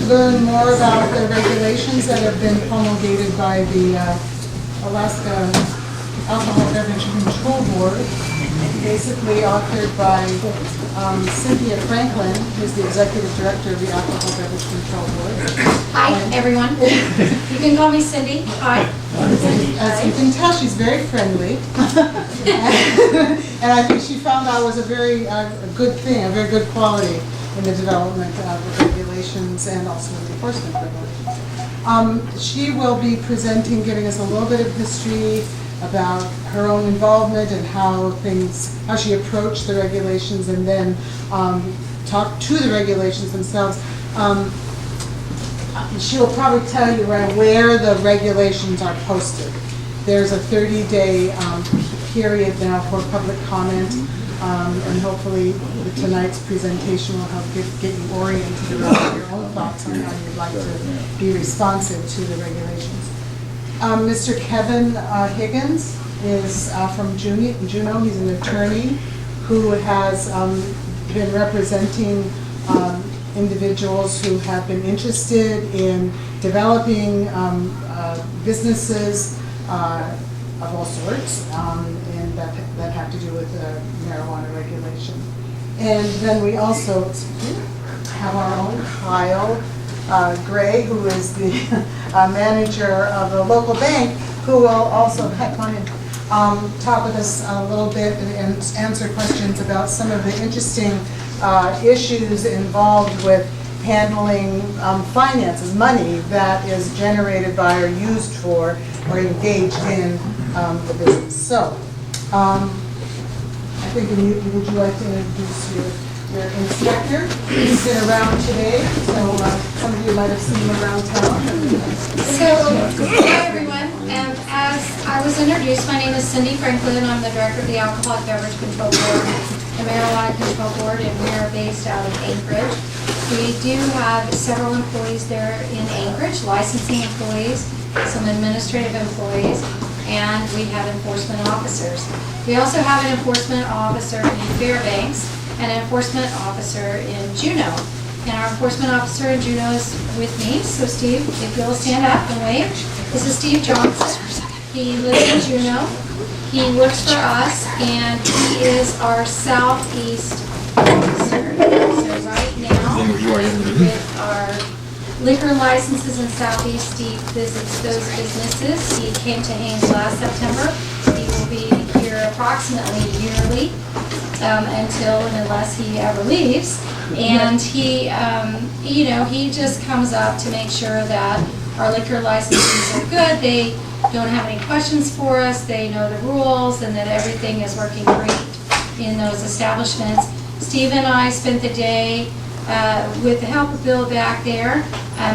learn more about the regulations that have been promulgated by the Alaska Alcohol Beverage Control Board, basically authored by Cynthia Franklin, who's the Executive Director of the Alcohol Beverage Control Board. Hi, everyone. You can call me Cindy. Hi. As you can tell, she's very friendly. And I think she found that was a very good thing, a very good quality in the development of the regulations and also in the enforcement regulations. She will be presenting, giving us a little bit of history about her own involvement and how she approached the regulations, and then talk to the regulations themselves. She will probably tell you right where the regulations are posted. There's a 30-day period now for public comment, and hopefully tonight's presentation will help get you oriented around your own thoughts on how you'd like to be responsive to the regulations. Mr. Kevin Higgins is from Juneau. He's an attorney who has been representing individuals who have been interested in developing businesses of all sorts, and that have to do with marijuana regulation. And then we also have our own Kyle Gray, who is the manager of the local bank, who will also talk with us a little bit and answer questions about some of the interesting issues involved with handling finances, money that is generated by or used for or engaged in the business. So, I think, would you like to introduce your inspector? He's been around today, so some of you might have seen him around town. So, hi everyone. As I was introduced, my name is Cindy Franklin. I'm the director of the Alcoholic Beverage Control Board, the Marijuana Control Board, and we are based out of Anchorage. We do have several employees there in Anchorage, licensing employees, some administrative employees, and we have enforcement officers. We also have an enforcement officer in Fairbanks and an enforcement officer in Juneau. And our enforcement officer in Juneau is with me, so Steve, if you'll stand up and wave. This is Steve Johnson. He lives in Juneau. He works for us, and he is our southeast officer. So right now, with our liquor licenses in Southeast, Steve visits those businesses. He came to Haines last September. He will be here approximately yearly until and unless he ever leaves. And he, he just comes up to make sure that our liquor licenses are good. They don't have any questions for us. They know the rules and that everything is working great in those establishments. Steve and I spent the day with the help of Bill back there,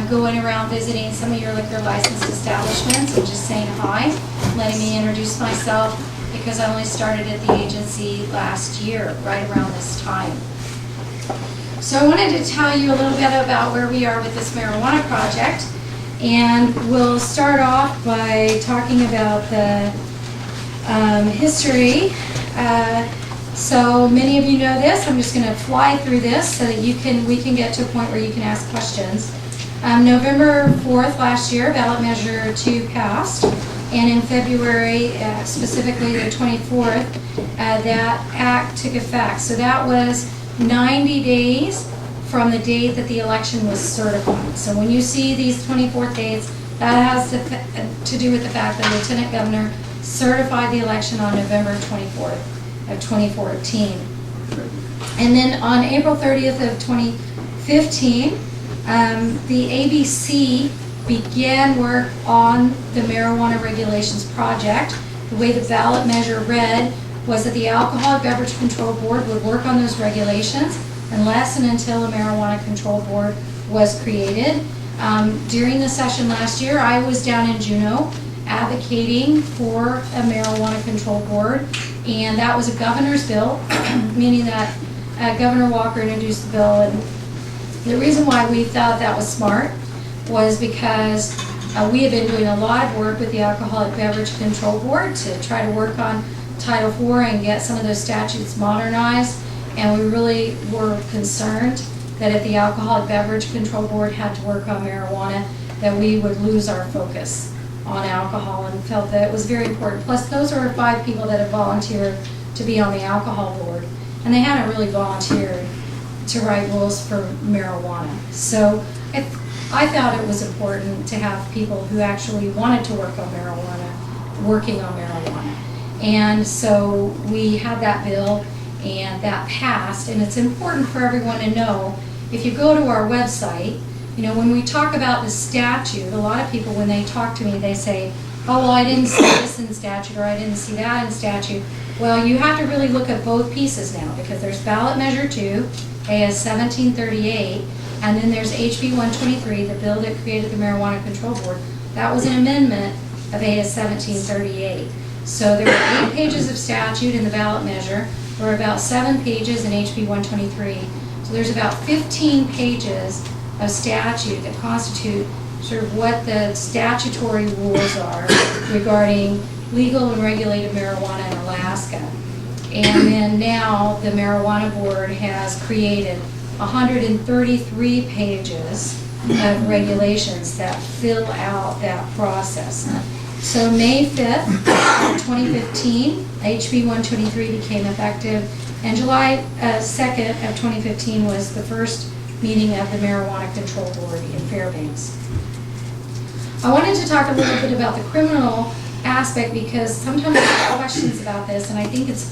going around visiting some of your liquor licensed establishments and just saying hi, letting me introduce myself, because I only started at the agency last year, right around this time. So I wanted to tell you a little bit about where we are with this marijuana project, and we'll start off by talking about the history. So many of you know this. I'm just going to fly through this so that we can get to a point where you can ask questions. November 4th last year, ballot measure 2 passed, and in February, specifically the 24th, that act took effect. So that was 90 days from the date that the election was certified. So when you see these 24th dates, that has to do with the fact that the Lieutenant Governor certified the election on November 24th of 2014. And then on April 30th of 2015, the ABC began work on the marijuana regulations project. The way the ballot measure read was that the Alcoholic Beverage Control Board would work on those regulations unless and until a marijuana control board was created. During the session last year, I was down in Juneau advocating for a marijuana control board, and that was a governor's bill, meaning that Governor Walker introduced the bill. And the reason why we thought that was smart was because we had been doing a lot of work with the Alcoholic Beverage Control Board to try to work on Title IV and get some of those statutes modernized, and we really were concerned that if the Alcoholic Beverage Control Board had to work on marijuana, that we would lose our focus on alcohol, and felt that it was very important. Plus, those are 5 people that have volunteered to be on the alcohol board, and they hadn't really volunteered to write rules for marijuana. So I thought it was important to have people who actually wanted to work on marijuana, working on marijuana. And so we had that bill, and that passed, and it's important for everyone to know, if you go to our website, you know, when we talk about the statute, a lot of people, when they talk to me, they say, oh, well, I didn't see this in statute, or I didn't see that in statute. Well, you have to really look at both pieces now, because there's ballot measure 2, AS 1738, and then there's HB 123, the bill that created the Marijuana Control Board. That was an amendment of AS 1738. So there were 8 pages of statute in the ballot measure. There were about 7 pages in HB 123. So there's about 15 pages of statute that constitute sort of what the statutory rules are regarding legal and regulated marijuana in Alaska. And then now the Marijuana Board has created 133 pages of regulations that fill out that process. So May 5th, 2015, HB 123 became effective, and July 2nd of 2015 was the first meeting of the Marijuana Control Board in Fairbanks. I wanted to talk a little bit about the criminal aspect, because sometimes I have questions about this, and I think it's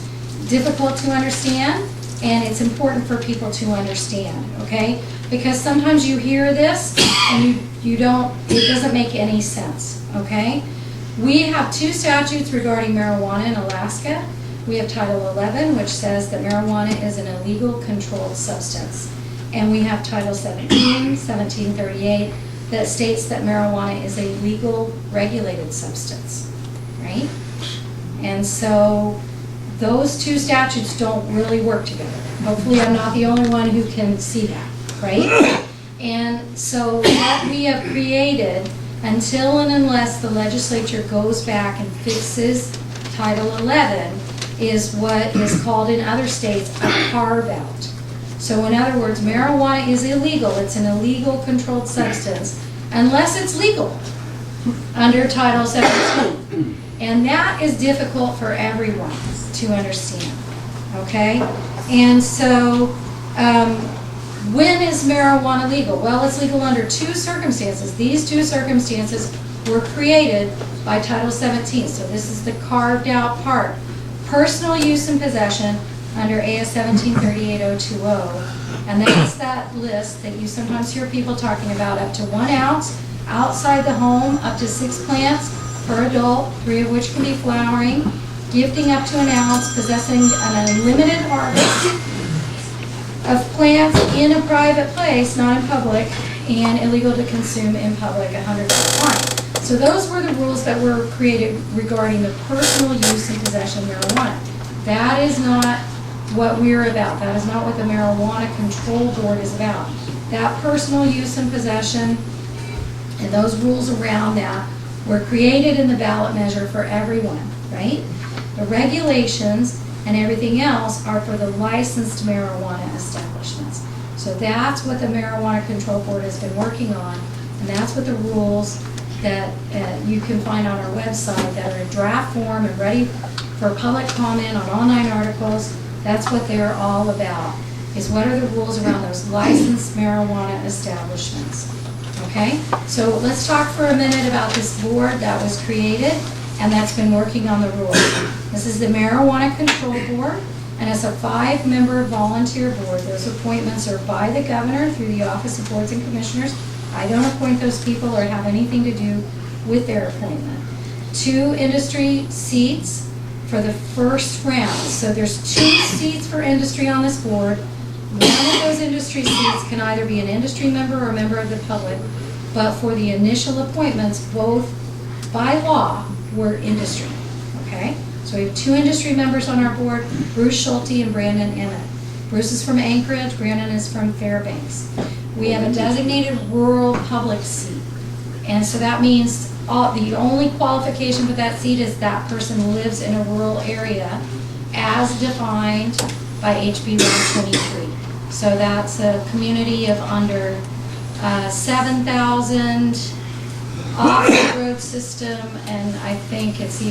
difficult to understand, and it's important for people to understand, okay? Because sometimes you hear this and it doesn't make any sense, okay? We have 2 statutes regarding marijuana in Alaska. We have Title 11, which says that marijuana is an illegal controlled substance. And we have Title 17, 1738, that states that marijuana is a legal regulated substance, right? And so those 2 statutes don't really work together. Hopefully I'm not the only one who can see that, right? And so what we have created, until and unless the legislature goes back and fixes Title 11, is what is called in other states a carve-out. So in other words, marijuana is illegal. It's an illegal controlled substance unless it's legal under Title 17. And that is difficult for everyone to understand, okay? And so when is marijuana legal? Well, it's legal under 2 circumstances. These 2 circumstances were created by Title 17. So this is the carved out part. Personal use and possession under AS 1738-020, and that's that list that you sometimes hear people talking about, up to 1 ounce outside the home, up to 6 plants per adult, 3 of which can be flowering, gifting up to 1 ounce, possessing an unlimited harvest of plants in a private place, not in public, and illegal to consume in public, 100 wine. So those were the rules that were created regarding the personal use and possession of marijuana. That is not what we're about. That is not what the Marijuana Control Board is about. That personal use and possession and those rules around that were created in the ballot measure for everyone, right? The regulations and everything else are for the licensed marijuana establishments. So that's what the Marijuana Control Board has been working on, and that's what the rules that you can find on our website that are in draft form and ready for public comment on all 9 articles. That's what they're all about, is what are the rules around those licensed marijuana establishments. Okay, so let's talk for a minute about this board that was created and that's been working on the rules. This is the Marijuana Control Board, and it's a 5-member volunteer board. Those appointments are by the governor through the Office of Boards and Commissioners. I don't appoint those people or have anything to do with their appointment. 2 industry seats for the first round. So there's 2 seats for industry on this board. One of those industry seats can either be an industry member or a member of the public, but for the initial appointments, both by law were industry, okay? So we have 2 industry members on our board, Bruce Schulte and Brandon Emmett. Bruce is from Anchorage, Brandon is from Fairbanks. We have a designated rural public seat, and so that means the only qualification for that seat is that person lives in a rural area as defined by HB 123. So that's a community of under 7,000 off the road system, and I think it's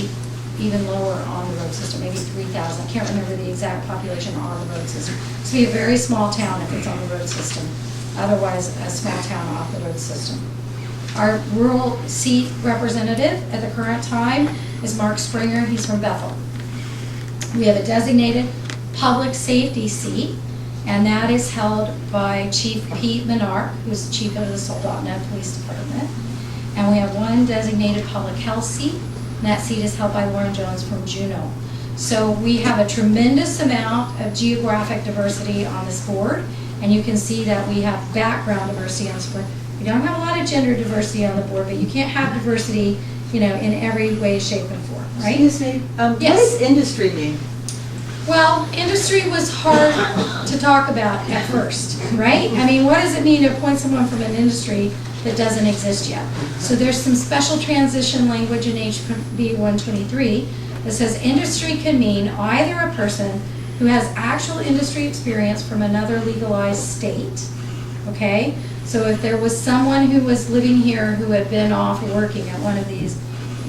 even lower on the road system, maybe 3,000. I can't remember the exact population on the road system. It's be a very small town if it's on the road system. Otherwise, a small town off the road system. Our rural seat representative at the current time is Mark Springer. He's from Bethel. We have a designated public safety seat, and that is held by Chief Pete Menard, who's the chief of the Soldotna Police Department. And we have one designated public health seat, and that seat is held by Lauren Jones from Juneau. So we have a tremendous amount of geographic diversity on this board, and you can see that we have background diversity on this board. We don't have a lot of gender diversity on the board, but you can't have diversity, in every way, shape, and form, right? Excuse me, what does industry mean? Well, industry was hard to talk about at first, right? I mean, what does it mean to appoint someone from an industry that doesn't exist yet? So there's some special transition language in HB 123 that says industry can mean either a person who has actual industry experience from another legalized state, okay? So if there was someone who was living here who had been off working at one of these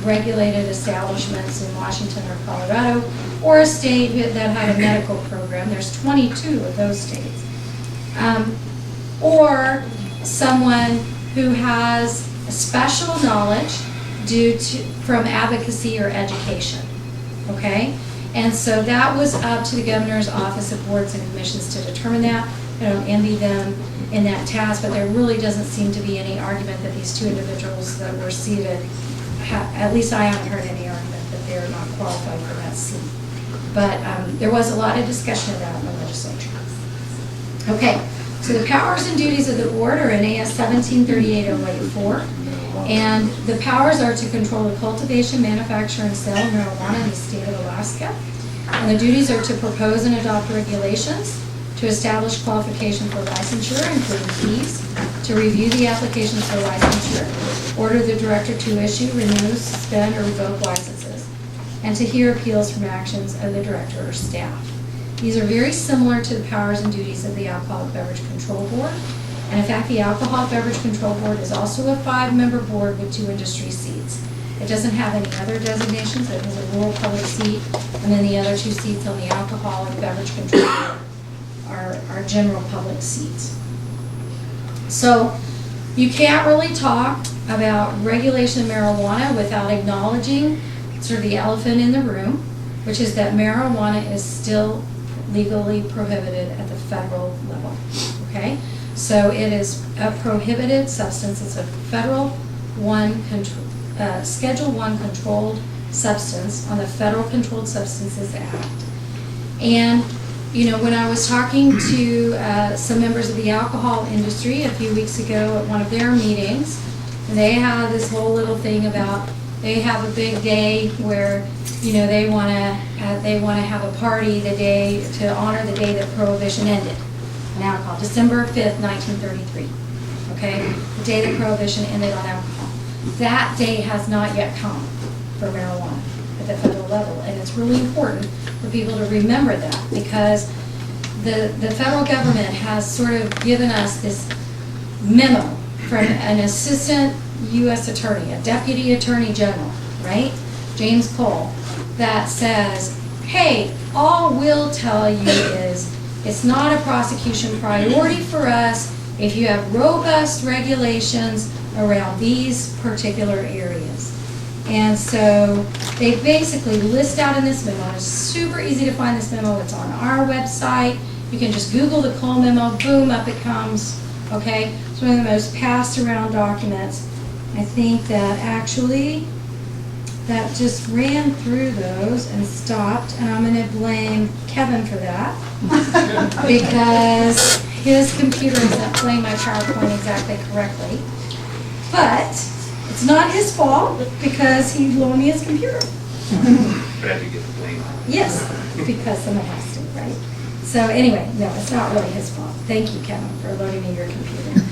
regulated establishments in Washington or Colorado, or a state that had a medical program, there's 22 of those states, or someone who has special knowledge from advocacy or education, okay? And so that was up to the governor's office of boards and commissions to determine that. I don't envy them in that task, but there really doesn't seem to be any argument that these two individuals that were seated, at least I haven't heard any argument that they're not qualified for that seat. But there was a lot of discussion of that in the legislature. Okay, so the powers and duties of the board are in AS 1738-084. And the powers are to control the cultivation, manufacture, and sale of marijuana in the state of Alaska. And the duties are to propose and adopt regulations, to establish qualification for licensure, including fees, to review the applications for licensure, order the director to issue, renew, suspend, or revoke licenses, and to hear appeals from actions of the director or staff. These are very similar to the powers and duties of the Alcoholic Beverage Control Board. And in fact, the Alcoholic Beverage Control Board is also a 5-member board with 2 industry seats. It doesn't have any other designations. It has a rural public seat, and then the other 2 seats on the Alcoholic Beverage Control Board are general public seats. So you can't really talk about regulation of marijuana without acknowledging sort of the elephant in the room, which is that marijuana is still legally prohibited at the federal level, okay? So it is a prohibited substance. It's a federal Schedule 1 controlled substance on the Federal Controlled Substances Act. And when I was talking to some members of the alcohol industry a few weeks ago at one of their meetings, and they had this whole little thing about they have a big day where they want to have a party the day to honor the day that Prohibition ended on alcohol, December 5th, 1933. Okay, the day that Prohibition ended on alcohol. That day has not yet come for marijuana at the federal level, and it's really important for people to remember that, because the federal government has sort of given us this memo from an assistant U.S. attorney, a deputy attorney general, right, James Cole, that says, hey, all we'll tell you is it's not a prosecution priority for us if you have robust regulations around these particular areas. And so they basically list out in this memo. It's super easy to find this memo. It's on our website. You can just Google the Cole memo, boom, up it comes. Okay, it's one of the most passed around documents. I think that actually that just ran through those and stopped, and I'm going to blame Kevin for that because his computer isn't playing my PowerPoint exactly correctly. But it's not his fault because he loaned me his computer. Glad you get the blame. Yes, because someone has to, right? So anyway, no, it's not really his fault. Thank you, Kevin, for loaning me your computer.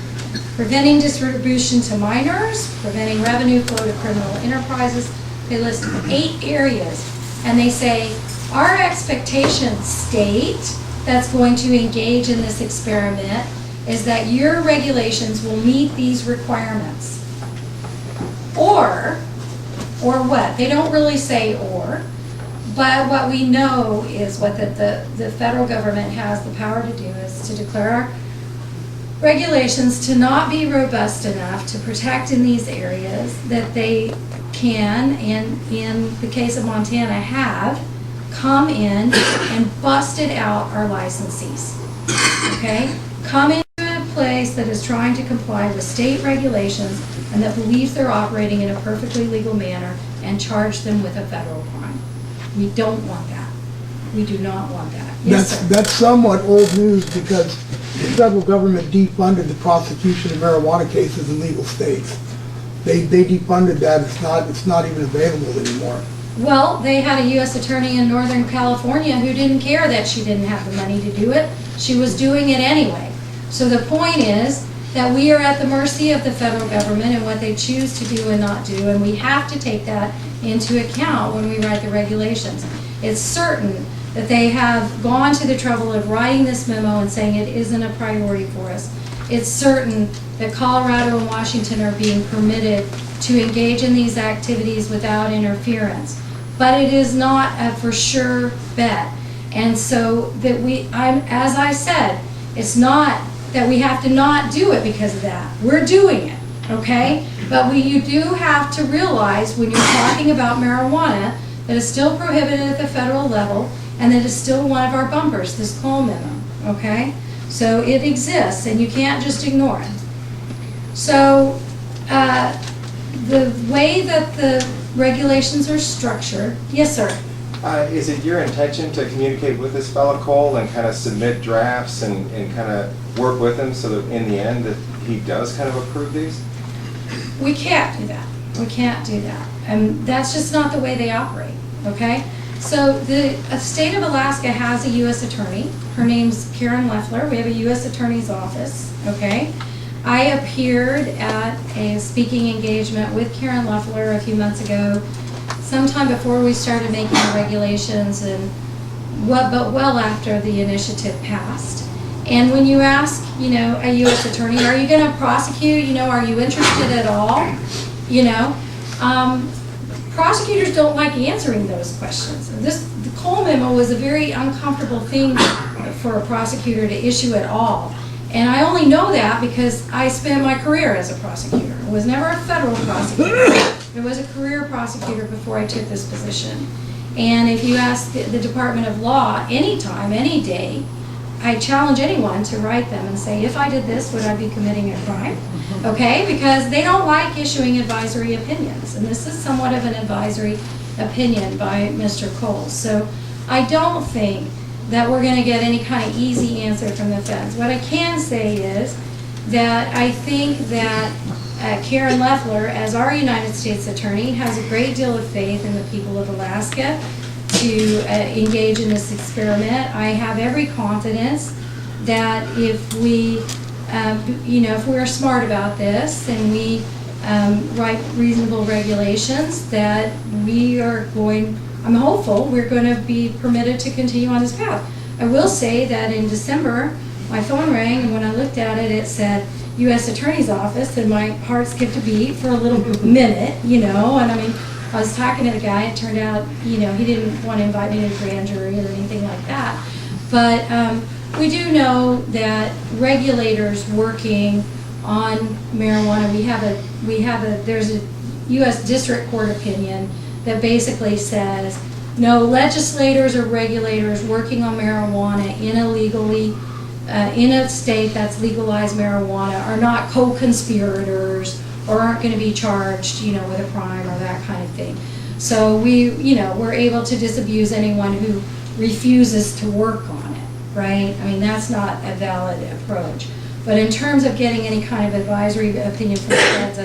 Preventing distribution to minors, preventing revenue flow to criminal enterprises. They list 8 areas, and they say, our expectation, state, that's going to engage in this experiment is that your regulations will meet these requirements. Or what? They don't really say or, but what we know is what the federal government has the power to do is to declare our regulations to not be robust enough to protect in these areas that they can, and in the case of Montana have, come in and busted out our licensees, okay? Come into a place that is trying to comply with state regulations and that believes they're operating in a perfectly legal manner and charge them with a federal crime. We don't want that. We do not want that. Yes, sir. That's somewhat old news because the federal government defunded the prosecution of marijuana cases in legal states. They defunded that. It's not even available anymore. Well, they had a U.S. attorney in Northern California who didn't care that she didn't have the money to do it. She was doing it anyway. So the point is that we are at the mercy of the federal government and what they choose to do and not do, and we have to take that into account when we write the regulations. It's certain that they have gone to the trouble of writing this memo and saying it isn't a priority for us. It's certain that Colorado and Washington are being permitted to engage in these activities without interference. But it is not a for sure bet. And so that as I said, it's not that we have to not do it because of that. We're doing it, okay? But you do have to realize when you're talking about marijuana that it's still prohibited at the federal level and that it's still one of our bumpers, this Cole memo, okay? So it exists and you can't just ignore it. So the way that the regulations are structured, yes, sir? Is it your intention to communicate with this fellow Cole and kind of submit drafts and kind of work with him so that in the end that he does kind of approve these? We can't do that. We can't do that. And that's just not the way they operate, okay? So the state of Alaska has a U.S. attorney. Her name's Karen Leffler. We have a U.S. attorney's office, okay? I appeared at a speaking engagement with Karen Leffler a few months ago, sometime before we started making the regulations, and but well after the initiative passed. And when you ask, a U.S. attorney, are you going to prosecute? Are you interested at all? Prosecutors don't like answering those questions. The Cole memo was a very uncomfortable thing for a prosecutor to issue at all. And I only know that because I spent my career as a prosecutor. I was never a federal prosecutor. I was a career prosecutor before I took this position. And if you ask the Department of Law anytime, any day, I challenge anyone to write them and say, if I did this, would I be committing a crime? Okay, because they don't like issuing advisory opinions. And this is somewhat of an advisory opinion by Mr. Cole. So I don't think that we're going to get any kind of easy answer from the feds. What I can say is that I think that Karen Leffler, as our United States Attorney, has a great deal of faith in the people of Alaska to engage in this experiment. I have every confidence that if we, if we're smart about this and we write reasonable regulations, that we are going, I'm hopeful we're going to be permitted to continue on this path. I will say that in December, my phone rang, and when I looked at it, it said U.S. Attorney's Office, and my heart skipped a beat for a little minute, and I mean, I was talking to the guy, it turned out, he didn't want to invite me to the grand jury or anything like that. But we do know that regulators working on marijuana, there's a U.S. District Court opinion that basically says no legislators or regulators working on marijuana in a state that's legalized marijuana are not co-conspirators or aren't going to be charged, with a crime or that kind of thing. So we're able to disabuse anyone who refuses to work on it, right? I mean, that's not a valid approach. But in terms of getting any kind of advisory opinion from the feds,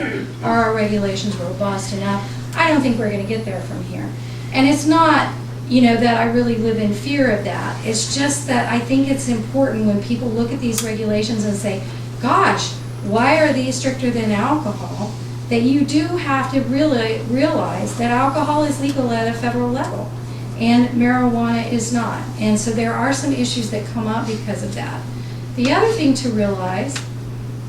are our regulations robust enough? I don't think we're going to get there from here. And it's not, that I really live in fear of that. It's just that I think it's important when people look at these regulations and say, gosh, why are these stricter than alcohol? That you do have to really realize that alcohol is legal at a federal level. and marijuana is not. And so there are some issues that come up because of that. The other thing to realize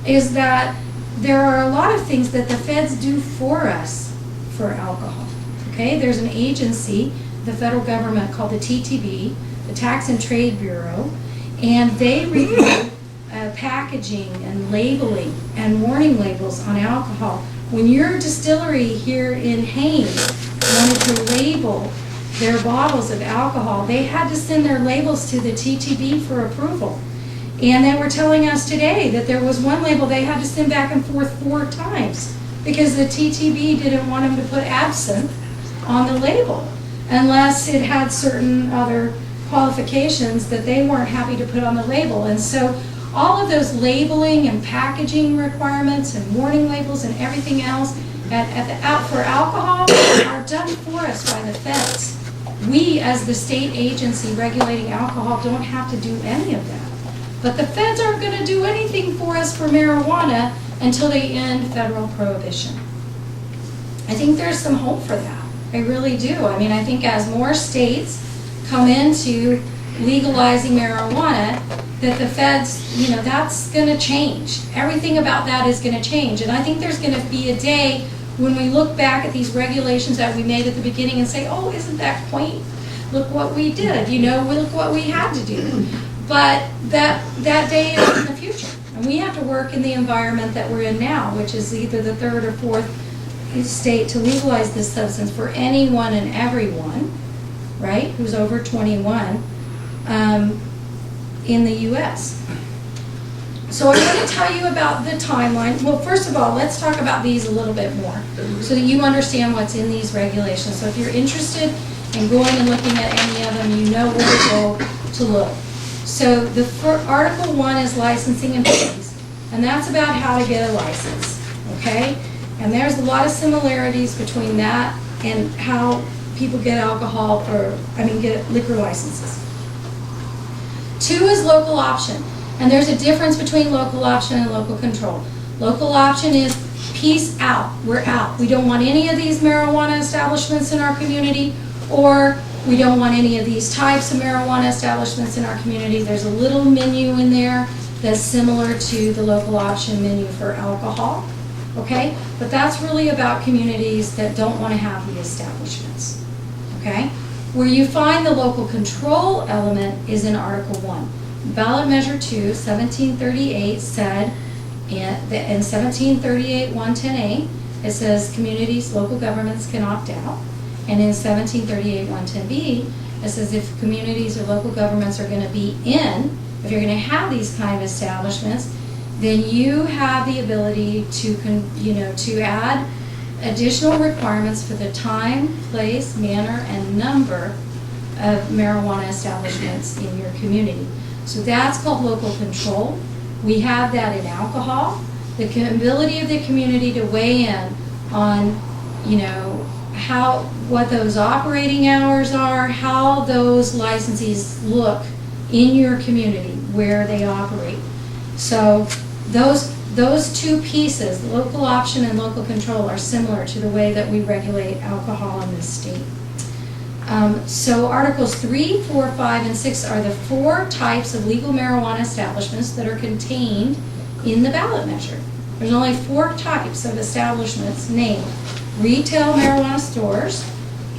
is that there are a lot of things that the feds do for us for alcohol. Okay, there's an agency, the federal government, called the TTB, the Tax and Trade Bureau, and they review packaging and labeling and warning labels on alcohol. When your distillery here in Haines wanted to label their bottles of alcohol, they had to send their labels to the TTB for approval. And they were telling us today that there was one label they had to send back and forth 4 times because the TTB didn't want them to put absinthe on the label unless it had certain other qualifications that they weren't happy to put on the label. And so all of those labeling and packaging requirements and warning labels and everything else for alcohol are done for us by the feds. We, as the state agency regulating alcohol, don't have to do any of that. But the feds aren't going to do anything for us for marijuana until they end federal prohibition. I think there's some hope for that. I really do. I mean, I think as more states come into legalizing marijuana, that the feds, you know, that's going to change. Everything about that is going to change. And I think there's going to be a day when we look back at these regulations that we made at the beginning and say, oh, isn't that quaint? Look what we did. You know, look what we had to do. But that day is in the future. And we have to work in the environment that we're in now, which is either the 3rd or 4th state to legalize this substance for anyone and everyone, right, who's over 21 in the U.S. So I'm going to tell you about the timeline. Well, first of all, let's talk about these a little bit more so that you understand what's in these regulations. So if you're interested in going and looking at any of them, you know where to go to look. So the Article 1 is licensing and fees, and that's about how to get a license, okay? And there's a lot of similarities between that and how people get alcohol get liquor licenses. 2 is local option, and there's a difference between local option and local control. Local option is peace out, we're out. We don't want any of these marijuana establishments in our community, or we don't want any of these types of marijuana establishments in our community. There's a little menu in there that's similar to the local option menu for alcohol, okay? But that's really about communities that don't want to have the establishments, okay? Where you find the local control element is in Article 1. Ballot Measure 2, 1738 said, in 1738 110A, it says communities, local governments can opt out. And in 1738 110B, it says if communities or local governments are going to be in, if you're going to have these kind of establishments, then you have the ability to add additional requirements for the time, place, manner, and number of marijuana establishments in your community. So that's called local control. We have that in alcohol. The ability of the community to weigh in on, what those operating hours are, how those licensees look in your community where they operate. So those 2 pieces, local option and local control, are similar to the way that we regulate alcohol in this state. So Articles 3, 4, 5, and 6 are the 4 types of legal marijuana establishments that are contained in the ballot measure. There's only 4 types of establishments named: retail marijuana stores,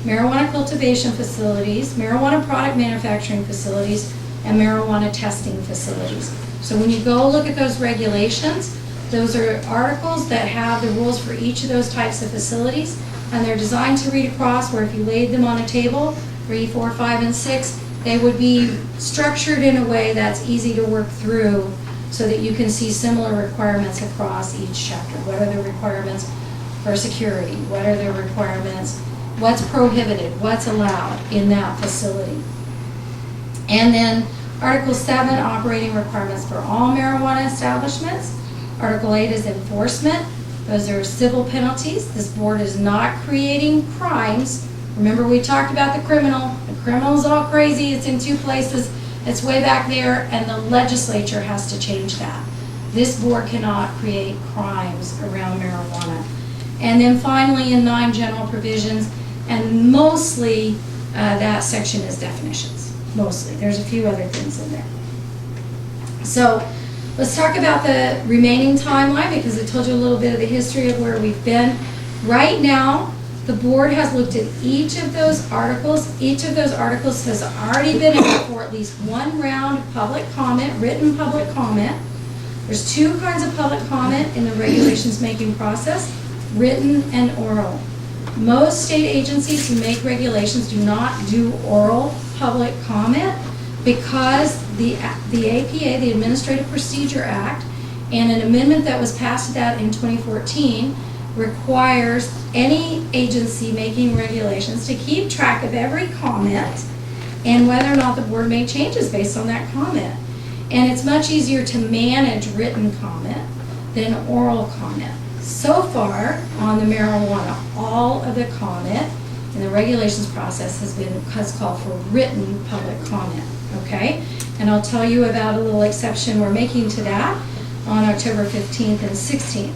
marijuana cultivation facilities, marijuana product manufacturing facilities, and marijuana testing facilities. So when you go look at those regulations, those are articles that have the rules for each of those types of facilities, and they're designed to read across, where if you laid them on a table, 3, 4, 5, and 6, they would be structured in a way that's easy to work through so that you can see similar requirements across each chapter. What are the requirements for security? What are the requirements? What's prohibited? What's allowed in that facility? And then Article 7, operating requirements for all marijuana establishments. Article 8 is enforcement. Those are civil penalties. This board is not creating crimes. Remember, we talked about the criminal. The criminal's all crazy. It's in 2 places. It's way back there, and the legislature has to change that. This board cannot create crimes around marijuana. And then finally, in 9, general provisions, and mostly that section is definitions, mostly. There's a few other things in there. So let's talk about the remaining timeline, because I told you a little bit of the history of where we've been. Right now, the board has looked at each of those articles. Each of those articles has already been in for at least one round of public comment, written public comment. There's two kinds of public comment in the regulations making process, written and oral. Most state agencies who make regulations do not do oral public comment because the APA, the Administrative Procedure Act, and an amendment that was passed to that in 2014 requires any agency making regulations to keep track of every comment and whether or not the board made changes based on that comment. And it's much easier to manage written comment than oral comment. So far on the marijuana, all of the comment in the regulations process has called for written public comment, okay? And I'll tell you about a little exception we're making to that on October 15th and 16th.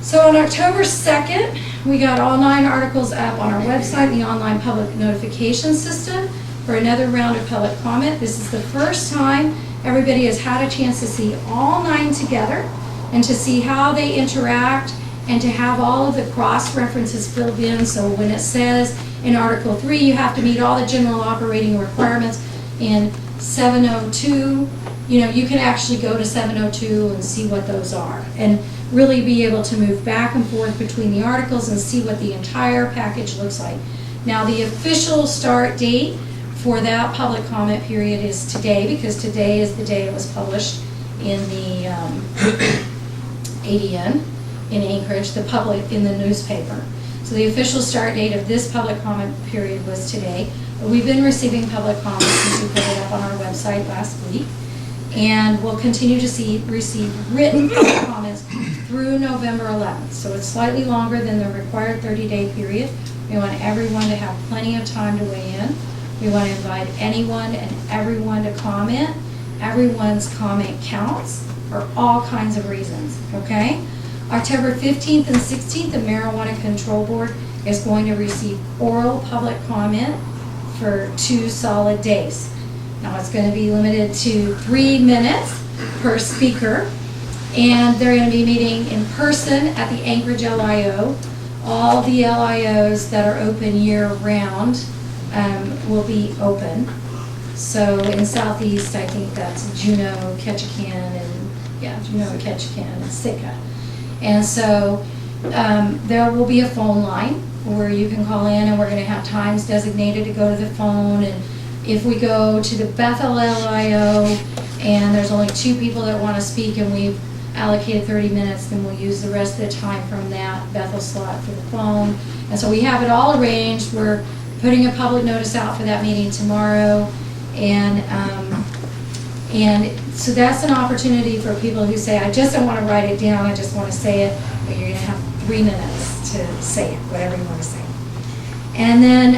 So on October 2nd, we got all 9 articles up on our website, the online public notification system, for another round of public comment. This is the first time everybody has had a chance to see all 9 together and to see how they interact and to have all of the cross-references filled in. So when it says in Article 3, you have to meet all the general operating requirements in 702, you can actually go to 702 and see what those are and really be able to move back and forth between the articles and see what the entire package looks like. Now, the official start date for that public comment period is today, because today is the day it was published in the ADN in Anchorage, in the newspaper. So the official start date of this public comment period was today. But we've been receiving public comments since we put it up on our website last week. And we'll continue to receive written public comments through November 11th. So it's slightly longer than the required 30-day period. We want everyone to have plenty of time to weigh in. We want to invite anyone and everyone to comment. Everyone's comment counts for all kinds of reasons, okay? October 15th and 16th, the Marijuana Control Board is going to receive oral public comment for 2 solid days. Now it's going to be limited to 3 minutes per speaker, and they're going to be meeting in person at the Anchorage LIO. All the LIOs that are open year-round will be open. So in Southeast, I think that's Juneau, Ketchikan, and Sitka. And so there will be a phone line where you can call in, and we're going to have times designated to go to the phone. And if we go to the Bethel LIO and there's only 2 people that want to speak and we've allocated 30 minutes, then we'll use the rest of the time from that Bethel slot for the phone. And so we have it all arranged. We're putting a public notice out for that meeting tomorrow. And so that's an opportunity for people who say, I just don't want to write it down, I just want to say it, but you're going to have 3 minutes to say it, whatever you want to say. And then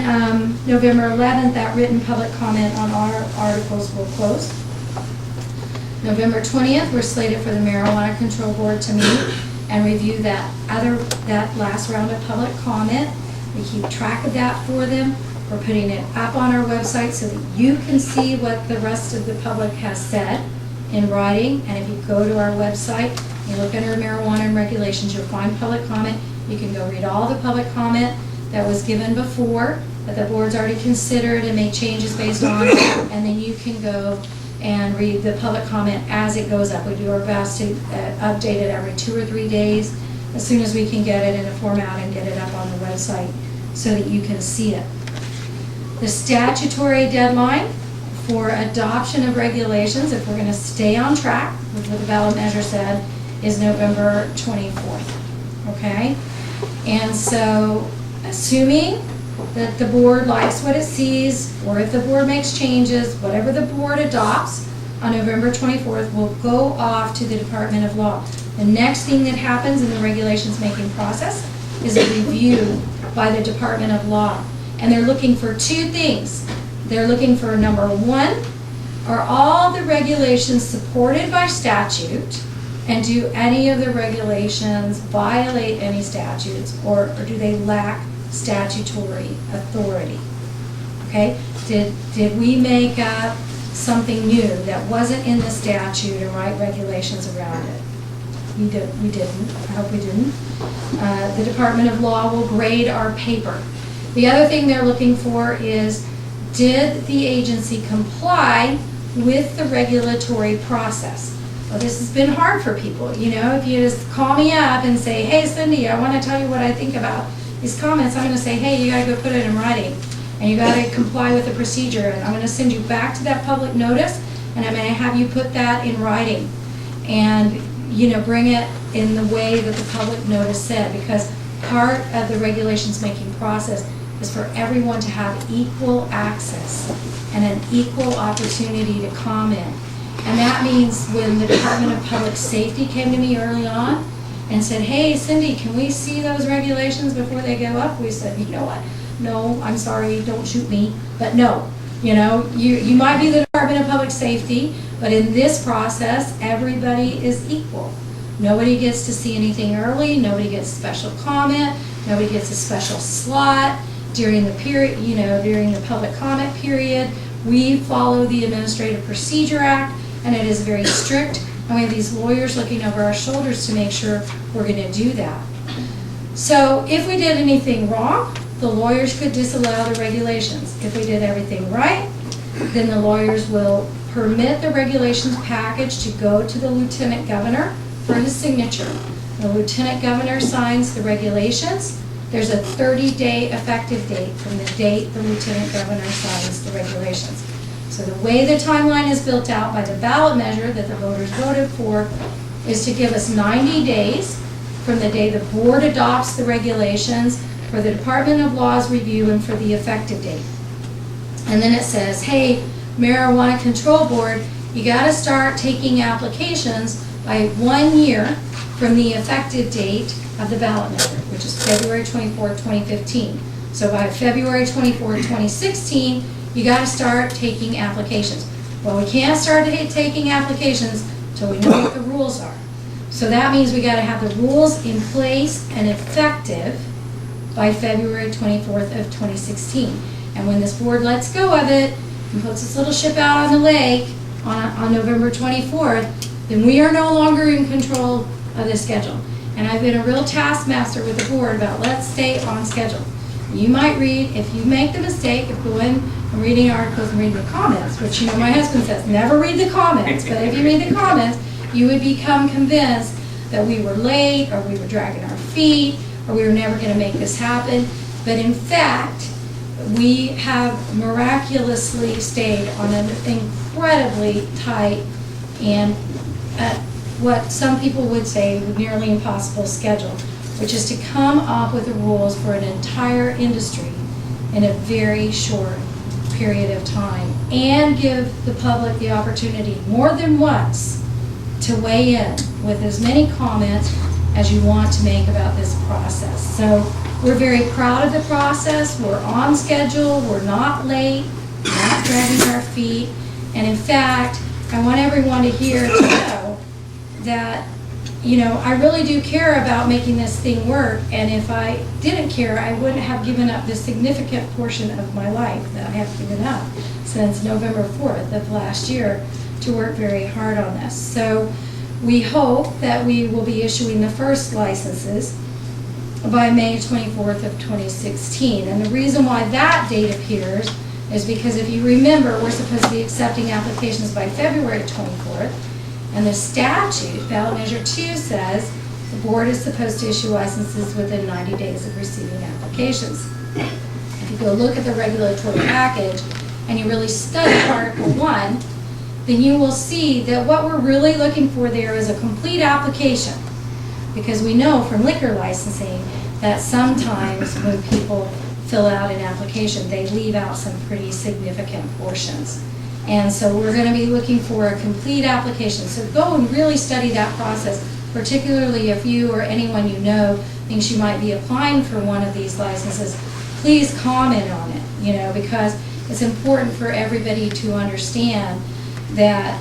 November 11th, that written public comment on our articles will close. November 20th, we're slated for the Marijuana Control Board to meet and review that last round of public comment. We keep track of that for them. We're putting it up on our website so that you can see what the rest of the public has said in writing. And if you go to our website, you look under marijuana and regulations, you'll find public comment. You can go read all the public comment that was given before, that the board's already considered and made changes based on, and then you can go and read the public comment as it goes up. We do our best to update it every 2 or 3 days as soon as we can get it in a format and get it up on the website so that you can see it. The statutory deadline for adoption of regulations, if we're going to stay on track with what the ballot measure said, is November 24th, okay? And so, assuming that the board likes what it sees, or if the board makes changes, whatever the board adopts on November 24th will go off to the Department of Law. The next thing that happens in the regulations making process is a review by the Department of Law. And they're looking for 2 things. They're looking for, number 1, are all the regulations supported by statute, and do any of the regulations violate any statutes, or do they lack statutory authority? Okay? Did we make up something new that wasn't in the statute and write regulations around it? We didn't. I hope we didn't. The Department of Law will grade our paper. The other thing they're looking for is, did the agency comply with the regulatory process? Well, this has been hard for people. You know, if you just call me up and say, hey, Cindy, I want to tell you what I think about these comments, I'm going to say, hey, you got to go put it in writing. And you got to comply with the procedure. And I'm going to send you back to that public notice, and I'm going to have you put that in writing. And, you know, bring it in the way that the public notice said, because part of the regulations making process is for everyone to have equal access and an equal opportunity to comment. And that means when the Department of Public Safety came to me early on and said, hey, Cindy, can we see those regulations before they go up? We said, you know what? No, I'm sorry, don't shoot me, but no. You know, you might be the Department of Public Safety, but in this process, everybody is equal. Nobody gets to see anything early, nobody gets special comment, nobody gets a special slot during the period, you know, during the public comment period. We follow the Administrative Procedure Act, and it is very strict, and we have these lawyers looking over our shoulders to make sure we're going to do that. So if we did anything wrong, the lawyers could disallow the regulations. If we did everything right, then the lawyers will permit the regulations package to go to the Lieutenant Governor for his signature. The Lieutenant Governor signs the regulations. There's a 30-day effective date from the date the Lieutenant Governor signs the regulations. So the way the timeline is built out by the ballot measure that the voters voted for is to give us 90 days from the day the board adopts the regulations for the Department of Law's review and for the effective date. And then it says, hey, Marijuana Control Board, you got to start taking applications by 1 year from the effective date of the ballot measure, which is February 24, 2015. So by February 24, 2016, you got to start taking applications. Well, we can't start taking applications until we know what the rules are. So that means we got to have the rules in place and effective by February 24th of 2016. And when this board lets go of it and puts this little ship out on the lake on November 24th, then we are no longer in control of the schedule. And I've been a real taskmaster with the board about let's stay on schedule. You might read, if you make the mistake of going and reading articles and reading the comments, which, you know, my husband says, never read the comments, but if you read the comments, you would become convinced that we were late, or we were dragging our feet, or we were never going to make this happen. But in fact, we have miraculously stayed on an incredibly tight and what some people would say nearly impossible schedule, which is to come up with the rules for an entire industry in a very short period of time and give the public the opportunity more than once to weigh in with as many comments as you want to make about this process. So we're very proud of the process. We're on schedule. We're not late, not dragging our feet. And in fact, I want everyone to hear to know that, you know, I really do care about making this thing work. And if I didn't care, I wouldn't have given up this significant portion of my life that I have given up since November 4th of last year to work very hard on this. So we hope that we will be issuing the first licenses by May 24th of 2016. And the reason why that date appears is because if you remember, we're supposed to be accepting applications by February 24th. And the statute, ballot measure 2, says the board is supposed to issue licenses within 90 days of receiving applications. If you go look at the regulatory package and you really study Article 1, then you will see that what we're really looking for there is a complete application. Because we know from liquor licensing that sometimes when people fill out an application, they leave out some pretty significant portions. And so we're going to be looking for a complete application. So go and really study that process, particularly if you or anyone you know thinks you might be applying for one of these licenses. Please comment on it, you know, because it's important for everybody to understand that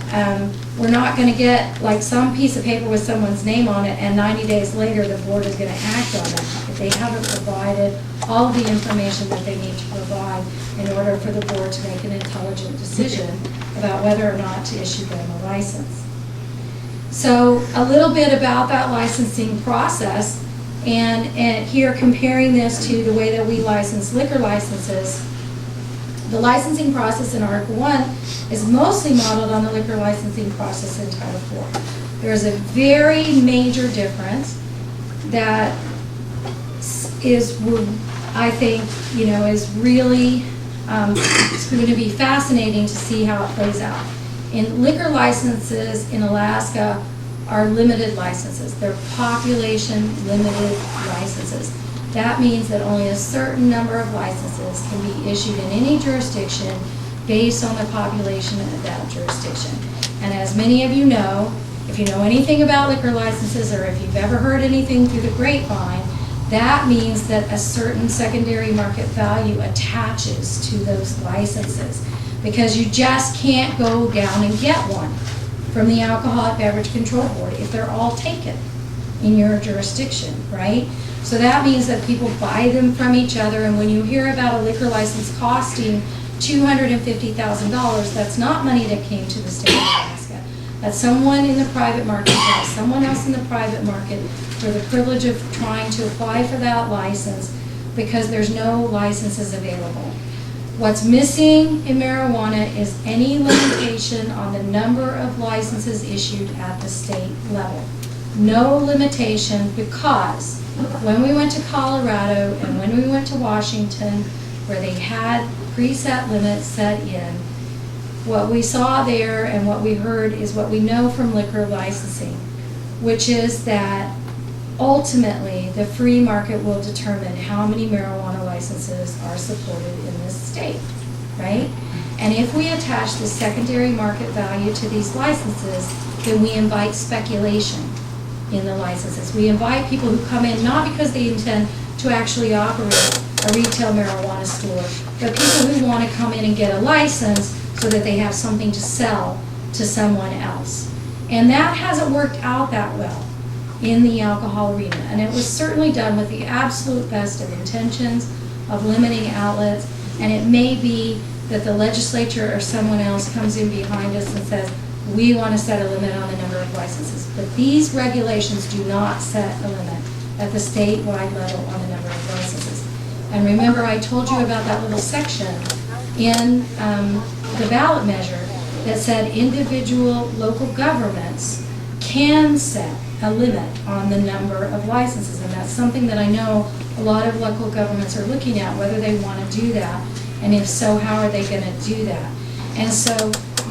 we're not going to get like some piece of paper with someone's name on it and 90 days later the board is going to act on it if they haven't provided all of the information that they need to provide in order for the board to make an intelligent decision about whether or not to issue them a license. So a little bit about that licensing process, and here comparing this to the way that we license liquor licenses. The licensing process in Article 1 is mostly modeled on the liquor licensing process in Title 4. There is a very major difference that is, I think, is really, it's going to be fascinating to see how it plays out. In liquor licenses in Alaska are limited licenses. They're population limited licenses. That means that only a certain number of licenses can be issued in any jurisdiction based on the population of that jurisdiction. And as many of you know, if you know anything about liquor licenses or if you've ever heard anything through the grapevine, that means that a certain secondary market value attaches to those licenses, because you just can't go down and get one from the Alcoholic Beverage Control Board if they're all taken in your jurisdiction, right? So that means that people buy them from each other, and when you hear about a liquor license costing $250,000, that's not money that came to the state of Alaska. That's someone in the private market, someone else in the private market for the privilege of trying to apply for that license because there's no licenses available. What's missing in marijuana is any limitation on the number of licenses issued at the state level. No limitation, because when we went to Colorado and when we went to Washington, where they had preset limits set in, what we saw there and what we heard is what we know from liquor licensing, which is that ultimately the free market will determine how many marijuana licenses are supported in this state, right? And if we attach the secondary market value to these licenses, then we invite speculation in the licenses. We invite people who come in not because they intend to actually operate a retail marijuana store, but people who want to come in and get a license so that they have something to sell to someone else. And that hasn't worked out that well in the alcohol arena. And it was certainly done with the absolute best of intentions of limiting outlets. And it may be that the legislature or someone else comes in behind us and says, we want to set a limit on the number of licenses. But these regulations do not set a limit at the statewide level on the number of licenses. And remember, I told you about that little section in the ballot measure that said individual local governments can set a limit on the number of licenses. And that's something that I know a lot of local governments are looking at, whether they want to do that. And if so, how are they going to do that? And so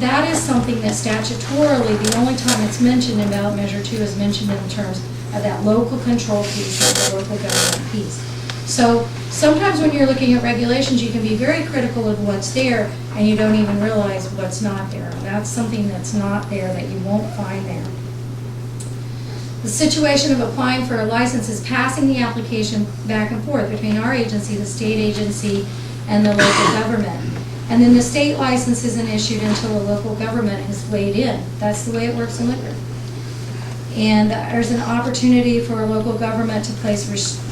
that is something that statutorily, the only time it's mentioned in ballot measure 2 is mentioned in terms of that local control piece or the local government piece. So sometimes when you're looking at regulations, you can be very critical of what's there and you don't even realize what's not there. That's something that's not there that you won't find there. The situation of applying for a license is passing the application back and forth between our agency, the state agency, and the local government. And then the state license isn't issued until the local government has weighed in. That's the way it works in liquor. And there's an opportunity for a local government to place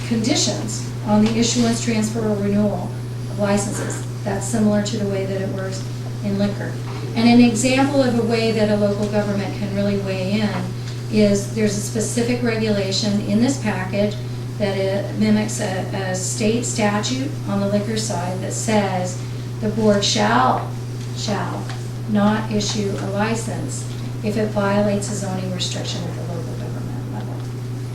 conditions on the issuance, transfer, or renewal of licenses. That's similar to the way that it works in liquor. And an example of a way that a local government can really weigh in is there's a specific regulation in this package that it mimics a state statute on the liquor side that says the board shall not issue a license if it violates a zoning restriction at the local government level.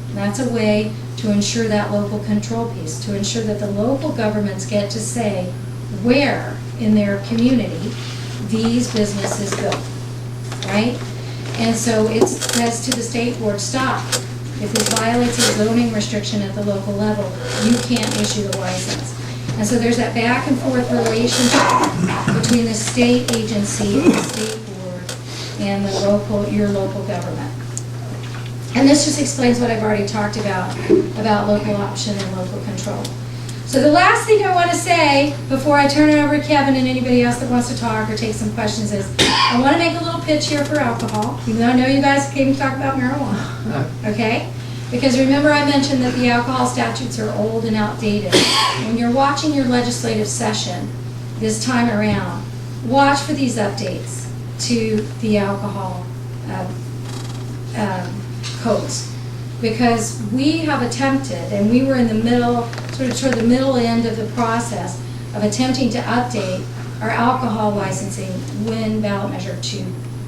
And that's a way to ensure that local control piece, to ensure that the local governments get to say where in their community these businesses go, right? And so it says to the state board, stop. If this violates a zoning restriction at the local level, you can't issue the license. And so there's that back and forth relationship between the state agency and the state board and the your local government. And this just explains what I've already talked about local option and local control. So the last thing I want to say before I turn it over to Kevin and anybody else that wants to talk or take some questions is, I want to make a little pitch here for alcohol, even though I know you guys came to talk about marijuana, okay? Because remember I mentioned that the alcohol statutes are old and outdated. When you're watching your legislative session this time around, watch for these updates to the alcohol codes. Because we have attempted, and we were in the middle, sort of toward the middle end of the process of attempting to update our alcohol licensing when ballot measure 2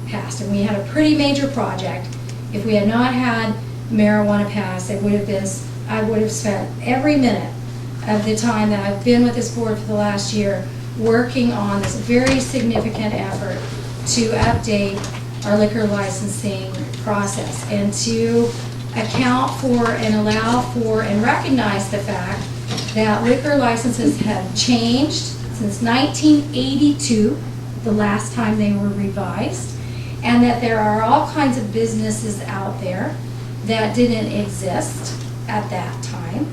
passed. And we had a pretty major project. If we had not had marijuana pass, it would have been, I would have spent every minute of the time that I've been with this board for the last year working on this very significant effort to update our liquor licensing process and to account for and allow for and recognize the fact that liquor licenses have changed since 1982, the last time they were revised, and that there are all kinds of businesses out there that didn't exist at that time,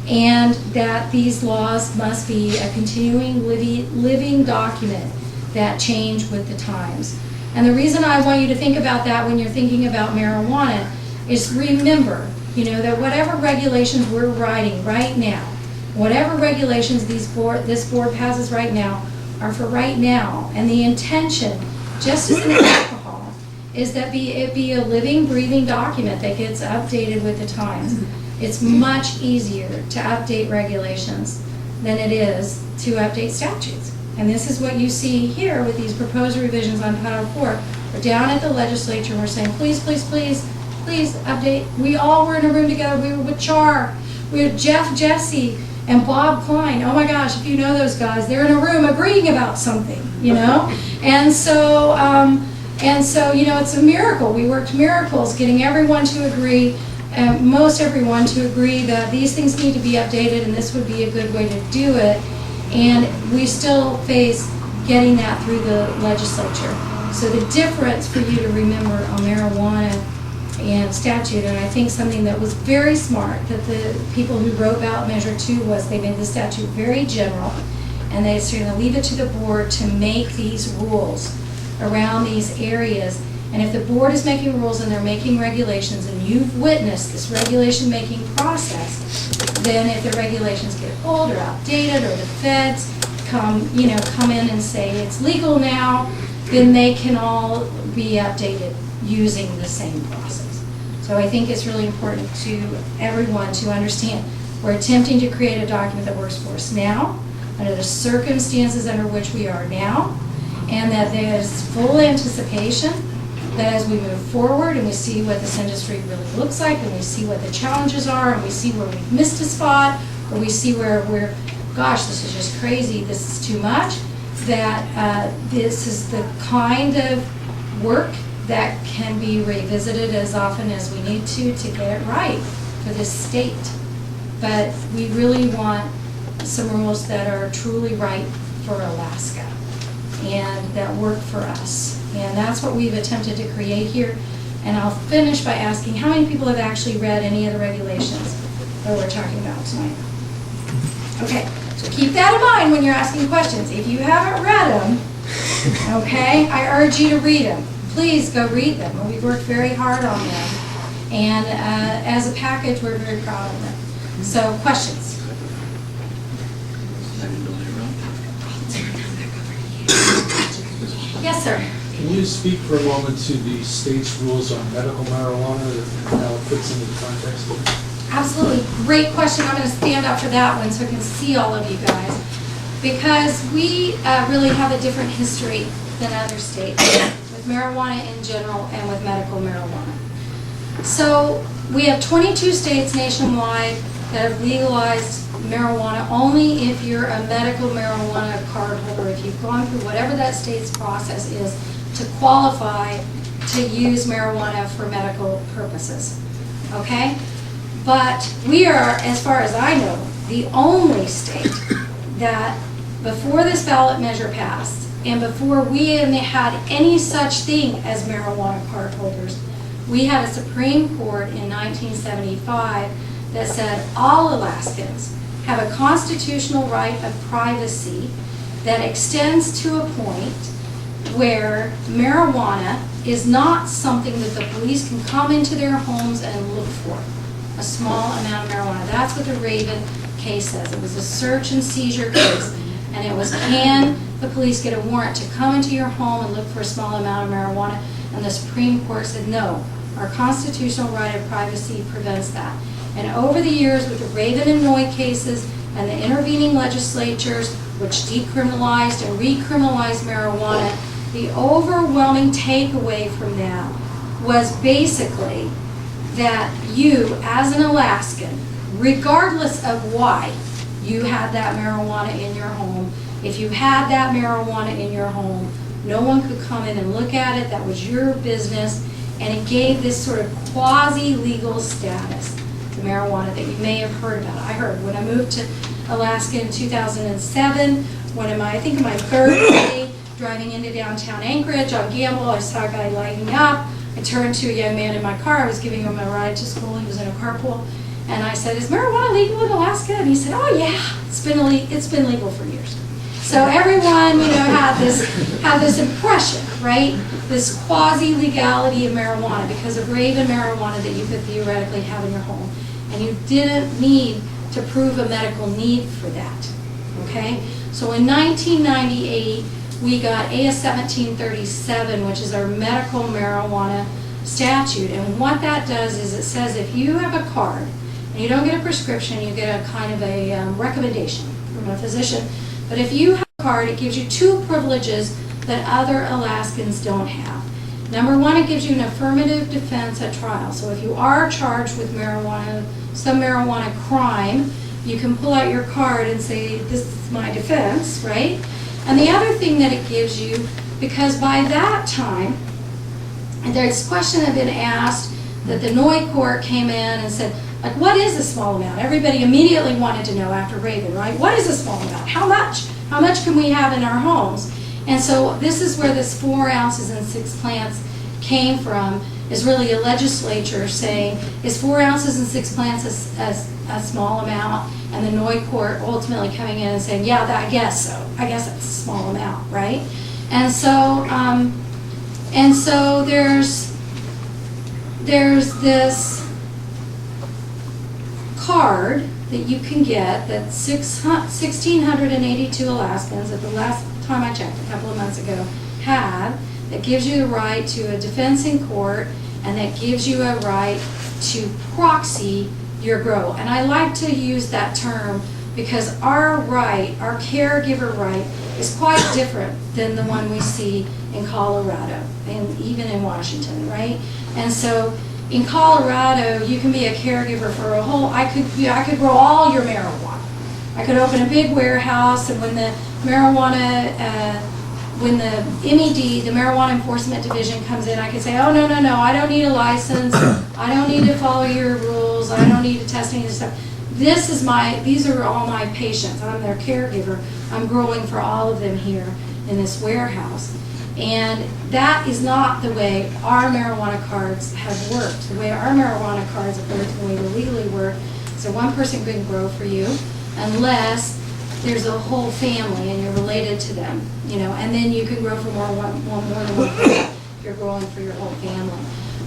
and that these laws must be a continuing living document that change with the times. And the reason I want you to think about that when you're thinking about marijuana is remember, that whatever regulations we're writing right now, whatever regulations this board passes right now are for right now. And the intention, just as in alcohol, is that it be a living, breathing document that gets updated with the times. It's much easier to update regulations than it is to update statutes. And this is what you see here with these proposed revisions on Title IV. We're down at the legislature, we're saying, please, please, please, please update. We all were in a room together. We were with Char, we had Jeff Jesse, and Bob Klein. Oh my gosh, if you know those guys, they're in a room agreeing about something, And so, it's a miracle. We worked miracles getting everyone to agree, most everyone to agree that these things need to be updated and this would be a good way to do it. And we still face getting that through the legislature. So the difference for you to remember on marijuana and statute, and I think something that was very smart that the people who wrote ballot measure 2 was they made the statute very general, and they said to leave it to the board to make these rules around these areas. And if the board is making rules and they're making regulations and you've witnessed this regulation making process, then if the regulations get old or outdated or the feds come in and say it's legal now, then they can all be updated using the same process. So I think it's really important to everyone to understand we're attempting to create a document that works for us now, under the circumstances under which we are now, and that there's full anticipation that as we move forward and we see what this industry really looks like and we see what the challenges are and we see where we've missed a spot or we see where we're, gosh, this is just crazy, this is too much, that this is the kind of work that can be revisited as often as we need to get it right for this state. But we really want some rules that are truly right for Alaska and that work for us. And that's what we've attempted to create here. And I'll finish by asking how many people have actually read any of the regulations that we're talking about tonight? Okay, so keep that in mind when you're asking questions. If you haven't read them, okay, I urge you to read them. Please go read them. We've worked very hard on them. And as a package, we're very proud of them. So, questions? Yes, sir. Can you speak for a moment to the state's rules on medical marijuana and how it fits into the context of it? Absolutely. Great question. I'm going to stand up for that one so I can see all of you guys. Because we really have a different history than other states with marijuana in general and with medical marijuana. So we have 22 states nationwide that have legalized marijuana only if you're a medical marijuana card holder, if you've gone through whatever that state's process is to qualify to use marijuana for medical purposes, okay? But we are, as far as I know, the only state that before this ballot measure passed and before we had any such thing as marijuana card holders, we had a Supreme Court in 1975 that said all Alaskans have a constitutional right of privacy that extends to a point where marijuana is not something that the police can come into their homes and look for. A small amount of marijuana. That's what the Raven case says. It was a search and seizure case, and it was, can the police get a warrant to come into your home and look for a small amount of marijuana? And the Supreme Court said no. Our constitutional right of privacy prevents that. And over the years with the Raven and Noy cases and the intervening legislatures, which decriminalized and recriminalized marijuana, the overwhelming takeaway from that was basically that you, as an Alaskan, regardless of why you had that marijuana in your home, if you had that marijuana in your home, no one could come in and look at it. That was your business. And it gave this sort of quasi-legal status to marijuana that you may have heard about. I heard when I moved to Alaska in 2007, I think in my third day, driving into downtown Anchorage on Gamble, I saw a guy lighting up. I turned to a young man in my car. I was giving him a ride to school. He was in a carpool. And I said, is marijuana legal in Alaska? And he said, oh yeah, it's been legal for years. So everyone, had this impression, right? This quasi-legality of marijuana because of Raven marijuana that you could theoretically have in your home. And you didn't need to prove a medical need for that, okay? So in 1998, we got AS 1737, which is our medical marijuana statute. And what that does is it says if you have a card, and you don't get a prescription, you get a kind of a recommendation from a physician. But if you have a card, it gives you two privileges that other Alaskans don't have. Number one, it gives you an affirmative defense at trial. So if you are charged with marijuana, some marijuana crime, you can pull out your card and say, this is my defense, right? And the other thing that it gives you, because by that time, and this question had been asked that the Noy court came in and said, like, what is a small amount? Everybody immediately wanted to know after Raven, right? What is a small amount? How much? How much can we have in our homes? And so this is where this 4 ounces and 6 plants came from, is really a legislature saying, is 4 ounces and 6 plants a small amount? And the Noy court ultimately coming in and saying, yeah, I guess so. I guess it's a small amount, right? And so there's this card that you can get that 1,682 Alaskans, at the last time I checked, a couple of months ago, have, that gives you the right to a defense in court, and that gives you a right to proxy your grow. And I like to use that term because our right, our caregiver right, is quite different than the one we see in Colorado and even in Washington, right? And so in Colorado, you can be a caregiver for a whole, I could grow all your marijuana. I could open a big warehouse, and when the marijuana, when the MED, the Marijuana Enforcement Division comes in, I could say, oh, no, I don't need a license. I don't need to follow your rules. I don't need to test any of this stuff. These are all my patients. I'm their caregiver. I'm growing for all of them here in this warehouse. And that is not the way our marijuana cards have worked. The way our marijuana cards have worked, the way they legally work, so one person couldn't grow for you unless there's a whole family and you're related to them, and then you can grow for more than one person if you're growing for your whole family.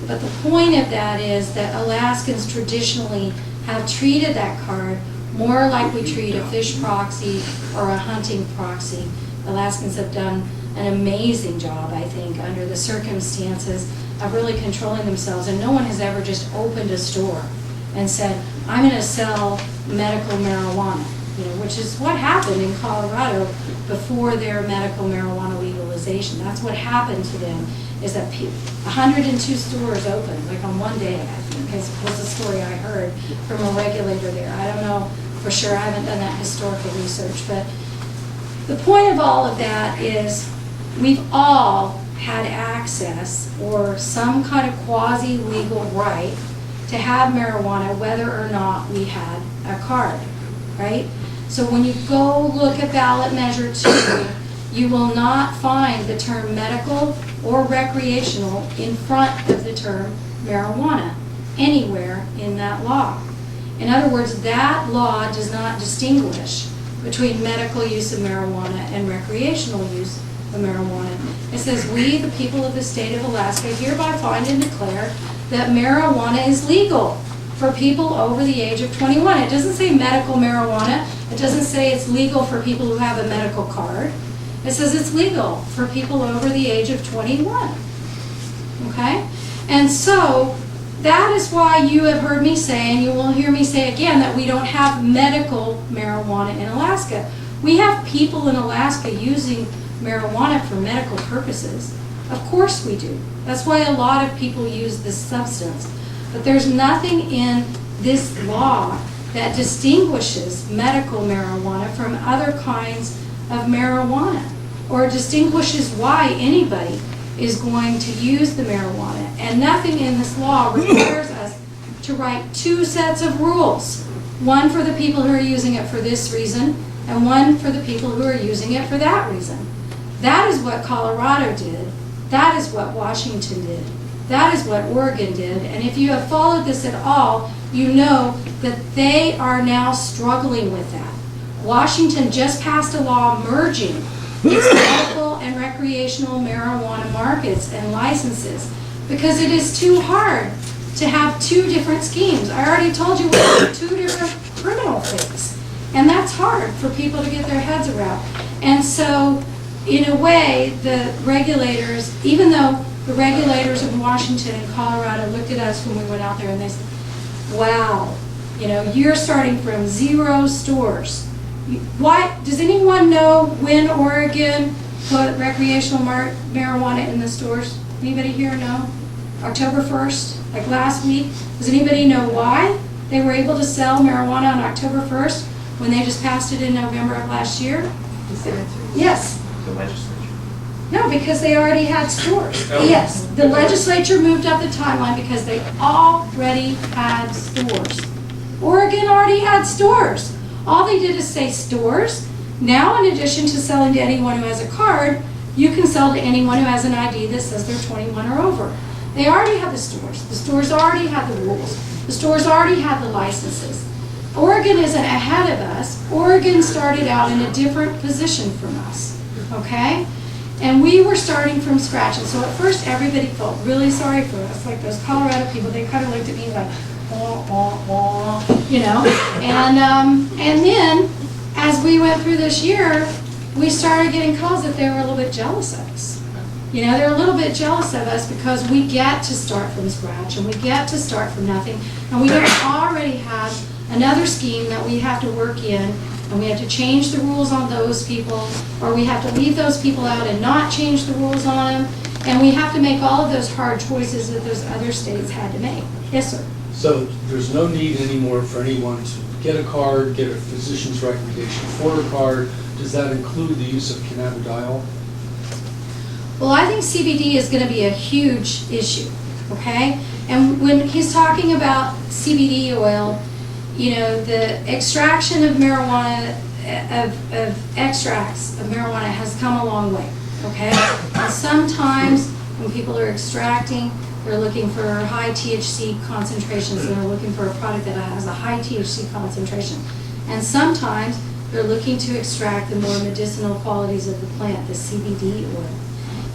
But the point of that is that Alaskans traditionally have treated that card more like we treat a fish proxy or a hunting proxy. Alaskans have done an amazing job, I think, under the circumstances of really controlling themselves. And no one has ever just opened a store and said, I'm going to sell medical marijuana, which is what happened in Colorado before their medical marijuana legalization. That's what happened to them, is that 102 stores opened, like on one day, I think, was the story I heard from a regulator there. I don't know for sure, I haven't done that historical research, but the point of all of that is we've all had access or some kind of quasi-legal right to have marijuana whether or not we had a card, right? So when you go look at ballot measure 2, you will not find the term medical or recreational in front of the term marijuana anywhere in that law. In other words, that law does not distinguish between medical use of marijuana and recreational use of marijuana. It says, we, the people of the state of Alaska, hereby find and declare that marijuana is legal for people over the age of 21. It doesn't say medical marijuana. It doesn't say it's legal for people who have a medical card. It says it's legal for people over the age of 21. Okay? And so that is why you have heard me say, and you will hear me say again, that we don't have medical marijuana in Alaska. We have people in Alaska using marijuana for medical purposes. Of course we do. That's why a lot of people use this substance. But there's nothing in this law that distinguishes medical marijuana from other kinds of marijuana, or distinguishes why anybody is going to use the marijuana. And nothing in this law requires us to write two sets of rules. One for the people who are using it for this reason, and one for the people who are using it for that reason. That is what Colorado did. That is what Washington did. That is what Oregon did. And if you have followed this at all, you know that they are now struggling with that. Washington just passed a law merging its medical and recreational marijuana markets and licenses because it is too hard to have two different schemes. I already told you we have two different criminal things, and that's hard for people to get their heads around. And so, in a way, the regulators, even though the regulators in Washington and Colorado looked at us when we went out there and they said, wow, you know, you're starting from 0 stores. Why, does anyone know when Oregon put recreational marijuana in the stores? Anybody here know? October 1st, like last week. Does anybody know why they were able to sell marijuana on October 1st when they just passed it in November of last year? Yes. The legislature. No, because they already had stores. Oh. Yes, the legislature moved up the timeline because they already had stores. Oregon already had stores. All they did is say stores. Now, in addition to selling to anyone who has a card, you can sell to anyone who has an ID that says they're 21 or over. They already had the stores. The stores already had the rules. The stores already had the licenses. Oregon isn't ahead of us. Oregon started out in a different position from us, okay? And we were starting from scratch. And so at first, everybody felt really sorry for us. Like those Colorado people, they kind of looked at me like, you know, and then as we went through this year, we started getting calls that they were a little bit jealous of us. You know, they're a little bit jealous of us because we get to start from scratch and we get to start from nothing, and we don't already have another scheme that we have to work in, and we have to change the rules on those people, or we have to leave those people out and not change the rules on them, and we have to make all of those hard choices that those other states had to make. Yes, sir. So there's no need anymore for anyone to get a card, get a physician's recommendation for a card. Does that include the use of cannabidiol? Well, I think CBD is going to be a huge issue, okay? And when he's talking about CBD oil, you know, the extraction of marijuana, of extracts of marijuana has come a long way, okay? And sometimes when people are extracting, they're looking for high THC concentrations, and they're looking for a product that has a high THC concentration. And sometimes they're looking to extract the more medicinal qualities of the plant, the CBD oil.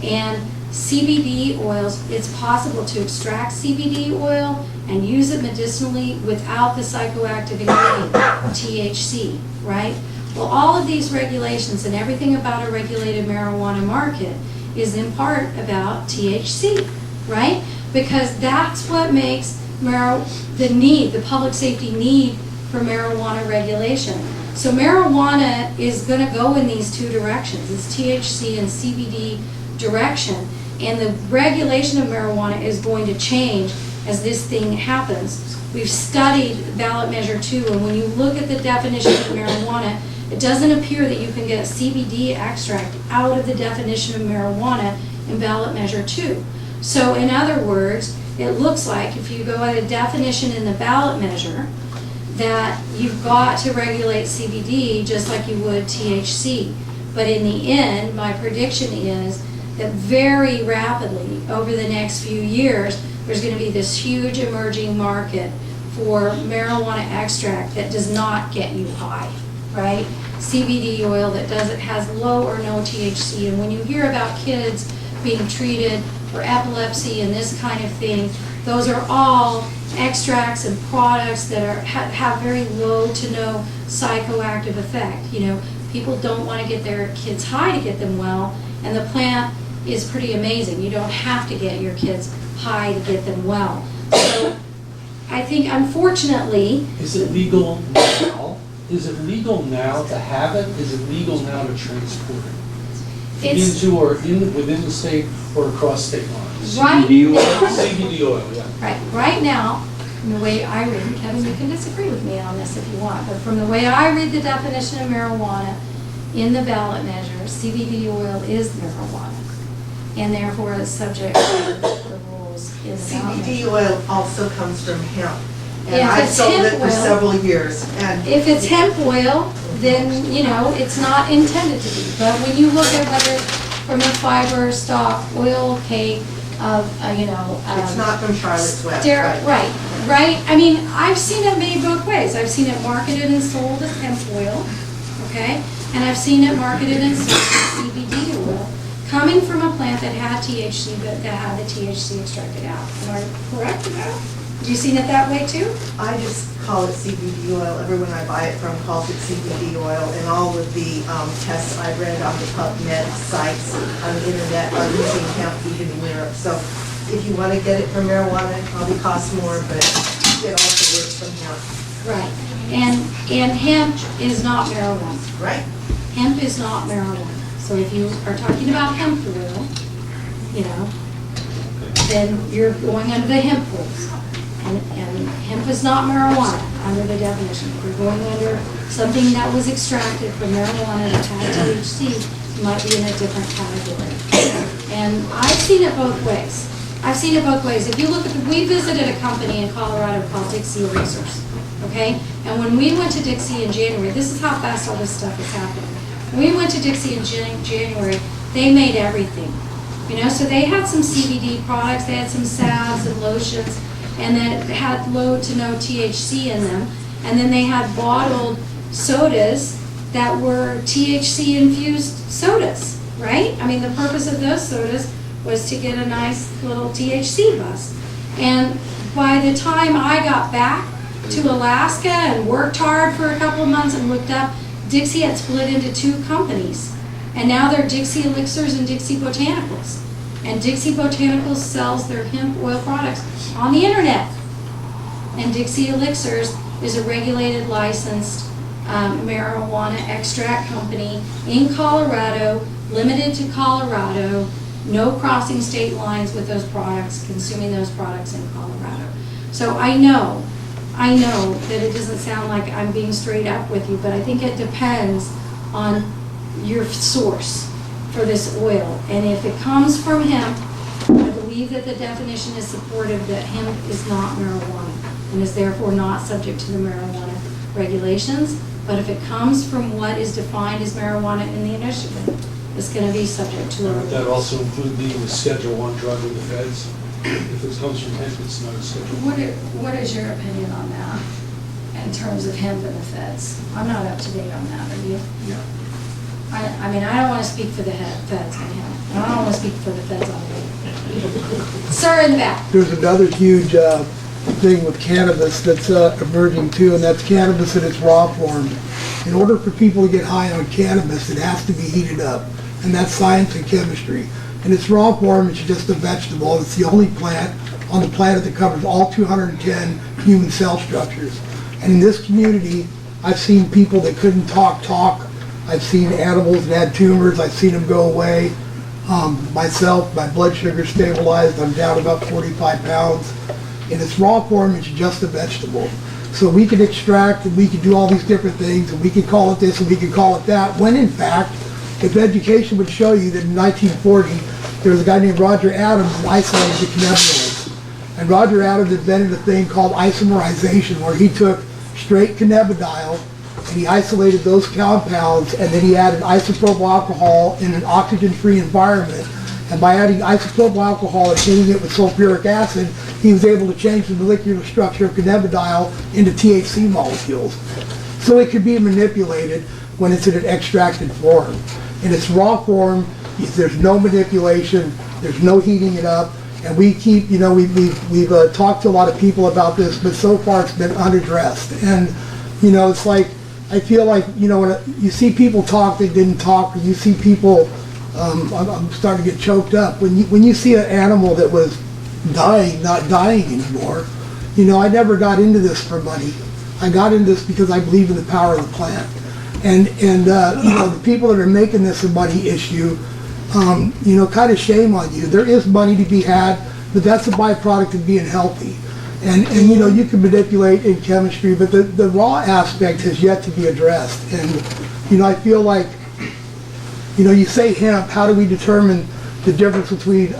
And CBD oils, it's possible to extract CBD oil and use it medicinally without the psychoactive ingredient, THC, right? Well, all of these regulations and everything about a regulated marijuana market is in part about THC, right? Because that's what makes the public safety need for marijuana regulation. So marijuana is going to go in these two directions. It's THC and CBD direction. And the regulation of marijuana is going to change as this thing happens. We've studied ballot measure 2, and when you look at the definition of marijuana, it doesn't appear that you can get CBD extract out of the definition of marijuana in ballot measure 2. So in other words, it looks like if you go at a definition in the ballot measure, that you've got to regulate CBD just like you would THC. But in the end, my prediction is that very rapidly, over the next few years, there's going to be this huge emerging market for marijuana extract that does not get you high, right? CBD oil that has low or no THC. And when you hear about kids being treated for epilepsy and this kind of thing, those are all extracts and products that have very low to no psychoactive effect. You know, people don't want to get their kids high to get them well, and the plant is pretty amazing. You don't have to get your kids high to get them well. So I think, unfortunately, Is it legal now? Is it legal now to have it? Is it legal now to transport it? it's Into or within the state or across state lines? right CBD oil? now, CBD oil, yeah. right now, from the way I read, Kevin, you can disagree with me on this if you want, but from the way I read the definition of marijuana in the ballot measure, CBD oil is marijuana, and therefore is subject to the rules in the ballot CBD measure. oil also comes from hemp. If And I've it's sold hemp it for oil- several years. And If it's hemp oil, then, you know, it's not intended to be. But when you look at whether it's from a fiber, stock, oil, cake, it's not from Charlotte's Web. right. I mean, I've seen it made both ways. I've seen it marketed and sold as hemp oil, okay? And I've seen it marketed and sold as CBD oil, coming from a plant that had THC, but that had the THC extracted out. Am I correct about that? You seen it that way too? I just call it CBD oil. Everyone I buy it from calls it CBD oil. And all of the tests I've read on the PubMed sites on the internet are using hemp even in Europe. So if you want to get it from marijuana, it probably costs more, but it also works from hemp. Right. And hemp is not marijuana. Right? Hemp is not marijuana. So if you are talking about hemp oil, you know, then you're going under the hemp rules. And hemp is not marijuana under the definition. If you're going under something that was extracted from marijuana that had THC, you might be in a different category. And I've seen it both ways. If you look at we visited a company in Colorado called Dixie Elixirs, okay? And when we went to Dixie in January, this is how fast all this stuff is happening. When we went to Dixie in January, they made everything. You know, so they had some CBD products, they had some salves and lotions, and that had low to no THC in them. And then they had bottled sodas that were THC-infused sodas, right? I mean, the purpose of those sodas was to get a nice little THC buzz. And by the time I got back to Alaska and worked hard for a couple of months and looked up, Dixie had split into two companies. And now they're Dixie Elixirs and Dixie Botanicals. And Dixie Botanicals sells their hemp oil products on the internet. And Dixie Elixirs is a regulated, licensed marijuana extract company in Colorado, limited to Colorado, no crossing state lines with those products, consuming those products in Colorado. So I know that it doesn't sound like I'm being straight up with you, but I think it depends on your source for this oil. And if it comes from hemp, I believe that the definition is supportive that hemp is not marijuana and is therefore not subject to the marijuana regulations. But if it comes from what is defined as marijuana in the initiative, it's going to be subject to Would that a... also include being a Schedule I drug with the feds? If it comes from hemp, it's not a Schedule I. What is your opinion on that in terms of hemp and the feds? I'm not up to date on that, are you? Yeah. I mean, I don't want to speak for the feds on hemp. I don't want to speak for the feds on hemp. Sir in the back. There's another huge thing with cannabis that's emerging too, and that's cannabis in its raw form. In order for people to get high on cannabis, it has to be heated up, and that's science and chemistry. In its raw form, it's just a vegetable. It's the only plant on the planet that covers all 210 human cell structures. And in this community, I've seen people that couldn't talk. I've seen animals that had tumors. I've seen them go away. Myself, my blood sugar stabilized. I'm down about 45 pounds. In its raw form, it's just a vegetable. So we can extract and we can do all these different things, and we can call it this and we can call it that, when in fact, if education would show you that in 1940, there was a guy named Roger Adams who isolated the cannabinoids. And Roger Adams invented a thing called isomerization, where he took straight cannabidiol and he isolated those compounds, and then he added isopropyl alcohol in an oxygen-free environment, And by adding isopropyl alcohol and heating it with sulfuric acid, he was able to change the molecular structure of cannabidiol into THC molecules. So it could be manipulated when it's in an extracted form. In its raw form, there's no manipulation, there's no heating it up, and we keep, we've talked to a lot of people about this, but so far it's been unaddressed. And, it's like, I feel like, when you see people talk, they didn't talk, or you see people, I'm starting to get choked up. When you see an animal that was dying, not dying anymore, I never got into this for money. I got into this because I believe in the power of the plant. And the people that are making this a money issue, kind of shame on you. There is money to be had, but that's a byproduct of being healthy. And you can manipulate in chemistry, but the raw aspect has yet to be addressed. And, I feel like, you say hemp, how do we determine the difference between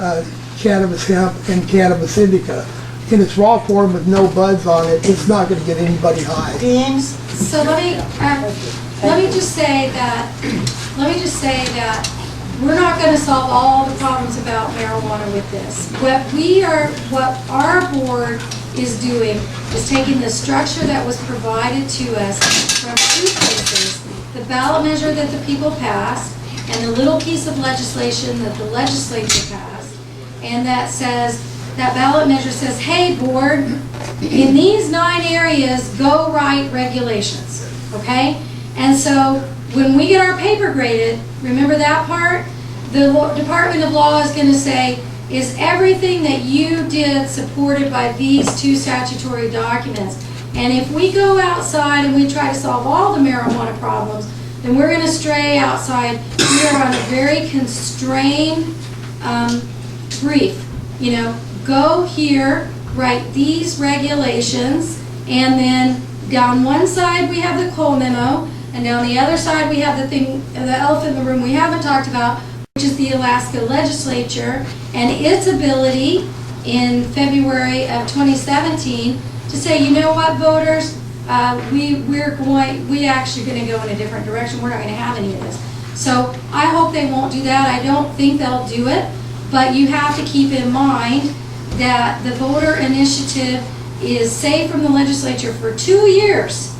cannabis hemp and cannabis indica? In its raw form with no buds on it, it's not going to get anybody high. So let me just say that we're not going to solve all the problems about marijuana with this. What our board is doing is taking the structure that was provided to us from two places, the ballot measure that the people passed and the little piece of legislation that the legislature passed, and that ballot measure says, hey board, in these 9 areas, go write regulations, okay? And so when we get our paper graded, remember that part? The Department of Law is going to say, is everything that you did supported by these 2 statutory documents? And if we go outside and we try to solve all the marijuana problems, then we're going to stray outside. We are on a very constrained brief. Go here, write these regulations, and then down one side we have the Cole memo, and down the other side we have the elephant in the room we haven't talked about, which is the Alaska legislature and its ability in February of 2017 to say, you know what, voters, we're actually going to go in a different direction. We're not going to have any of this. So I hope they won't do that. I don't think they'll do it, but you have to keep in mind that the voter initiative is safe from the legislature for 2 years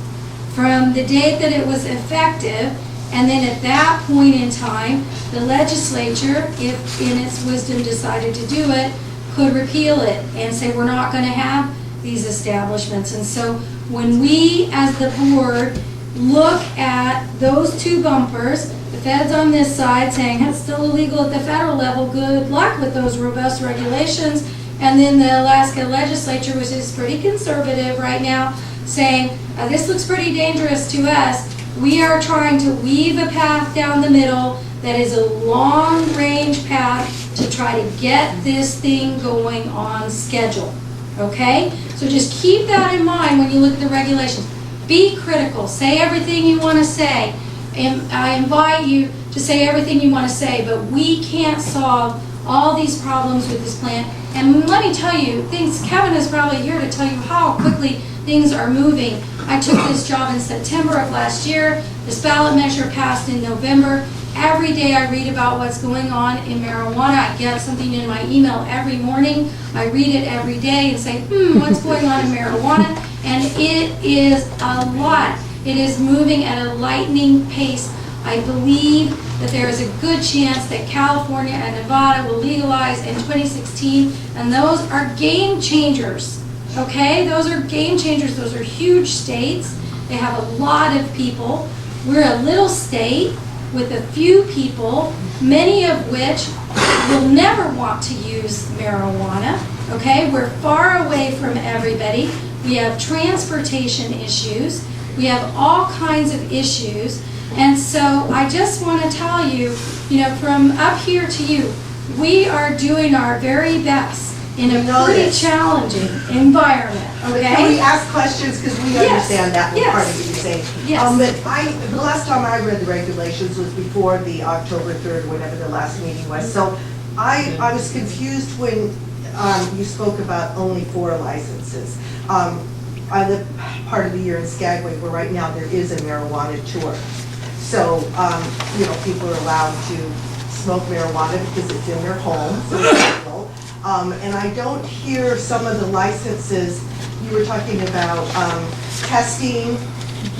from the date that it was effective, and then at that point in time, the legislature, if in its wisdom decided to do it, could repeal it and say we're not going to have these establishments. And so when we as the board look at those 2 bumpers, the feds on this side saying it's still illegal at the federal level, good luck with those robust regulations, and then the Alaska legislature, which is pretty conservative right now, saying this looks pretty dangerous to us. We are trying to weave a path down the middle that is a long-range path to try to get this thing going on schedule, okay? So just keep that in mind when you look at the regulations. Be critical. Say everything you want to say. And I invite you to say everything you want to say, but we can't solve all these problems with this plant. And let me tell you, Kevin is probably here to tell you how quickly things are moving. I took this job in September of last year. This ballot measure passed in November. Every day I read about what's going on in marijuana. I get something in my email every morning. I read it every day and say, what's going on in marijuana? And it is a lot. It is moving at a lightning pace. I believe that there is a good chance that California and Nevada will legalize in 2016, and those are game changers, okay? Those are game changers. Those are huge states. They have a lot of people. We're a little state with a few people, many of which will never want to use marijuana, okay? We're far away from everybody. We have transportation issues. We have all kinds of issues. And so I just want to tell you, from up here to you, we are doing our very best in a pretty challenging environment, okay? Can we ask questions, because we understand that Yes. part of what you're saying. Yes. But the last time I read the regulations was before the October 3rd, whenever the last meeting was. So I was confused when you spoke about only 4 licenses. I live part of the year in Skagway, where right now there is a marijuana tour. So, people are allowed to smoke marijuana because it's in their home, so it's legal. And I don't hear some of the licenses, you were talking about testing,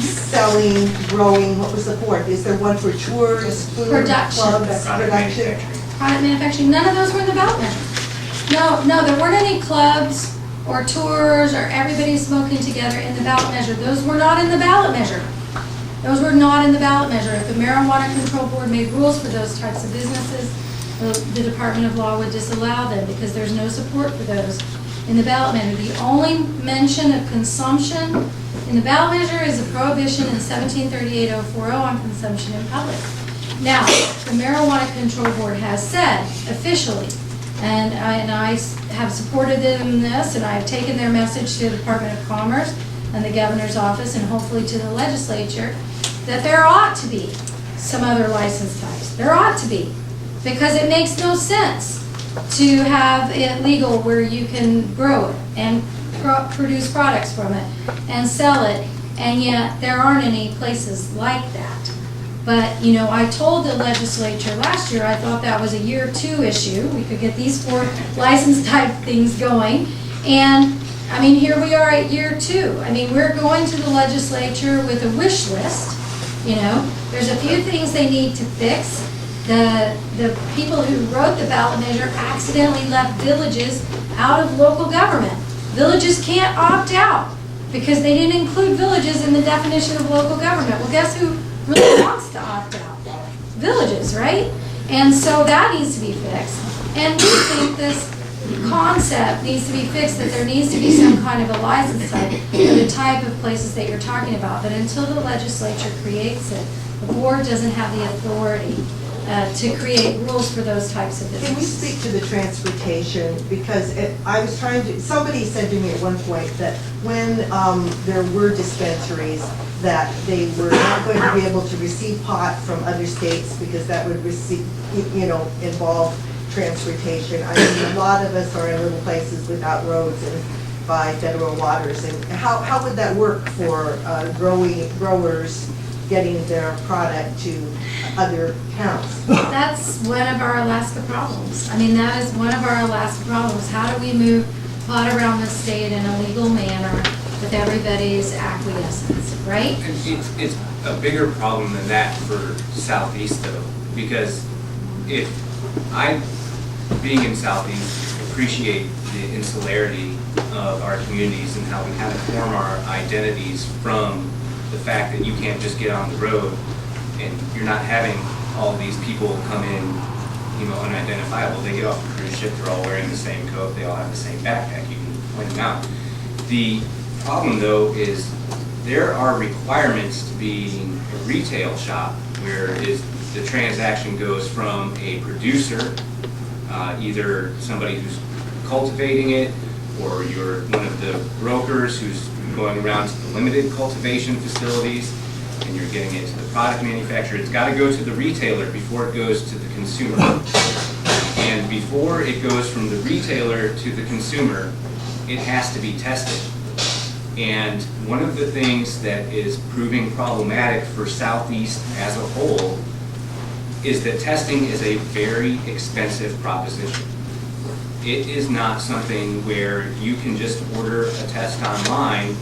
selling, growing, what was the fourth? Is there one for tours, food, Production. clubs, Product production? manufacturing. Product manufacturing, none of those were in the ballot measure. No, there weren't any clubs or tours or everybody smoking together in the ballot measure. Those were not in the ballot measure. Those were not in the ballot measure. If the Marijuana Control Board made rules for those types of businesses, the Department of Law would disallow them because there's no support for those in the ballot measure. The only mention of consumption in the ballot measure is a prohibition in 1738-040 on consumption in public. Now, the Marijuana Control Board has said officially, and I have supported them in this, and I've taken their message to the Department of Commerce and the Governor's office, and hopefully to the legislature, that there ought to be some other license types. There ought to be, because it makes no sense to have it legal where you can grow it and produce products from it and sell it, and yet there aren't any places like that. But, you know, I told the legislature last year, I thought that was a year 2 issue. We could get these 4 license type things going. And, I mean, here we are at year 2. I mean, we're going to the legislature with a wish list, you know. There's a few things they need to fix. The people who wrote the ballot measure accidentally left villages out of local government. Villages can't opt out because they didn't include villages in the definition of local government. Well, guess who really wants to opt out? Villages, right? And so that needs to be fixed. And we think this concept needs to be fixed, that there needs to be some kind of a license type for the type of places that you're talking about. But until the legislature creates it, the board doesn't have the authority to create rules for those types of businesses. Can we speak to the transportation? Because I was trying to, somebody said to me at one point that when there were dispensaries, that they were not going to be able to receive pot from other states because that would involve transportation. I mean, a lot of us are in little places without roads and by federal waters. And how would that work for growers getting their product to other towns? That's one of our Alaska problems. I mean, that is one of our Alaska problems. How do we move pot around the state in a legal manner with everybody's acquiescence, right? It's a bigger problem than that for Southeast though, because if I, being in Southeast, appreciate the insularity of our communities and how we kind of form our identities from the fact that you can't just get on the road and you're not having all these people come in, you know, unidentifiable. They get off the cruise ship, they're all wearing the same coat, they all have the same backpack, you can point them out. The problem though is there are requirements to being a retail shop where the transaction goes from a producer, either somebody who's cultivating it, or you're one of the brokers who's going around to the limited cultivation facilities, and you're getting it to the product manufacturer. It's got to go to the retailer before it goes to the consumer. And before it goes from the retailer to the consumer, it has to be tested. And one of the things that is proving problematic for Southeast as a whole is that testing is a very expensive proposition. It is not something where you can just order a test online.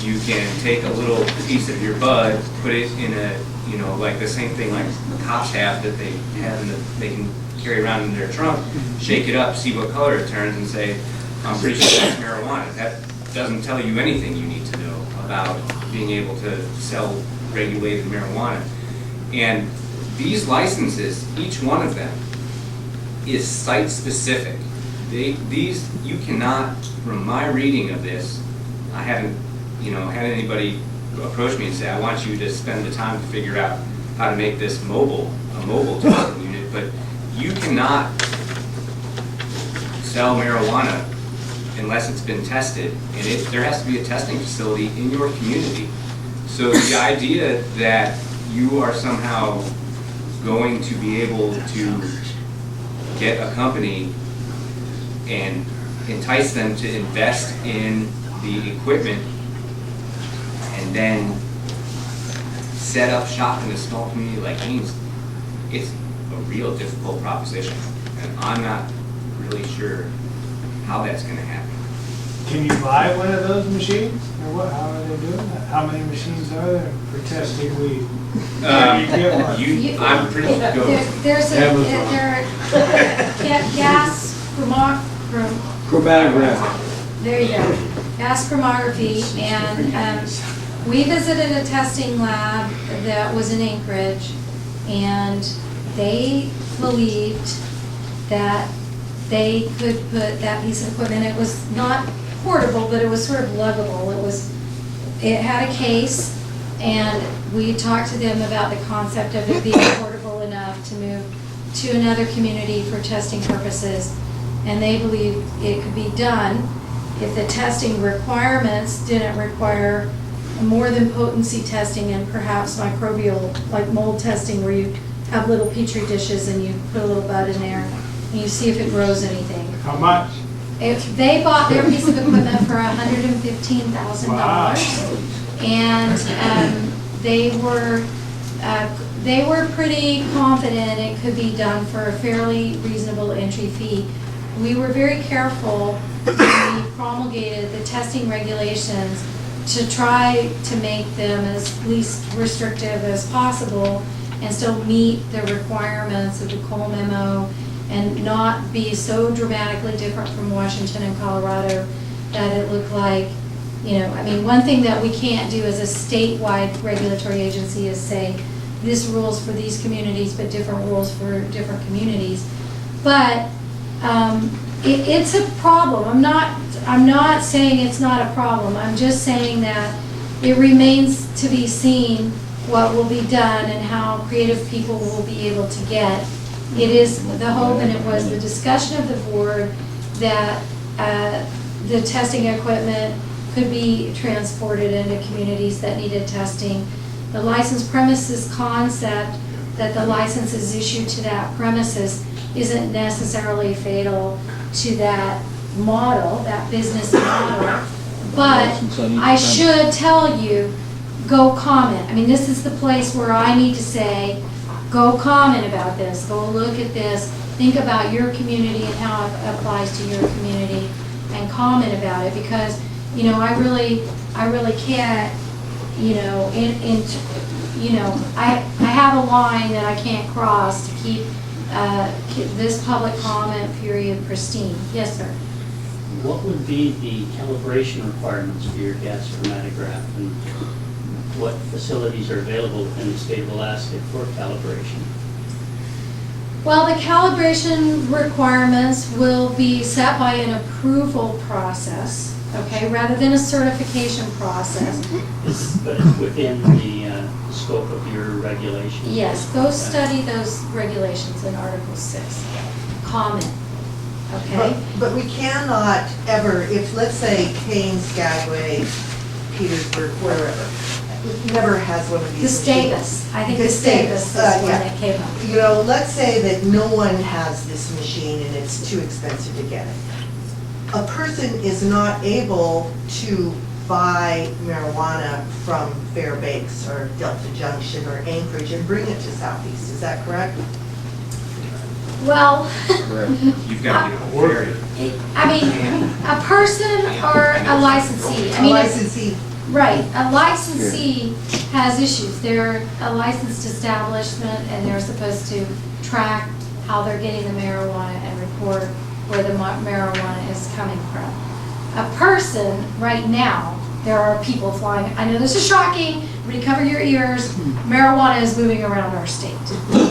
You can take a little piece of your bud, put it in a, you know, like the same thing like cops have that they have they can carry around in their trunk, shake it up, see what color it turns, and say, I'm pretty sure that's marijuana. That doesn't tell you anything you need to know about being able to sell regulated marijuana. And these licenses, each one of them, is site-specific. You cannot, from my reading of this, I haven't, had anybody approach me and say, I want you to spend the time to figure out how to make this a mobile testing unit, but you cannot sell marijuana unless it's been tested, and there has to be a testing facility in your community. So the idea that you are somehow going to be able to get a company and entice them to invest in the equipment and then set up shop in a small community like Haines, it's a real difficult proposition. And I'm not really sure how that's gonna happen. Can you buy one of those machines, or what, how are they doing that? How many machines are there for testing weed? Can you get one? I'm pretty sure. There's a, Amazon. there are gas Chromatograph. there you go, gas chromography, and we visited a testing lab that was in Anchorage, and they believed that they could put that piece of equipment, it was not portable, but it was sort of luggable. It had a case, and we talked to them about the concept of it being portable enough to move to another community for testing purposes. And they believed it could be done if the testing requirements didn't require more than potency testing and perhaps microbial, like mold testing, where you have little petri dishes and you put a little bud in there and you see if it grows anything. How much? If they bought their piece of equipment for $115,000, and they were pretty confident it could be done for a fairly reasonable entry fee. We were very careful when we promulgated the testing regulations to try to make them as least restrictive as possible and still meet the requirements of the Cole memo and not be so dramatically different from Washington and Colorado that it looked like, you know, I mean, one thing that we can't do as a statewide regulatory agency is say, this rules for these communities, but different rules for different communities. But it's a problem. I'm not saying it's not a problem. I'm just saying that it remains to be seen what will be done and how creative people will be able to get. It is the hope, and it was the discussion of the board, that the testing equipment could be transported into communities that needed testing. The licensed premises concept, that the license is issued to that premises, isn't necessarily fatal to that model, that business model. But I should tell you, go comment. I mean, this is the place where I need to say, go comment about this, go look at this, think about your community and how it applies to your community, and comment about it, because, you know, I really can't, you know, I have a line that I can't cross to keep this public comment period pristine. Yes, sir. What would be the calibration requirements for your gas chromatograph, and what facilities are available within the state of Alaska for calibration? Well, the calibration requirements will be set by an approval process, okay, rather than a certification process. But it's within the scope of your regulations? Yes, go study those regulations in Article 6. Comment, okay? But we cannot ever, if, let's say, Haines, Skagway, Petersburg, wherever, never has one of these machines. Gustavus, I think Gustavus is one yeah. that came up. You know, let's say that no one has this machine and it's too expensive to get it. A person is not able to buy marijuana from Fairbanks or Delta Junction or Anchorage and bring it to Southeast, is that correct? Well, You've got to get a ferry. I mean, a person or a licensee. I A mean, licensee, right, a licensee has issues. They're a licensed establishment and they're supposed to track how they're getting the marijuana and report where the marijuana is coming from. A person, right now, there are people flying, I know this is shocking, everybody cover your ears, marijuana is moving around our state,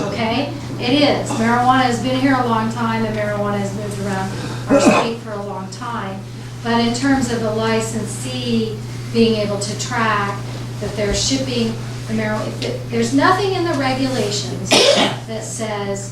okay? It is. Marijuana has been here a long time and marijuana has moved around our state for a long time. But in terms of the licensee being able to track that they're shipping the marijuana, there's nothing in the regulations that says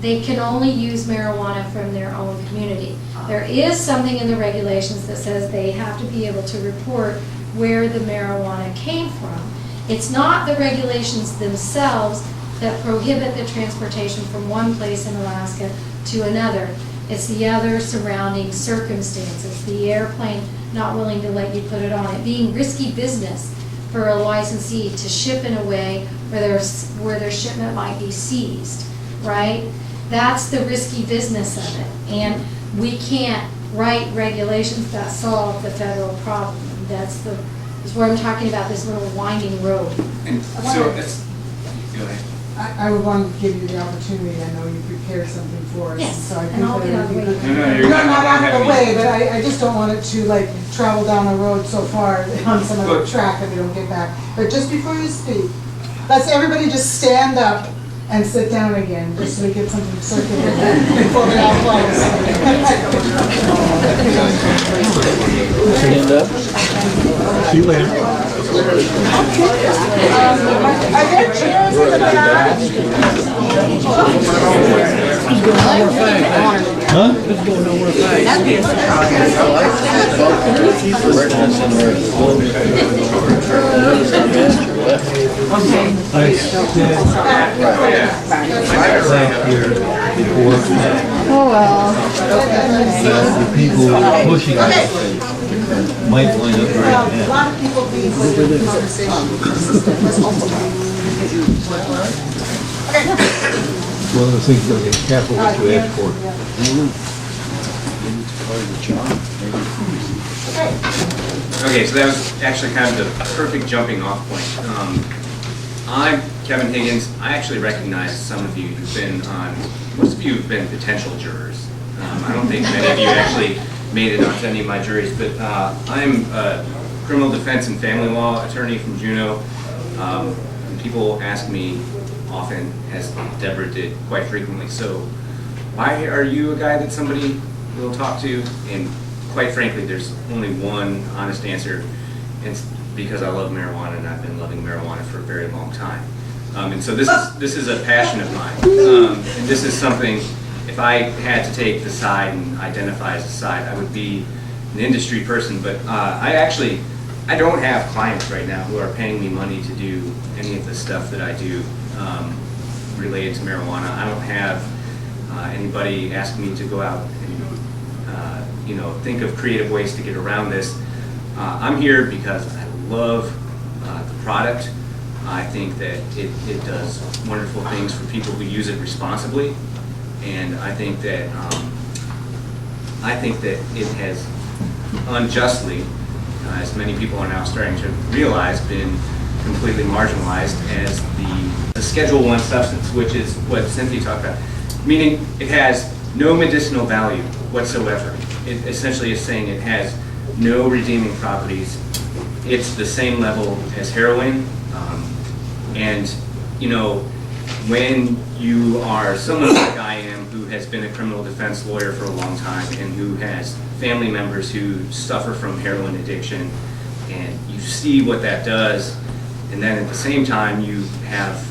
they can only use marijuana from their own community. There is something in the regulations that says they have to be able to report where the marijuana came from. It's not the regulations themselves that prohibit the transportation from one place in Alaska to another. It's the other surrounding circumstances, the airplane not willing to let you put it on, it being risky business for a licensee to ship in a way where their shipment might be seized. right? That's the risky business of it. And we can't write regulations that solve the federal problem. That's what I'm talking about, this little winding road. And so that's, go ahead. I would want to give you the opportunity, I know you prepared something for us. Yes, so I and think I'll that get it out of the would be way. good. No, you're No, not out of having- the way, but I just don't want it to like travel down a road so far on some other Look. track that we don't get back. But just before you speak, let's everybody just stand up and sit down again, just so we get something circular before we all close. Stand up. See you later. Are there chairs in the back? Huh? Let's go nowhere Oh, well. The people who are pushing it might wind up right A now. lot of people being in the conversation. One of the things you gotta be careful what you ask for. Okay, so that was actually kind of the perfect jumping off point. I'm Kevin Higgins. I actually recognize some of you who've been on, most of you have been potential jurors. I don't think many of you actually made it onto any of my juries, but I'm a criminal defense and family law attorney from Juneau. And people ask me often, as Deborah did quite frequently, so why are you a guy that somebody will talk to? And quite frankly, there's only one honest answer. It's because I love marijuana, and I've been loving marijuana for a very long time. And so this is a passion of mine. And this is something, if I had to take the side and identify as a side, I would be an industry person. But I don't have clients right now who are paying me money to do any of the stuff that I do related to marijuana. I don't have anybody ask me to go out and think of creative ways to get around this. I'm here because I love the product. I think that it does wonderful things for people who use it responsibly, and I think that it has unjustly, as many people are now starting to realize, been completely marginalized as the Schedule I substance, which is what Cynthia talked about. Meaning it has no medicinal value whatsoever. It essentially is saying it has no redeeming properties. It's the same level as heroin. And when you are someone like I am, who has been a criminal defense lawyer for a long time and who has family members who suffer from heroin addiction, and you see what that does, and then at the same time you have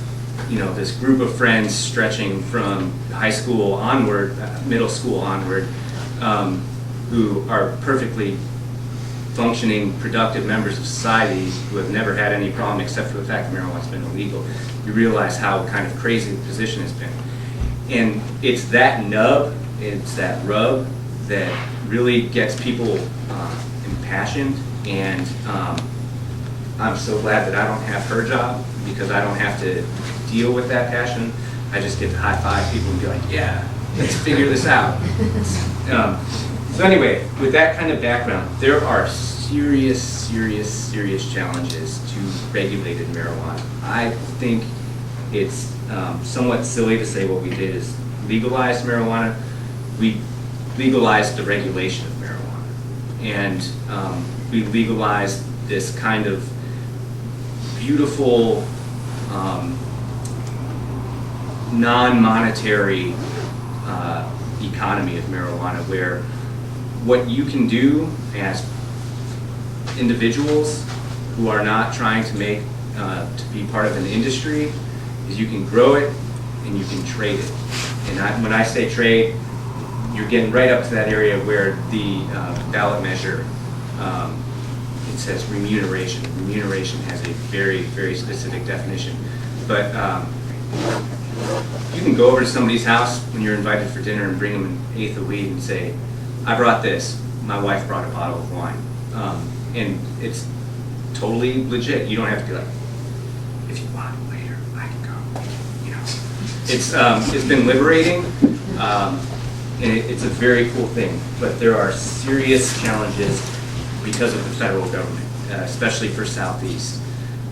this group of friends stretching from high school onward, middle school onward, who are perfectly functioning, productive members of society who have never had any problem except for the fact that marijuana's been illegal. You realize how kind of crazy the position has been. And it's that nub, it's that rub that really gets people impassioned. And I'm so glad that I don't have her job, because I don't have to deal with that passion. I just get to high five people and be like, yeah, let's figure this out. So anyway, with that kind of background, there are serious challenges to regulated marijuana. I think it's somewhat silly to say what we did is legalize marijuana. We legalized the regulation of marijuana. And we legalized this kind of beautiful, non-monetary economy of marijuana, where what you can do as individuals who are not trying to make to be part of an industry is you can grow it and you can trade it. And when I say trade, you're getting right up to that area where the ballot measure, it says remuneration. Remuneration has a very specific definition. But you can go over to somebody's house when you're invited for dinner and bring them an eighth of weed and say, I brought this, my wife brought a bottle of wine. And it's totally legit. You don't have to be like, if you want it later, I can go. It's been liberating, and it's a very cool thing, but there are serious challenges because of the federal government, especially for Southeast.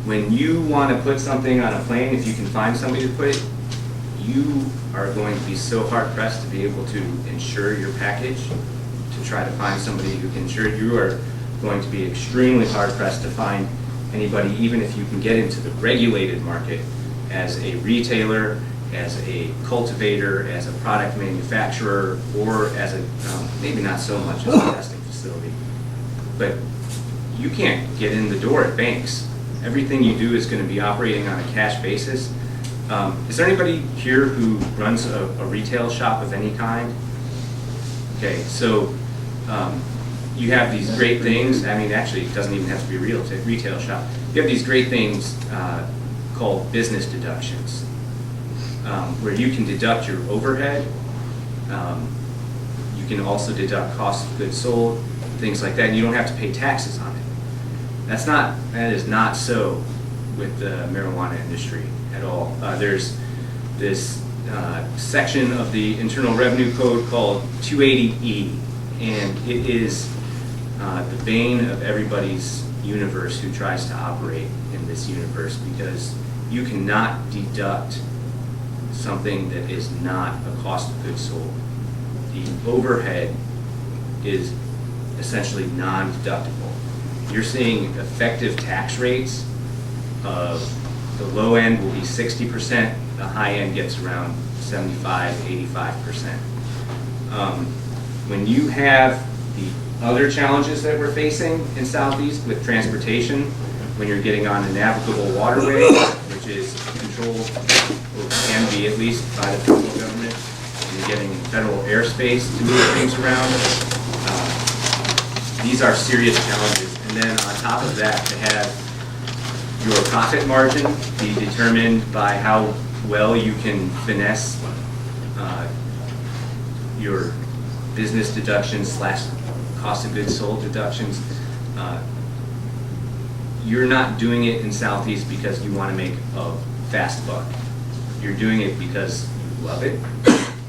When you want to put something on a plane, if you can find somebody to put it, you are going to be so hard pressed to be able to insure your package, to try to find somebody who can insure it. You are going to be extremely hard pressed to find anybody, even if you can get into the regulated market as a retailer, as a cultivator, as a product manufacturer, or as a, maybe not so much as a testing facility. But you can't get in the door at banks. Everything you do is going to be operating on a cash basis. Is there anybody here who runs a retail shop of any kind? Okay, so you have these great things. I mean, actually, it doesn't even have to be a retail shop. You have these great things called business deductions, where you can deduct your overhead. You can also deduct cost of goods sold, things like that, and you don't have to pay taxes on it. That is not so with the marijuana industry at all. There's this section of the Internal Revenue Code called 280E, and it is the bane of everybody's universe who tries to operate in this universe, because you cannot deduct something that is not a cost of goods sold. The overhead is essentially non-deductible. You're seeing effective tax rates of the low end will be 60%, the high end gets around 75, 85%. When you have the other challenges that we're facing in Southeast with transportation, when you're getting on a navigable waterway, which is controlled, or can be at least, by the federal government, and you're getting federal airspace to move things around, these are serious challenges. And then on top of that, to have your profit margin be determined by how well you can finesse your business deductions / cost of goods sold deductions. You're not doing it in Southeast because you want to make a fast buck. You're doing it because you love it,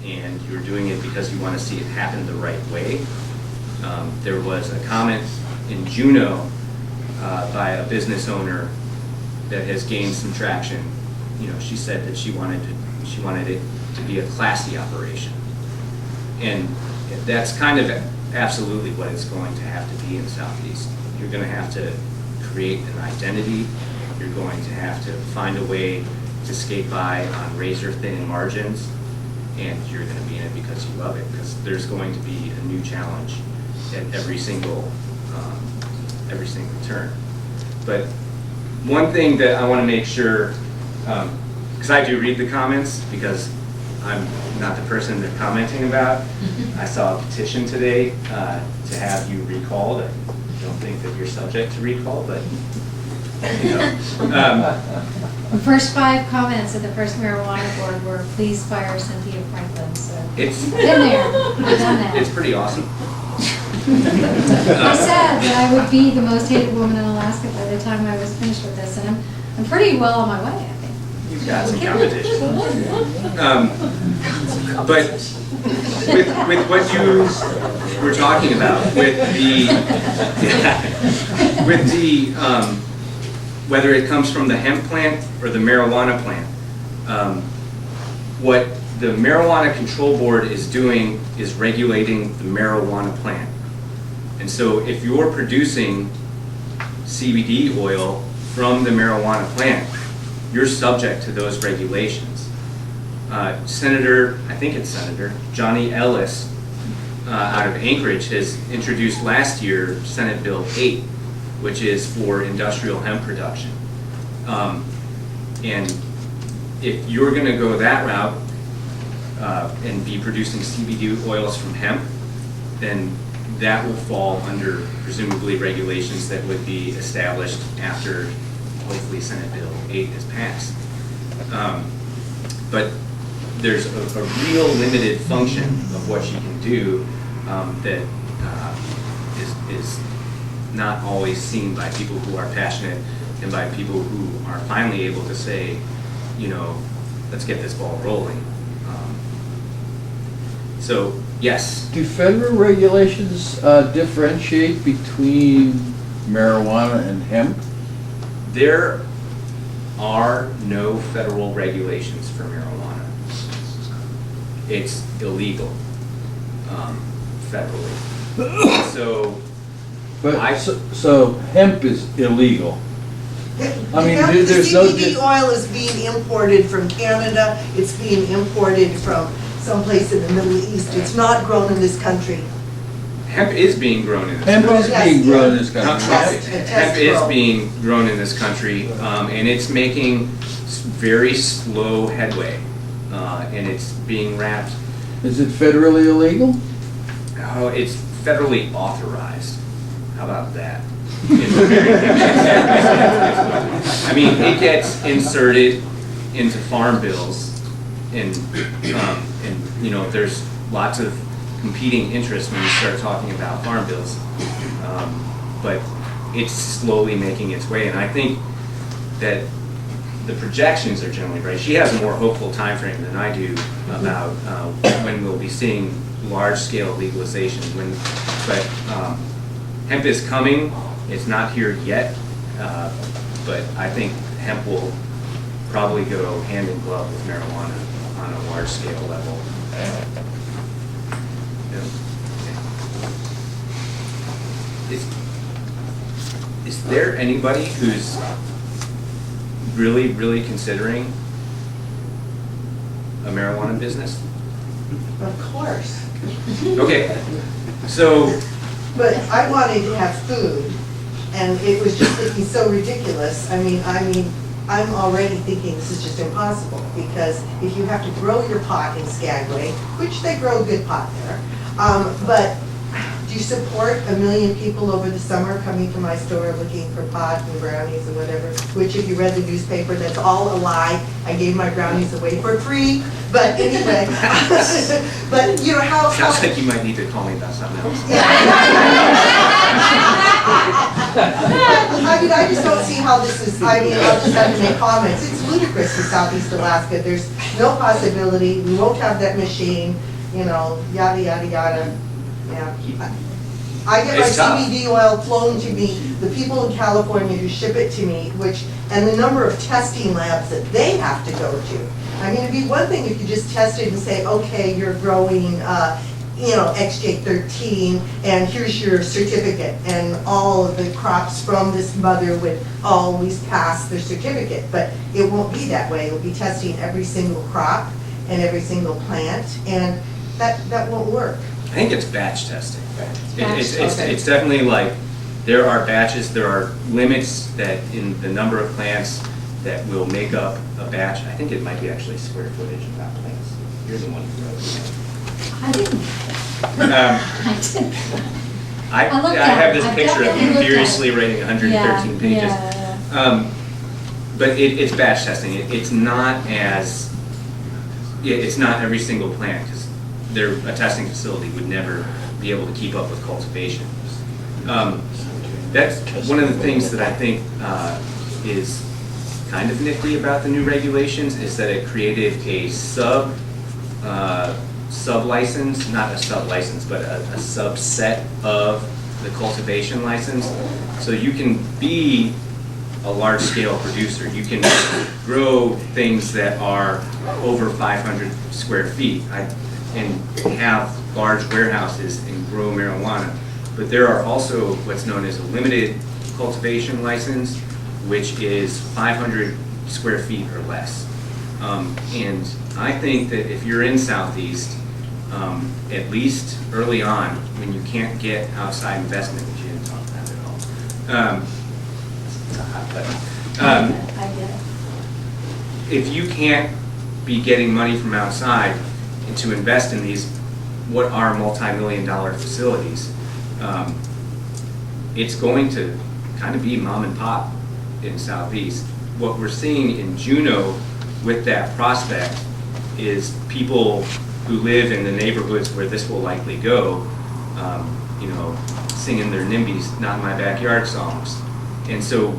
and you're doing it because you want to see it happen the right way. There was a comment in Juneau by a business owner that has gained some traction. You know, she said that she wanted it to be a classy operation, and that's kind of absolutely what it's going to have to be in Southeast. You're going to have to create an identity. You're going to have to find a way to skate by on razor-thin margins, and you're going to be in it because you love it, because there's going to be a new challenge at every single turn. But one thing that I want to make sure, because I do read the comments, because I'm not the person they're commenting about. I saw a petition today to have you recalled. I don't think that you're subject to recall, but you know. The first 5 comments at the first marijuana board were, please fire Cynthia Franklin, so. It's been there, I've done that. It's pretty awesome. I said that I would be the most hated woman in Alaska by the time I was finished with this, and I'm pretty well on my way, I think. You've got some competition. But with what you were talking about, with the whether it comes from the hemp plant or the marijuana plant, what the Marijuana Control Board is doing is regulating the marijuana plant. And so if you're producing CBD oil from the marijuana plant, you're subject to those regulations. Senator Johnny Ellis out of Anchorage has introduced last year Senate Bill 8, which is for industrial hemp production. And if you're going to go that route and be producing CBD oils from hemp, then that will fall under presumably regulations that would be established after hopefully Senate Bill 8 is passed. But there's a real limited function of what you can do that is not always seen by people who are passionate and by people who are finally able to say, you know, let's get this ball rolling. So, yes, Do federal regulations differentiate between marijuana and hemp? there are no federal regulations for marijuana. It's illegal federally. So, But, so hemp is illegal. I mean, The there's no CBD oil is being imported from Canada, it's being imported from someplace in the Middle East, it's not grown in this country. hemp is being grown in this Hemp country. is Yes, being grown in yeah. this country. Test- Hemp test is grow. being grown in this country, and it's making very slow headway, and it's being wrapped. Is it federally illegal? Oh, it's federally authorized. How about that? I mean, it gets inserted into farm bills, and you know, there's lots of competing interests when you start talking about farm bills. But it's slowly making its way, and I think that the projections are generally right. She has a more hopeful time frame than I do about when we'll be seeing large-scale legalization. But hemp is coming. It's not here yet, but I think hemp will probably go hand in glove with marijuana on a large-scale level. Is there anybody who's really considering a marijuana business? Of course. Okay, so, But I wanted to have food, and it was just looking so ridiculous. I mean, I'm already thinking this is just impossible, because if you have to grow your pot in Skagway, which they grow good pot there, but do you support 1 million people over the summer coming to my store looking for pot and brownies and whatever? Which, if you read the newspaper, that's all a lie. I gave my brownies away for free, but anyway. But, you know, how... sounds like you might need to call me about something else. I mean, I just don't see how this is, I mean, I'll just have to make comments. It's ludicrous in Southeast Alaska. There's no possibility. We won't have that machine, you know, yada, yada, yada. Yeah. I get my It's tough. CBD oil flown to me, the people in California who ship it to me, and the number of testing labs that they have to go to. I mean, it'd be one thing if you just tested and say, okay, you're growing, you know, XJ13, and here's your certificate, and all of the crops from this mother would always pass their certificate, but it won't be that way. It'll be testing every single crop and every single plant, and that won't work. I think it's batch testing. Batch testing. It's definitely like, there are batches, there are limits that in the number of plants that will make up a batch. I think it might be actually square footage of that plants. You're the one who wrote it. I didn't. I didn't. I looked have at it. this I picture of definitely you looked at it. furiously writing 113 pages. Yeah. But it's batch testing. It's not as, it's not every single plant, because a testing facility would never be able to keep up with cultivation. That's one of the things that I think is kind of nifty about the new regulations, is that it created a sub-license, not a sub-license, but a subset of the cultivation license. So you can be a large-scale producer. You can grow things that are over 500 square feet and have large warehouses and grow marijuana. But there are also what's known as a limited cultivation license, which is 500 square feet or less. And I think that if you're in Southeast, at least early on, when you can't get outside investment, which you didn't talk about at all, I get it. if you can't be getting money from outside and to invest in these, what are multi-million-dollar facilities, it's going to kind of be mom and pop in Southeast. What we're seeing in Juneau with that prospect is people who live in the neighborhoods where this will likely go, you know, singing their NIMBYs, not in my backyard songs. And so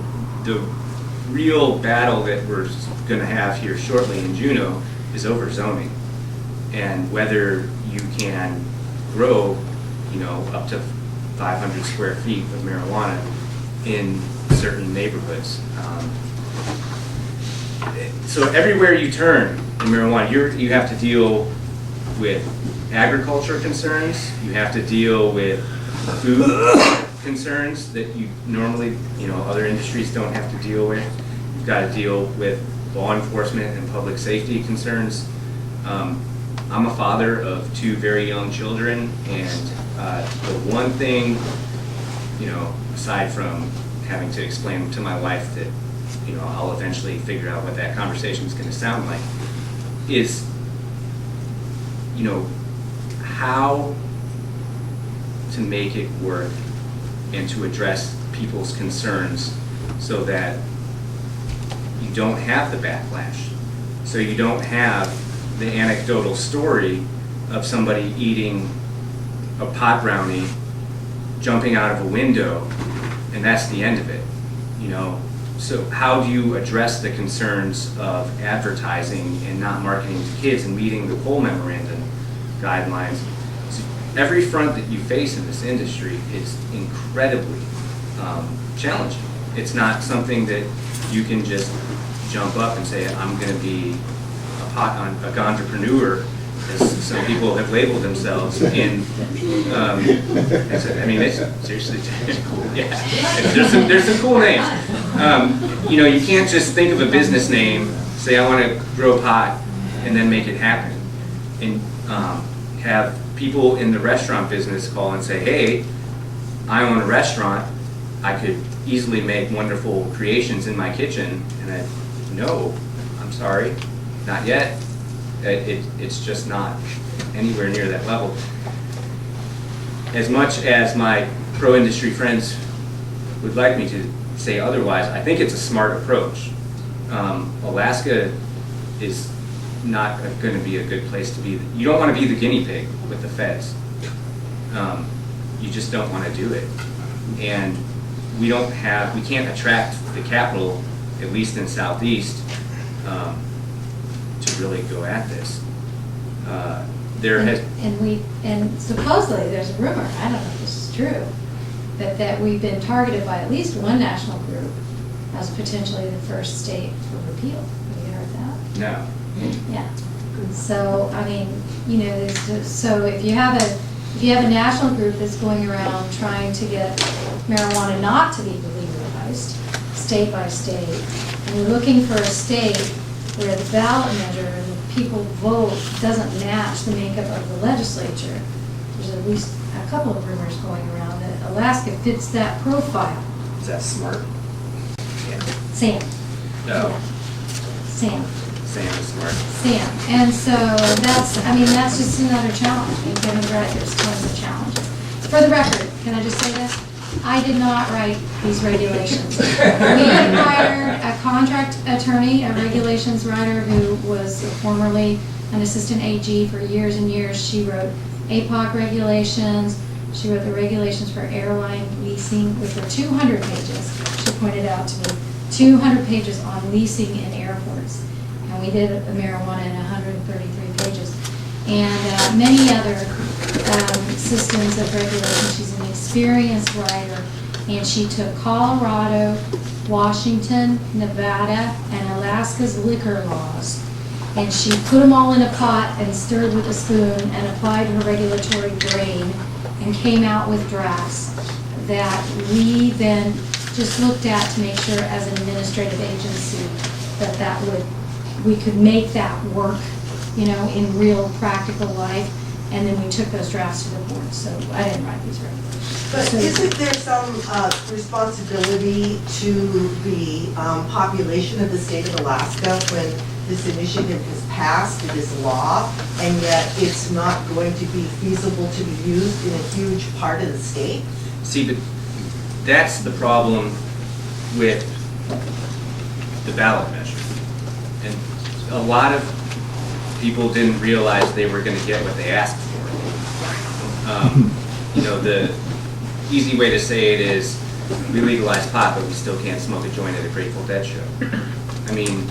real battle that we're gonna have here shortly in Juneau is over zoning. And whether you can grow, up to 500 square feet of marijuana in certain neighborhoods. So everywhere you turn in marijuana, you have to deal with agriculture concerns, you have to deal with food concerns that you normally, other industries don't have to deal with. You've got to deal with law enforcement and public safety concerns. I'm a father of 2 very young children, and the one thing, aside from having to explain to my wife that, I'll eventually figure out what that conversation is going to sound like, is, how to make it work and to address people's concerns so that you don't have the backlash. So you don't have the anecdotal story of somebody eating a pot brownie, jumping out of a window, and that's the end of it. So how do you address the concerns of advertising and not marketing to kids and meeting the Cole Memorandum guidelines? So every front that you face in this industry is incredibly challenging. It's not something that you can just jump up and say, I'm going to be a entrepreneur, as some people have labeled themselves. And it's seriously, yeah, there's some cool names. You can't just think of a business name, say I want to grow pot, and then make it happen. And have people in the restaurant business call and say, hey, I own a restaurant, I could easily make wonderful creations in my kitchen. And no, I'm sorry, not yet. It's just not anywhere near that level. As much as my pro-industry friends would like me to say otherwise, I think it's a smart approach. Alaska is not going to be a good place to be. You don't want to be the guinea pig with the feds. You just don't want to do it. And we can't attract the capital, at least in Southeast, to really go at this. And supposedly there's a rumor, I don't know if this is true, that we've been targeted by at least one national group as potentially the first state for repeal. Have you heard that? No. Yeah. So so if you have a national group that's going around trying to get marijuana not to be legalized, state by state, and you're looking for a state where the ballot measure and the people vote doesn't match the makeup of the legislature, there's at least a couple of rumors going around that Alaska fits that profile. Is that smart? Yeah. Sam. No. Yeah. Sam. Sam is smart. Sam. And so that's just another challenge. I mean, getting right, there's tons of challenges. For the record, can I just say this? I did not write these regulations. We hired a contract attorney, a regulations writer who was formerly an assistant AG for years and years. She wrote APOC regulations. She wrote the regulations for airline leasing, which were 200 pages. She pointed out to me, 200 pages on leasing in airports. And we did marijuana in 133 pages. And many other systems of regulation. She's an experienced writer, and she took Colorado, Washington, Nevada, and Alaska's liquor laws, and she put them all in a pot and stirred with a spoon and applied her regulatory brain and came out with drafts that we then just looked at to make sure as an administrative agency that we could make that work, in real practical life. And then we took those drafts to the board, so I didn't write these regulations. But isn't there some responsibility to the population of the state of Alaska when this initiative is passed, it is law, and yet it's not going to be feasible to be used in a huge part of the state? See, but that's the problem with the ballot measure. And a lot of people didn't realize they were going to get what they asked for. The easy way to say it is, we legalized pot, but we still can't smoke a joint at a Grateful Dead show. I mean,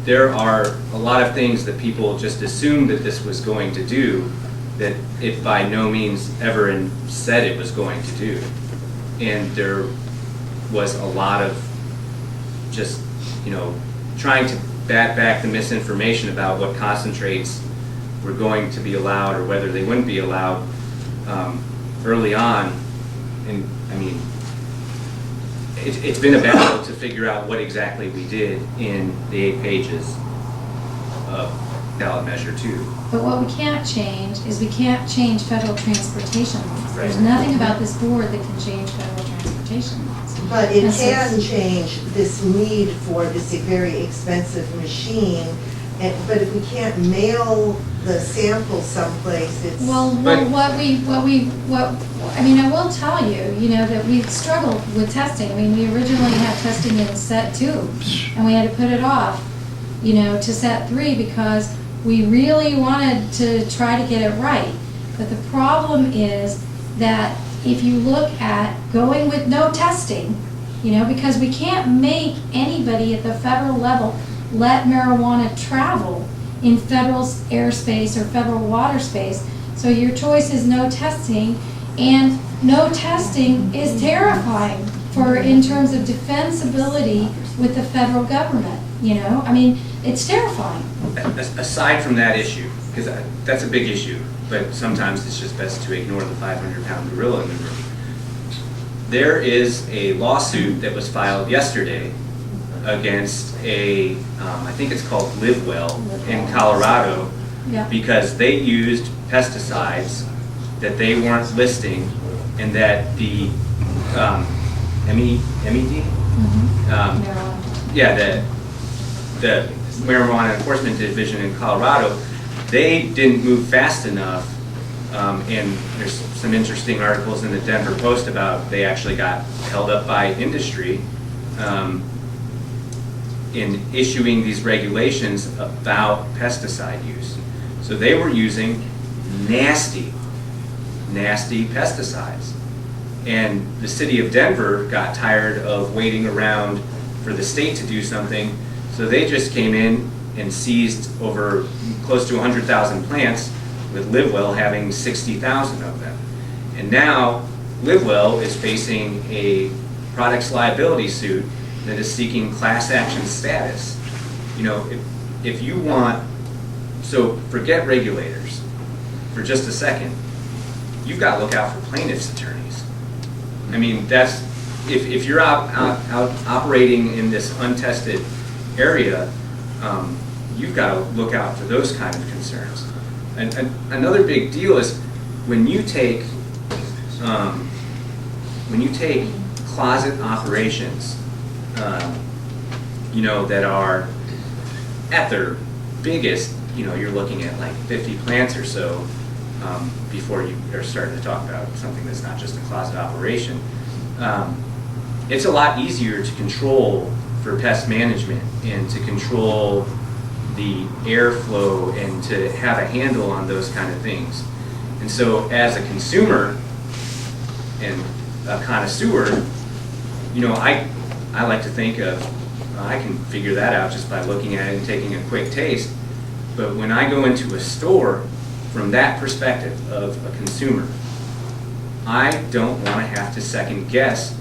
there are a lot of things that people just assumed that this was going to do that it by no means ever said it was going to do. And there was a lot of just, trying to bat back the misinformation about what concentrates were going to be allowed or whether they wouldn't be allowed early on. And I mean, it's been a battle to figure out what exactly we did in the 8 pages of ballot measure 2. But what we can't change is we can't change federal transportation laws. There's Right. nothing about this board that can change federal transportation laws. But it And so- can change this need for this very expensive machine, but if we can't mail the sample someplace, it's. Well, But- I mean, I will tell you, that we've struggled with testing. I mean, we originally had testing in set 2, and we had to put it off, to set 3 because we really wanted to try to get it right. But the problem is that if you look at going with no testing, because we can't make anybody at the federal level let marijuana travel in federal airspace or federal water space. So your choice is no testing, and no testing is terrifying in terms of defensibility with the federal government, I mean, it's terrifying. Aside from that issue, because that's a big issue, but sometimes it's just best to ignore the 500-pound gorilla in the room. There is a lawsuit that was filed yesterday against I think it's called Livewell in Colorado, Yeah. because they used pesticides that they weren't listing, and that the MED? Marijuana. Yeah, the Marijuana Enforcement Division in Colorado, they didn't move fast enough, and there's some interesting articles in the Denver Post about they actually got held up by industry in issuing these regulations about pesticide use. So they were using nasty pesticides. And the city of Denver got tired of waiting around for the state to do something, so they just came in and seized over close to 100,000 plants, with Livewell having 60,000 of them. And now Livewell is facing a products liability suit that is seeking class action status. If you want, so forget regulators for just a second, you've got to look out for plaintiffs' attorneys. I mean, that's, if you're out operating in this untested area, you've got to look out for those kind of concerns. And another big deal is when you take closet operations, that are at their biggest, you're looking at like 50 plants or so before you are starting to talk about something that's not just a closet operation. It's a lot easier to control for pest management and to control the airflow and to have a handle on those kind of things. And so as a consumer and a connoisseur, I like to think of, I can figure that out just by looking at it and taking a quick taste. But when I go into a store, from that perspective of a consumer, I don't want to have to second guess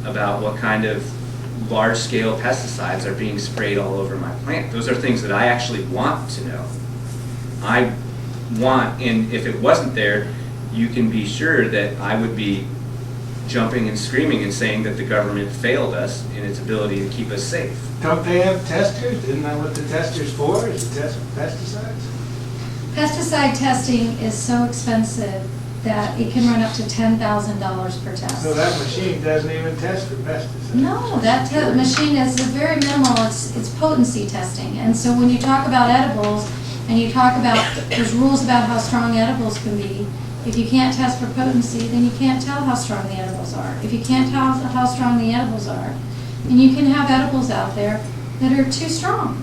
about what kind of large-scale pesticides are being sprayed all over my plant. Those are things that I actually want to know. I want, and if it wasn't there, you can be sure that I would be jumping and screaming and saying that the government failed us in its ability to keep us safe. Don't they have testers? Isn't that what the tester's for, is to test for pesticides? Pesticide testing is so expensive that it can run up to $10,000 per test. So that machine doesn't even test for pesticides? No, that machine is very minimal, it's potency testing. And so when you talk about edibles, and you talk about, there's rules about how strong edibles can be, if you can't test for potency, then you can't tell how strong the edibles are. If you can't tell how strong the edibles are, then you can have edibles out there that are too strong.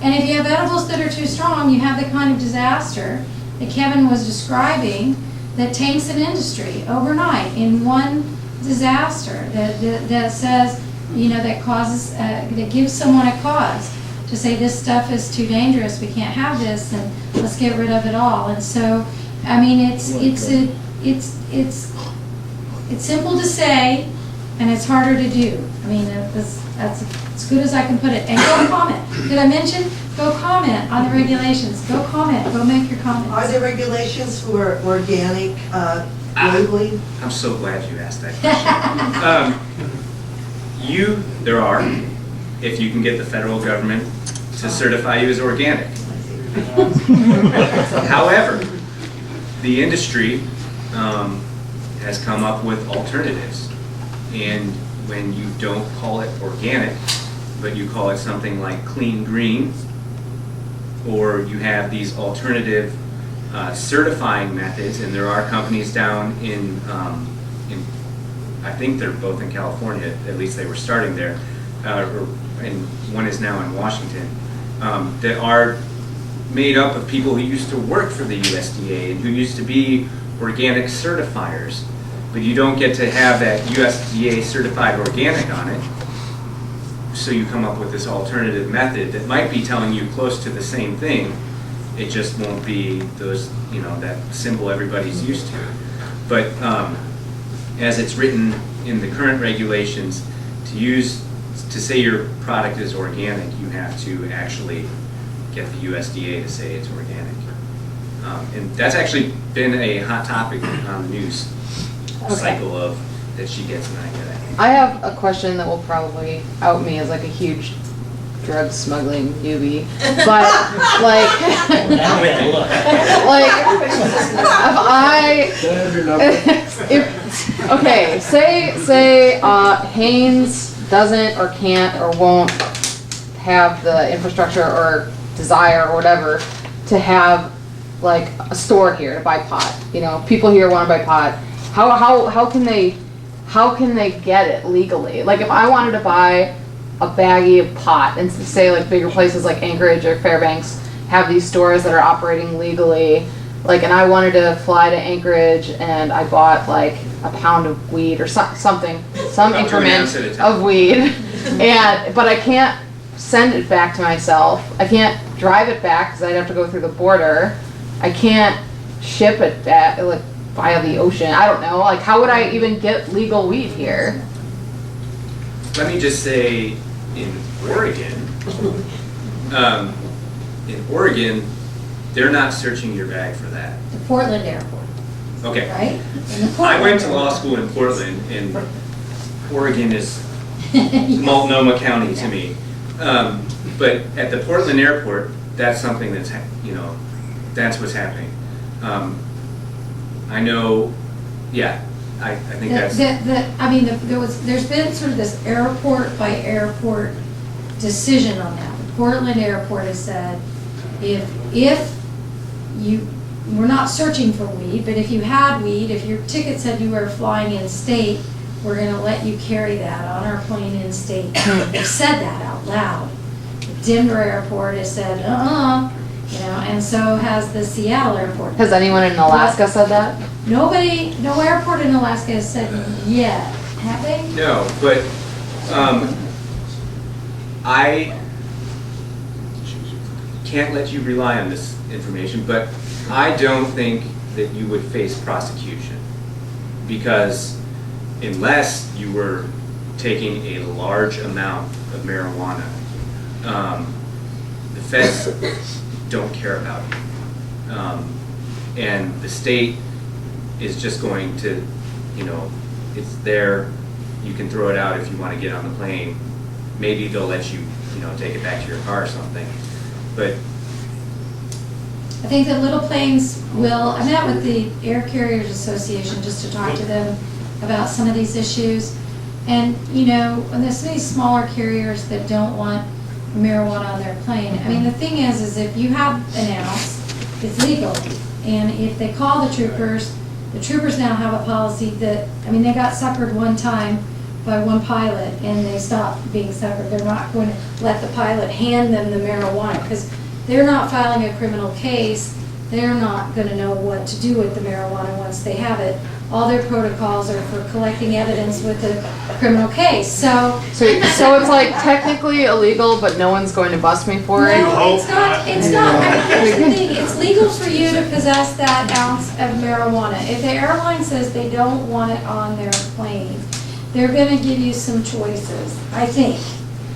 And if you have edibles that are too strong, you have the kind of disaster that Kevin was describing that taints an industry overnight in one disaster that says, you know, that causes, that gives someone a cause to say this stuff is too dangerous, we can't have this, and let's get rid of it all. And so, I mean, it's simple to say, and it's harder to do. I mean, that's as good as I can put it. And go comment. Did I mention? Go comment on the regulations. Go comment. Go make your comments. Are there regulations for organic labeling? I'm so glad you asked that question. There are, if you can get the federal government to certify you as organic. However, the industry has come up with alternatives. And when you don't call it organic, but you call it something like clean green, or you have these alternative certifying methods, and there are companies down in I think they're both in California, at least they were starting there, and one is now in Washington, that are made up of people who used to work for the USDA and who used to be organic certifiers, but you don't get to have that USDA certified organic on it. So you come up with this alternative method that might be telling you close to the same thing. It just won't be those, you know, that symbol everybody's used to. But as it's written in the current regulations, to say your product is organic, you have to actually get the USDA to say it's organic. And that's actually been a hot topic on the news cycle of that she gets and I get. I have a question that will probably out me as like a huge drug smuggling newbie, but like, okay, say Haines doesn't or can't or won't have the infrastructure or desire or whatever to have like a store here to buy pot. You know, people here want to buy pot. How can they get it legally? Like if I wanted to buy a baggie of pot and say like bigger places like Anchorage or Fairbanks have these stores that are operating legally, like, and I wanted to fly to Anchorage and I bought like a pound of weed or some increment of weed, but I can't send it back to myself. I can't drive it back because I'd have to go through the border. I can't ship it back like via the ocean. I don't know. Like, how would I even get legal weed here? Let me just say, in Oregon, they're not searching your bag for that. The Portland airport. Okay. Right? I went to law school in Portland, and Oregon is Multnomah County to me. But at the Portland airport, that's something that's, that's what's happening. I know, yeah, I think that's... there's been sort of this airport by airport decision on that. The Portland airport has said, we're not searching for weed, but if you had weed, if your ticket said you were flying in state, we're gonna let you carry that on our plane in state. They've said that out loud. The Denver airport has said, and so has the Seattle airport. Has anyone in Alaska said that? No airport in Alaska has said yet, have they? No, but I can't let you rely on this information, but I don't think that you would face prosecution, because unless you were taking a large amount of marijuana, the feds don't care about you. And the state is just going to, it's there, you can throw it out if you want to get on the plane. Maybe they'll let you, take it back to your car or something. But I think that little planes will, I met with the Air Carriers Association just to talk to them about some of these issues. And, when there's these smaller carriers that don't want marijuana on their plane, I mean, the thing is if you have an ounce, it's legal. And if they call the troopers now have a policy that, they got suckered one time by one pilot and they stopped being suckered. They're not going to let the pilot hand them the marijuana because they're not filing a criminal case. they're not gonna know what to do with the marijuana once they have it. All their protocols are for collecting evidence with a criminal case, so. So it's like technically illegal, but no one's going to bust me for it? No, it's not, it's not. I mean, here's the thing, it's legal for you to possess that ounce of marijuana. If the airline says they don't want it on their plane, they're gonna give you some choices, I think,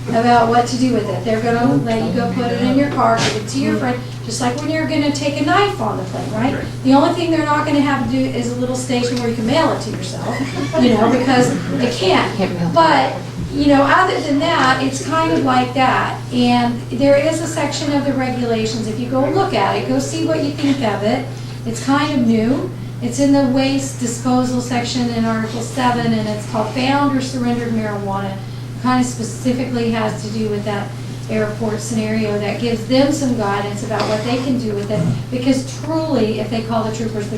about what to do with it. They're gonna let you go put it in your car, give it to your friend, just like when you're gonna take a knife on the plane, right? Right. The only thing they're not gonna have to do is a little station where you can mail it to yourself, you know, because they can't. But, you know, other than that, it's kind of like that. And there is a section of the regulations, if you go look at it, go see what you think of it. It's kind of new. It's in the waste disposal section in Article 7, and it's called found or surrendered marijuana. Kind of specifically has to do with that airport scenario that gives them some guidance about what they can do with it. Because truly, if they call the troopers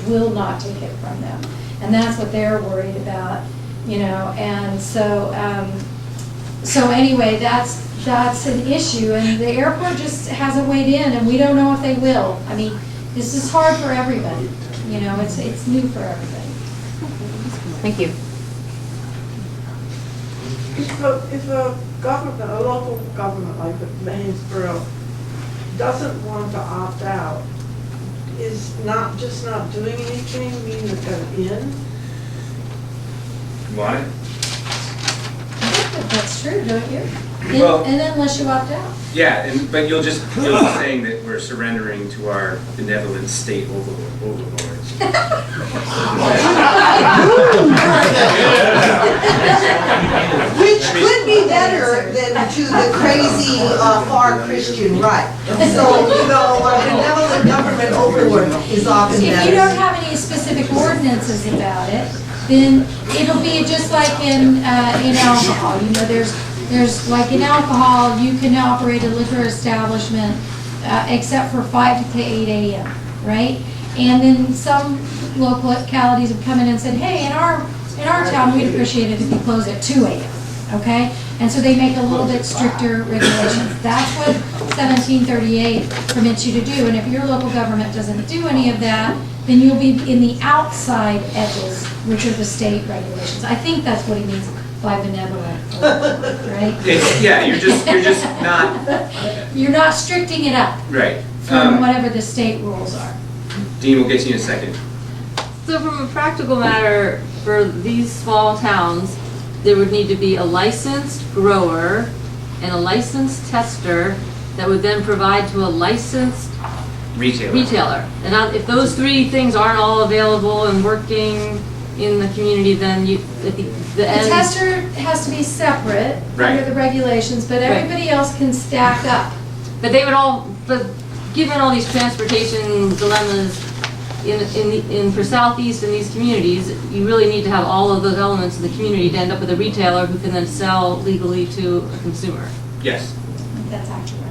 will not take it from them. And that's what they're worried about, you know. And so, so anyway, that's an issue. And the airport just hasn't weighed in, and we don't know if they will. I mean, this is hard for everybody. You know, it's new for everybody. Thank you. If a government, a local government like the Hanesboro doesn't want to opt out, is not doing anything mean that they're in? Want it? That's true, don't you? Well- And unless you opt out. Yeah, but you'll just saying that we're surrendering to our benevolent state overlords. Which could be better than to the crazy, far Christian right. So, you know, a benevolent government overlord is often better. If you don't have any specific ordinances about it, then it'll be just like in alcohol. You know, there's like in alcohol, you can operate a liquor establishment except for 5 to 8 a.m., right? And then some localities have come in and said, hey, in our town, we'd appreciate it if you close at 2 a.m., okay? And so they make a little bit stricter regulations. That's what 1738 permits you to do. And if your local government doesn't do any of that, then you'll be in the outside edges, which are the state regulations. I think that's what he means by benevolent, right? Yeah, you're just not, You're not stricting it up right. from whatever the state rules are. Dean, we'll get to you in a second. So from a practical matter, for these small towns, there would need to be a licensed grower and a licensed tester that would then provide to a licensed retailer. And if those three things aren't all available and working in the community, then the end. tester has to be separate Right. under the regulations, but everybody else can stack up. But given all these transportation dilemmas for Southeast and these communities, you really need to have all of those elements of the community to end up with a retailer who can then sell legally to a consumer. Yes. That's accurate.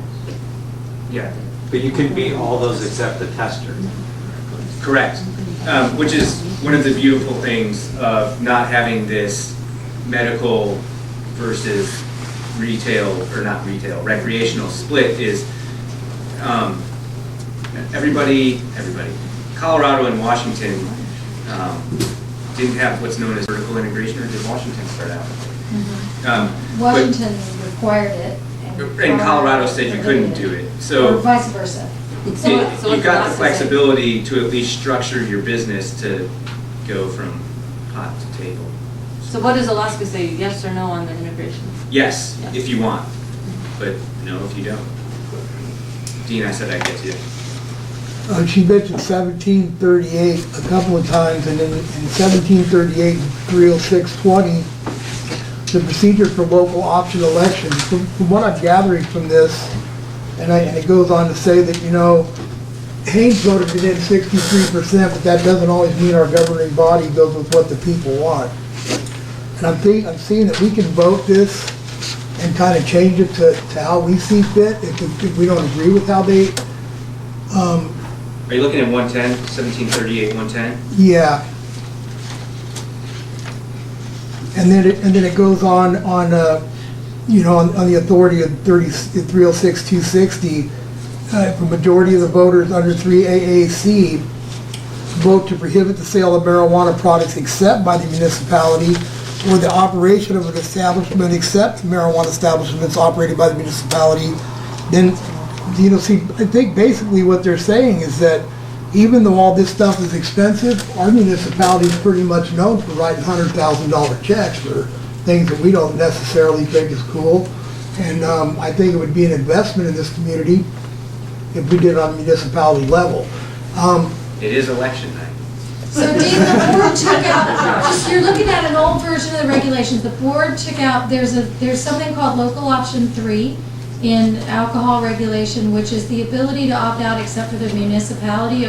Yeah. But you can be all those except the tester. Correct. Which is one of the beautiful things of not having this medical versus recreational split is everybody, Colorado and Washington didn't have what's known as vertical integration, or did Washington start out? Washington required it. And Colorado said you couldn't do it. Or So vice versa. you've got the flexibility to at least structure your business to go from pot to table. So what does Alaska say, yes or no on the integration? Yes, if you want, but no if you don't. Dean, I said I'd get to you. She mentioned 1738 a couple of times, and in 1738, 30620, the procedure for local option elections. From what I'm gathering from this, and it goes on to say that, you know, Haines voted it in 63%, but that doesn't always mean our governing body goes with what the people want. And I'm seeing that we can vote this and kind of change it to how we see fit if we don't agree with how they. Are you looking at 110, 1738, 110? Yeah. And then it goes on you know, on the authority of 306-260, if a majority of the voters under 3AAC vote to prohibit the sale of marijuana products except by the municipality or the operation of an establishment except marijuana establishments operated by the municipality, then, see, I think basically what they're saying is that even though all this stuff is expensive, our municipality is pretty much known for writing $100,000 checks for things that we don't necessarily think is cool. And I think it would be an investment in this community if we did it on a municipality level. It is election night. So Dean, the board took out, just, you're looking at an old version of the regulations, the board took out, there's something called local option 3 in alcohol regulation, which is the ability to opt out except for the municipality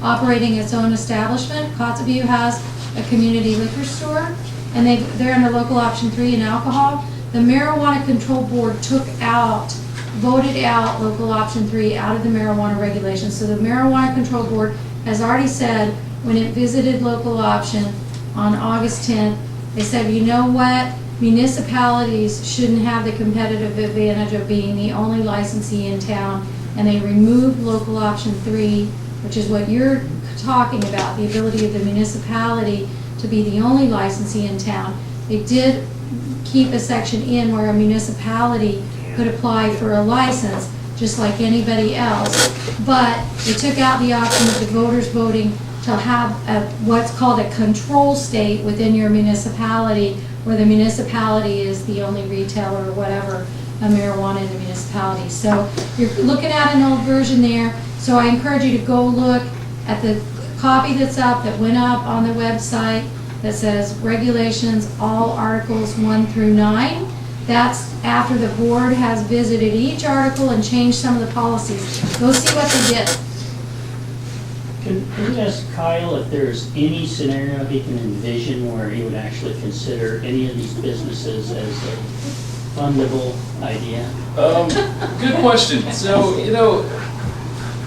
operating its own establishment. Kotzebue has a community liquor store, and they're under local option 3 in alcohol. The Marijuana Control Board voted out local option 3 out of the marijuana regulations. So the Marijuana Control Board has already said, when it visited local option on August 10th, they said, you know what? Municipalities shouldn't have the competitive advantage of being the only licensee in town, and they removed local option 3, which is what you're talking about, the ability of the municipality to be the only licensee in town. They did keep a section in where a municipality could apply for a license, just like anybody else, but they took out the option of the voters voting to have what's called a control state within your municipality, where the municipality is the only retailer or whatever of marijuana in the municipality. So you're looking at an old version there. So I encourage you to go look at the copy that's up, that went up on the website, that says regulations, all articles 1 through 9. That's after the board has visited each article and changed some of the policies. Go see what they did. Can you ask Kyle if there's any scenario he can envision where he would actually consider any of these businesses as a fundable idea? Good question. So,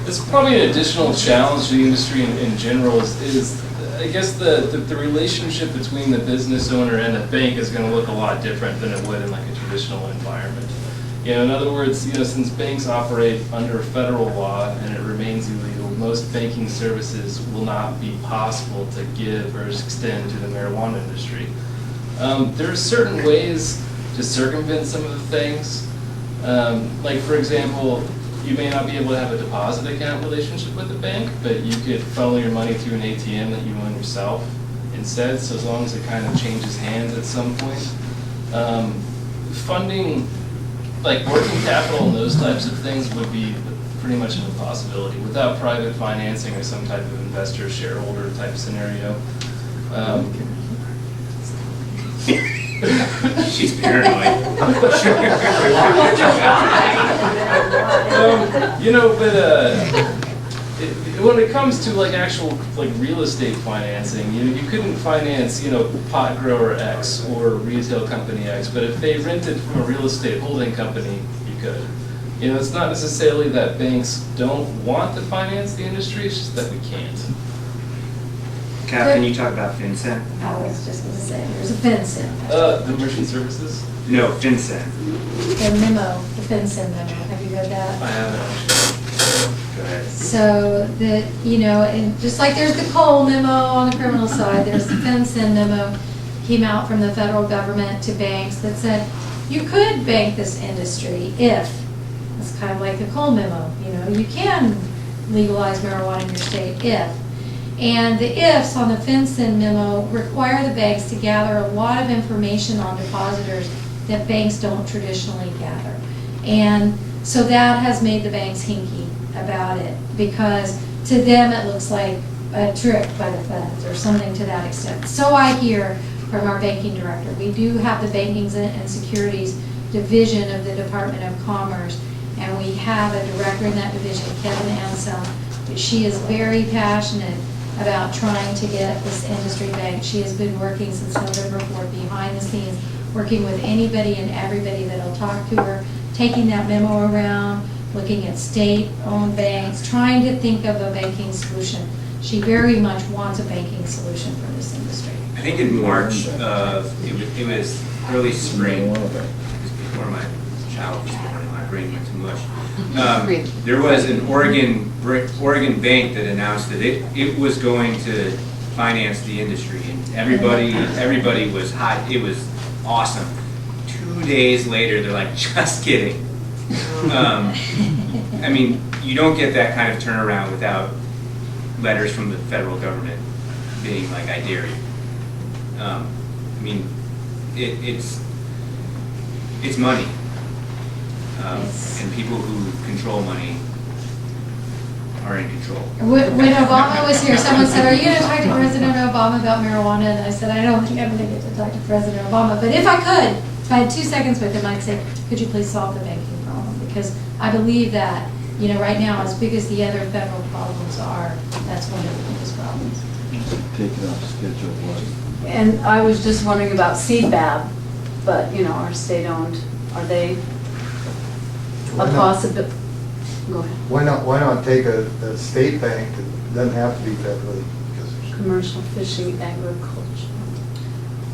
it's probably an additional challenge to the industry in general is I guess the relationship between the business owner and the bank is going to look a lot different than it would in like a traditional environment. In other words, since banks operate under federal law and it remains illegal, most banking services will not be possible to give or extend to the marijuana industry. There are certain ways to circumvent some of the things. Like, for example, you may not be able to have a deposit account relationship with the bank, but you could funnel your money through an ATM that you own yourself instead, so as long as it kind of changes hands at some point. Funding, like working capital and those types of things would be pretty much an impossibility without private financing or some type of investor shareholder type scenario. She's paranoid. When it comes to like actual like real estate financing, you couldn't finance pot grower X or retail company X, but if they rented from a real estate holding company, you could. It's not necessarily that banks don't want to finance the industry; it's just that we can't. Cap, can you talk about FinCEN? I was just going to say, there's a FinCEN. The merchant services? No, FinCEN. The memo, the FinCEN memo. Have you read that? I haven't actually. Go ahead. So that, and just like there's the Cole memo on the criminal side, there's the FinCEN memo came out from the federal government to banks that said, you could bank this industry if, it's kind of like the Cole memo, you can legalize marijuana in your state if. And the ifs on the FinCEN memo require the banks to gather a lot of information on depositors that banks don't traditionally gather. And so that has made the banks hinky about it, because to them it looks like a trick by the feds or something to that extent. So I hear from our banking director. We do have the Bankings and Securities Division of the Department of Commerce, and we have a director in that division, Kevin Ansel. She is very passionate about trying to get this industry banked. She has been working since November 4th behind the scenes, working with anybody and everybody that'll talk to her, taking that memo around, looking at state-owned banks, trying to think of a banking solution. She very much wants a banking solution for this industry. I think in March, it was early spring, just before my child was born, my brain went to mush. There was an Oregon bank that announced that it was going to finance the industry, and everybody was hot. It was awesome. 2 days later, they're like, just kidding. I mean, you don't get that kind of turnaround without letters from the federal government being like, I dare you. I mean, it's money. And people who control money are in control. When Obama was here, someone said, are you going to talk to President Obama about marijuana? And I said, I don't think I'm going to get to talk to President Obama. But if I could, if I had 2 seconds with him, I'd say, could you please solve the banking problem? Because I believe that, you know, right now, as big as the other federal problems are, that's one of the biggest problems. Take it off Schedule 1. And I was just wondering about CBAB, but, you know, are state-owned, are they a possibility? Go ahead. Why not take a state bank that doesn't have to be federally? Commercial fishing, agriculture.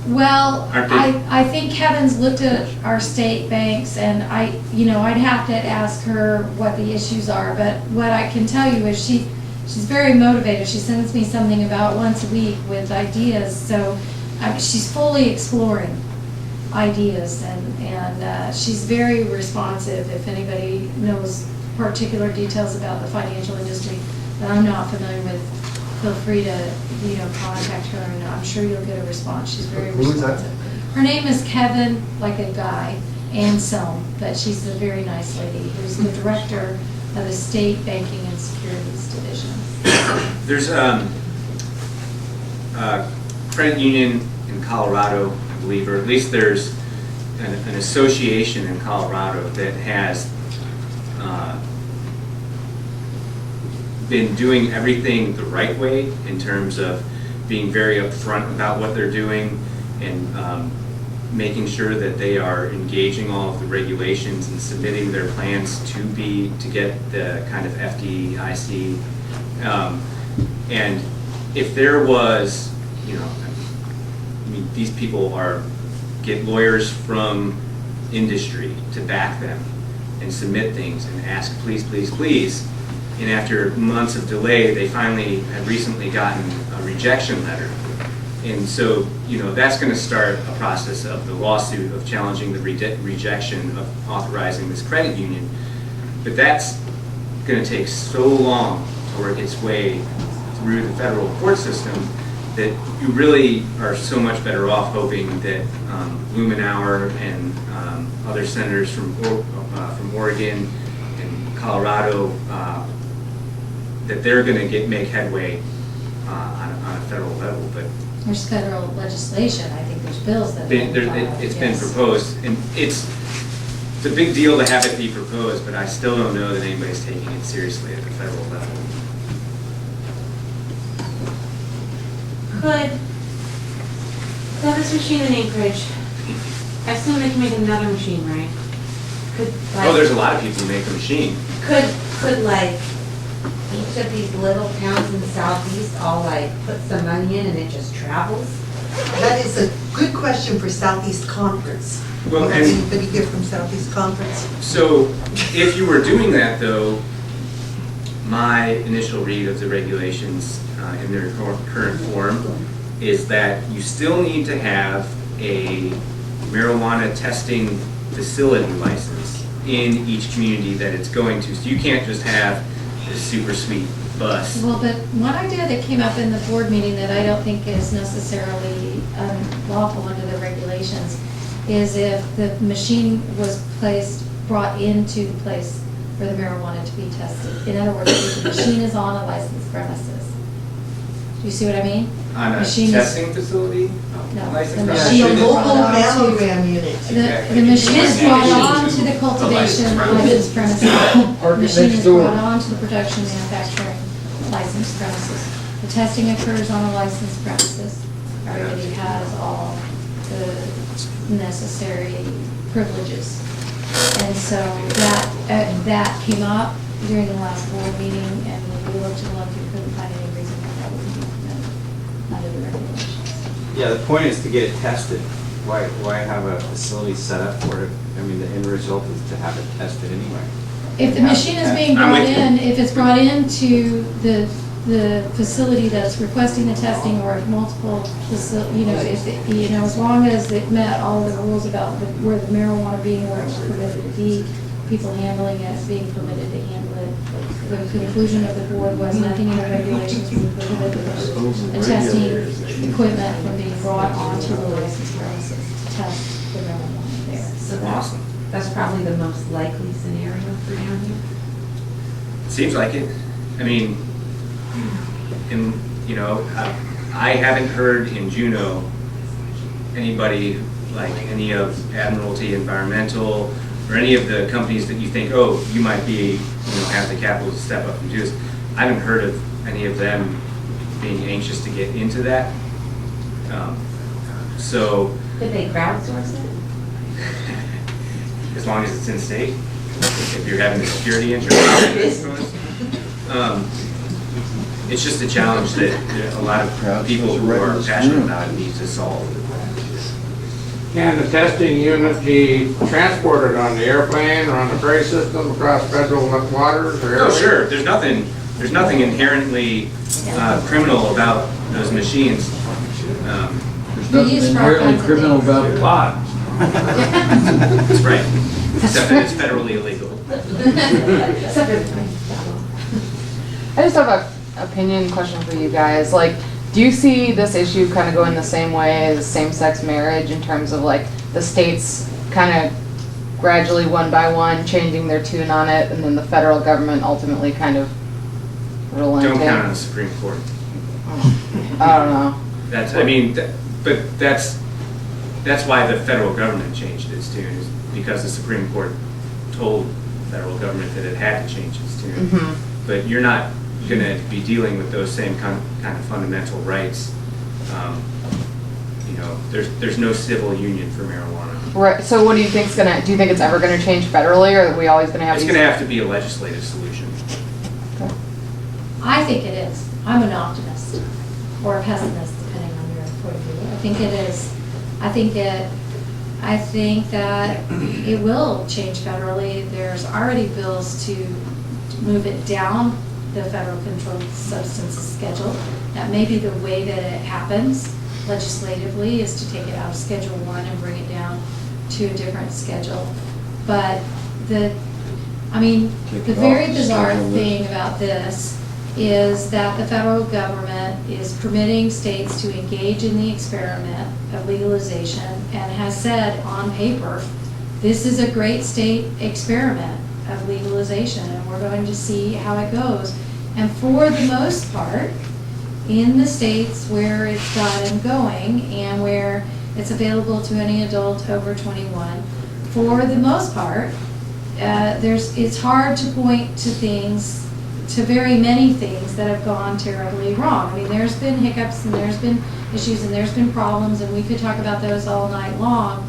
Well, I think Kevin's looked at our state banks, and I'd have to ask her what the issues are, but what I can tell you is she's very motivated. She sends me something about once a week with ideas, so she's fully exploring ideas, and she's very responsive. If anybody knows particular details about the financial industry that I'm not familiar with, feel free to, contact her, and I'm sure you'll get a response. She's very responsive. Who is that? Her name is Kevin, like a guy, Anselm, but she's a very nice lady who's the director of the State Banking and Securities Division. There's a credit union in Colorado, I believe, or at least there's an association in Colorado that has been doing everything the right way in terms of being very upfront about what they're doing and making sure that they are engaging all of the regulations and submitting their plans to get the kind of FDIC. And if there was, these people get lawyers from industry to back them and submit things and ask, please, please, please. And after months of delay, they finally have recently gotten a rejection letter. And so, that's going to start a process of the lawsuit of challenging the rejection of authorizing this credit union. But that's going to take so long to work its way through the federal court system that you really are so much better off hoping that Lumenauer and other senators from Oregon and Colorado, that they're going to make headway on a federal level. But there's federal legislation. I think there's bills that it's been proposed, and it's a big deal to have it be proposed. But I still don't know that anybody's taking it seriously at the federal level. Could this machine in Anchorage, I assume they can make another machine, right? There's a lot of people who make a machine. Could each of these little towns in the southeast all put some money in and it just travels? That is a good question for Southeast Conference. Well, Has anybody here from Southeast Conference? So if you were doing that, though, my initial read of the regulations in their current form is that you still need to have a marijuana testing facility license in each community that it's going to. So you can't just have this super sweet bus. Well, but one idea that came up in the board meeting that I don't think is necessarily lawful under the regulations is if the machine was brought into the place for the marijuana to be tested. In other words, if the machine is on a licensed premises. Do you see what I mean? On a machine testing facility? No, Licensed the premises? machine A is local brought on to- mammogram unit. The machine is brought on to the cultivation licensed premises. The machine is brought on to the production manufacturing licensed premises. The testing occurs on a licensed premises. Everybody has all the necessary privileges. And so that came up during the last board meeting, and when we looked and looked, we couldn't find any reason why that wouldn't be permitted under the regulations. Yeah, the point is to get it tested. Why have a facility set up for it if I mean, the end result is to have it tested anyway. If the machine is being I'm brought with you. in, if it's brought into the facility that's requesting the testing or multiple facility, as long as it met all the rules about where the marijuana being where it's permitted to be, people handling it, being permitted to handle it. The conclusion of the board was nothing in the regulations would prohibit the testing equipment from being brought onto the licensed premises to test the marijuana there. So that's probably the most likely scenario for down here. Seems like it. I mean, I haven't heard in Juneau anybody like any of Admiralty Environmental or any of the companies that you think, oh, you might be, have the capital to step up and do this. I haven't heard of any of them being anxious to get into that. So. Did they crowdsource it? As long as it's in state, if you're having a security interest. It's just a challenge that a lot of people who are passionate about it need to solve. Can the testing unit be transported on the airplane or on the ferry system across federal waters or? Oh, sure. There's nothing inherently criminal about those machines. There's nothing inherently criminal about pot. That's right. Except that it's federally illegal. I just have a opinion question for you guys. Like, do you see this issue kind of going the same way as same-sex marriage in terms of like the states kind of gradually one by one changing their tune on it, and then the federal government ultimately kind of relenting? Don't count on the Supreme Court. I don't know. But that's why the federal government changed its tune, is because the Supreme Court told the federal government that it had to change its tune. Mm-hmm. But you're not going to be dealing with those same kind of fundamental rights. There's no civil union for marijuana. Right. So, what do you think's gonna? Do you think it's ever gonna change federally, or are we always gonna have? It's going to have to be a legislative solution. Okay. I think it is. I'm an optimist or a pessimist, depending on your point of view. I think it is. I think that it will change federally. There's already bills to move it down the federal controlled substances schedule. That may be the way that it happens legislatively, is to take it out of Schedule 1 and bring it down to a different schedule. But the very bizarre thing about this is that the federal government is permitting states to engage in the experiment of legalization and has said on paper, this is a great state experiment of legalization and we're going to see how it goes. And for the most part, in the states where it's gotten going and where it's available to any adult over 21, for the most part, it's hard to point to things, to very many things that have gone terribly wrong. I mean, there's been hiccups and there's been issues and there's been problems, and we could talk about those all night long.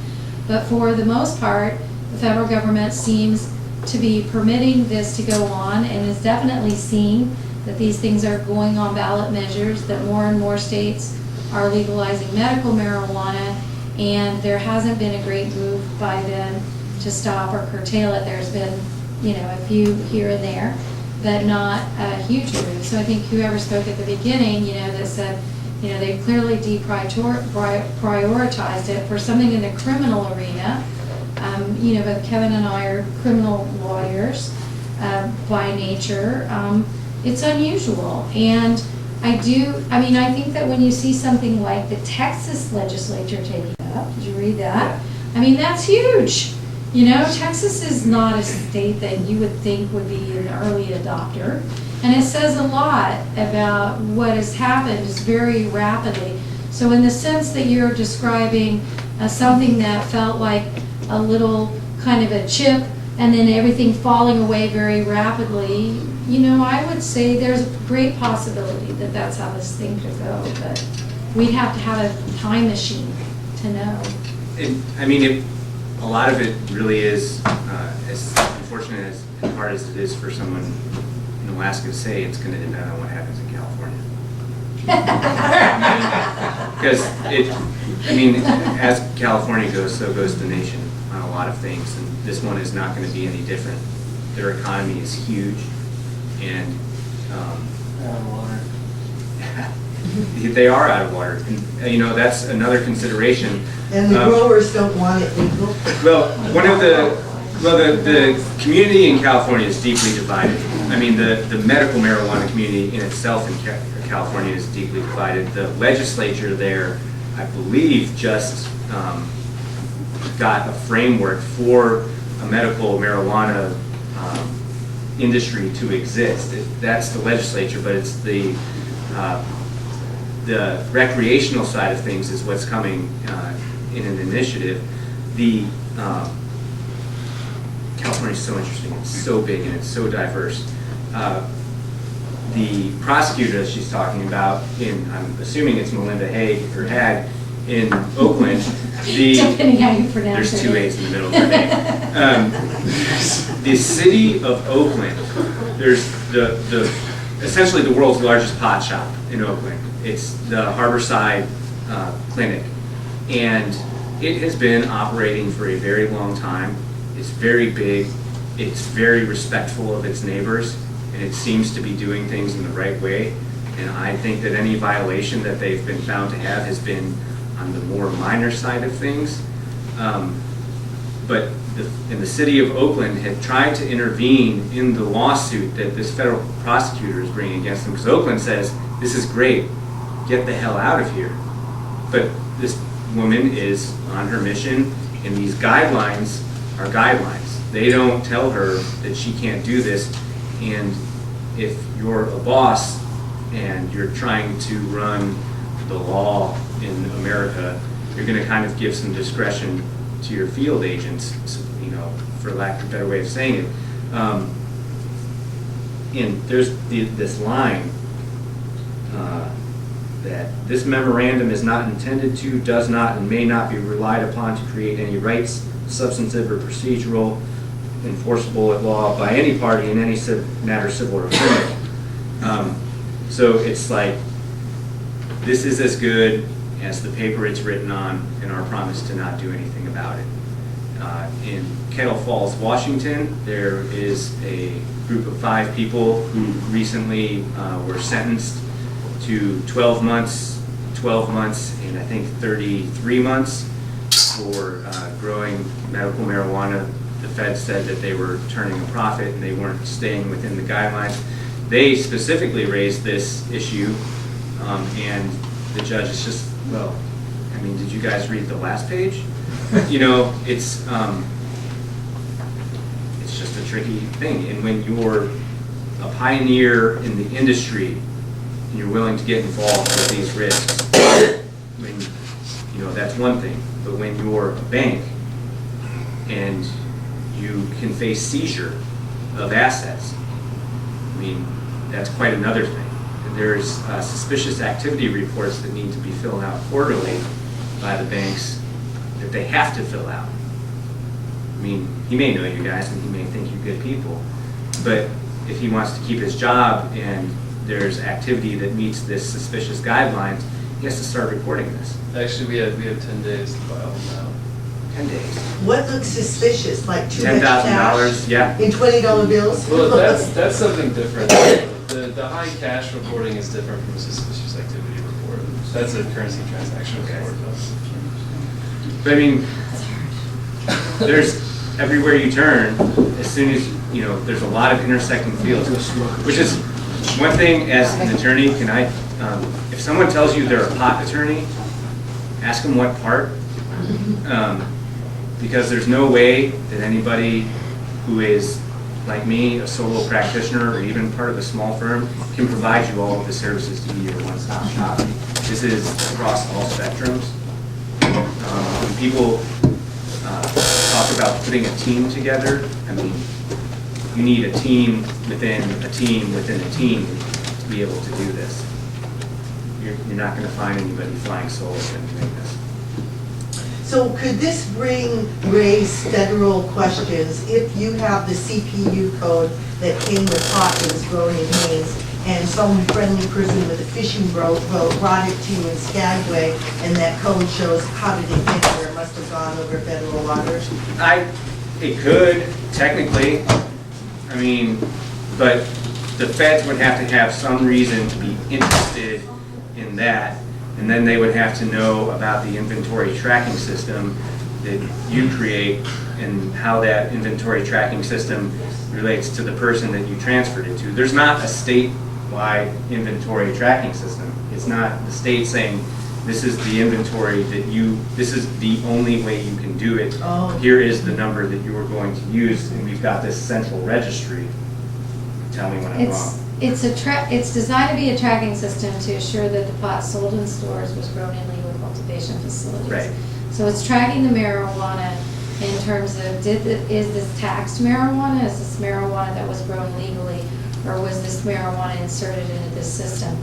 But for the most part, the federal government seems to be permitting this to go on and is definitely seeing that these things are going on ballot measures, that more and more states are legalizing medical marijuana, and there hasn't been a great move by them to stop or curtail it. There's been, a few here and there, but not a huge move. So I think whoever spoke at the beginning, that said, they clearly deprioritized it for something in the criminal arena. But Kevin and I are criminal lawyers by nature. It's unusual. And I think that when you see something like the Texas legislature taking it up, did you read that? I mean, that's huge. Texas is not a state that you would think would be an early adopter. And it says a lot about what has happened just very rapidly. So in the sense that you're describing something that felt like a little kind of a chip and then everything falling away very rapidly, I would say there's a great possibility that that's how this thing could go. But we'd have to have a time machine to know. A lot of it really is, as unfortunate and hard as it is for someone in Alaska to say, it's going to depend on what happens in California. Because as California goes, so goes the nation on a lot of things, and this one is not going to be any different. Their economy is huge, and Out of water. they are out of water. And, you know, that's another consideration. And the growers don't want it legal? Well, the community in California is deeply divided. I mean, the medical marijuana community in itself in California is deeply divided. The legislature there, I believe, just got a framework for a medical marijuana industry to exist. That's the legislature, but it's the recreational side of things is what's coming in an initiative. The California is so interesting. It's so big and it's so diverse. The prosecutor that she's talking about, I'm assuming it's Melinda Haig or Hag in Oakland. Depending how you pronounce There's it. two A's in the middle of her name. The city of Oakland, there's essentially the world's largest pot shop in Oakland. It's the Harborside Clinic, and it has been operating for a very long time. It's very big, it's very respectful of its neighbors, and it seems to be doing things in the right way. And I think that any violation that they've been found to have has been on the more minor side of things. But in the city of Oakland had tried to intervene in the lawsuit that this federal prosecutor is bringing against them, because Oakland says, this is great, get the hell out of here. But this woman is on her mission, and these guidelines are guidelines. They don't tell her that she can't do this, and if you're a boss and you're trying to run the law in America, you're going to kind of give some discretion to your field agents, you know, for lack of a better way of saying it. And there's this line that this memorandum is not intended to, does not, and may not be relied upon to create any rights, substantive or procedural, enforceable at law by any party in any matter, civil or criminal. So it's like, this is as good as the paper it's written on and our promise to not do anything about it. In Kettle Falls, Washington, there is a group of 5 people who recently were sentenced to 12 months, and I think 33 months for growing medical marijuana. The feds said that they were turning a profit and they weren't staying within the guidelines. They specifically raised this issue, and the judge is just, well, I mean, did you guys read the last page? You know, it's just a tricky thing. And when you're a pioneer in the industry and you're willing to get involved with these risks, when, you know, that's one thing. But when you're a bank and you can face seizure of assets, I mean, that's quite another thing. And there's suspicious activity reports that need to be filled out quarterly by the banks that they have to fill out. I mean, he may know you guys and he may think you're good people, but if he wants to keep his job and there's activity that meets this suspicious guidelines, he has to start reporting this. Actually, we have 10 days to file them now. 10 days. What looks suspicious, like too much $10,000, cash? yeah. In $20 bills? Well, that's something different. The high cash reporting is different from a suspicious activity report. That's a currency transaction report. But I mean, there's everywhere you turn, as soon as, you know, there's a lot of intersecting fields, which is one thing as an attorney, can I, if someone tells you they're a pot attorney, ask them what part, because there's no way that anybody who is like me, a solo practitioner, or even part of a small firm, can provide you all of the services to be your one-stop shop. This is across all spectrums. When people talk about putting a team together, I mean, you need a team within a team within a team to be able to do this. You're not going to find anybody flying solo and doing this. So could this raise federal questions if you have the CPU code that came with pot that was grown in Haines, and some friendly person with a fishing boat brought it to you in Skagway, and that code shows, how did it get there? It must have gone over federal waters. It could, technically, I mean, but the feds would have to have some reason to be interested in that, and then they would have to know about the inventory tracking system that you create and how that inventory tracking system relates to the person that you transferred it to. There's not a statewide inventory tracking system. It's not the state saying, this is the inventory that this is the only way you can do it. Oh. Here is the number that you are going to use, and we've got this central registry. Tell me when I'm wrong. It's designed to be a tracking system to assure that the pot sold in stores was grown in legal cultivation facilities. Right. So it's tracking the marijuana in terms of, is this taxed marijuana? Is this marijuana that was grown legally? Or was this marijuana inserted into this system?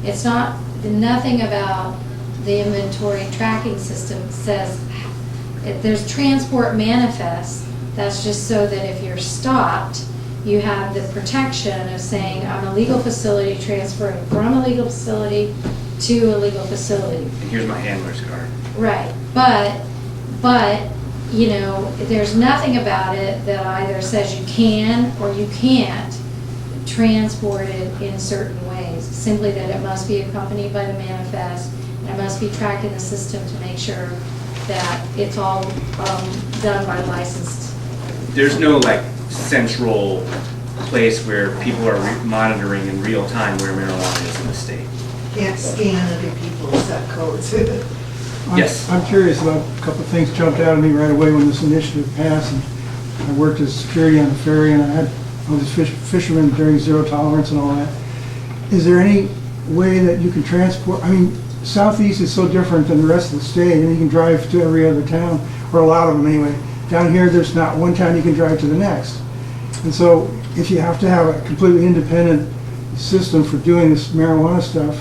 It's not, nothing about the inventory tracking system says, there's transport manifest. That's just so that if you're stopped, you have the protection of saying, I'm a legal facility transferring from a legal facility to a legal facility. And here's my handler's card. Right, but, you know, there's nothing about it that either says you can or you can't transport it in certain ways. Simply that it must be accompanied by the manifest, and it must be tracked in the system to make sure that it's all done by licensed. There's no like central place where people are monitoring in real time where marijuana is in the state. Can't scan other people's codes. Yes. I'm curious about a couple of things jumped out at me right away when this initiative passed. And I worked as security on the ferry, and I was a fisherman during zero tolerance and all that. Is there any way that you can transport, I mean, Southeast is so different than the rest of the state, and you can drive to every other town, or a lot of them anyway. Down here, there's not one town you can drive to the next. And so if you have to have a completely independent system for doing this marijuana stuff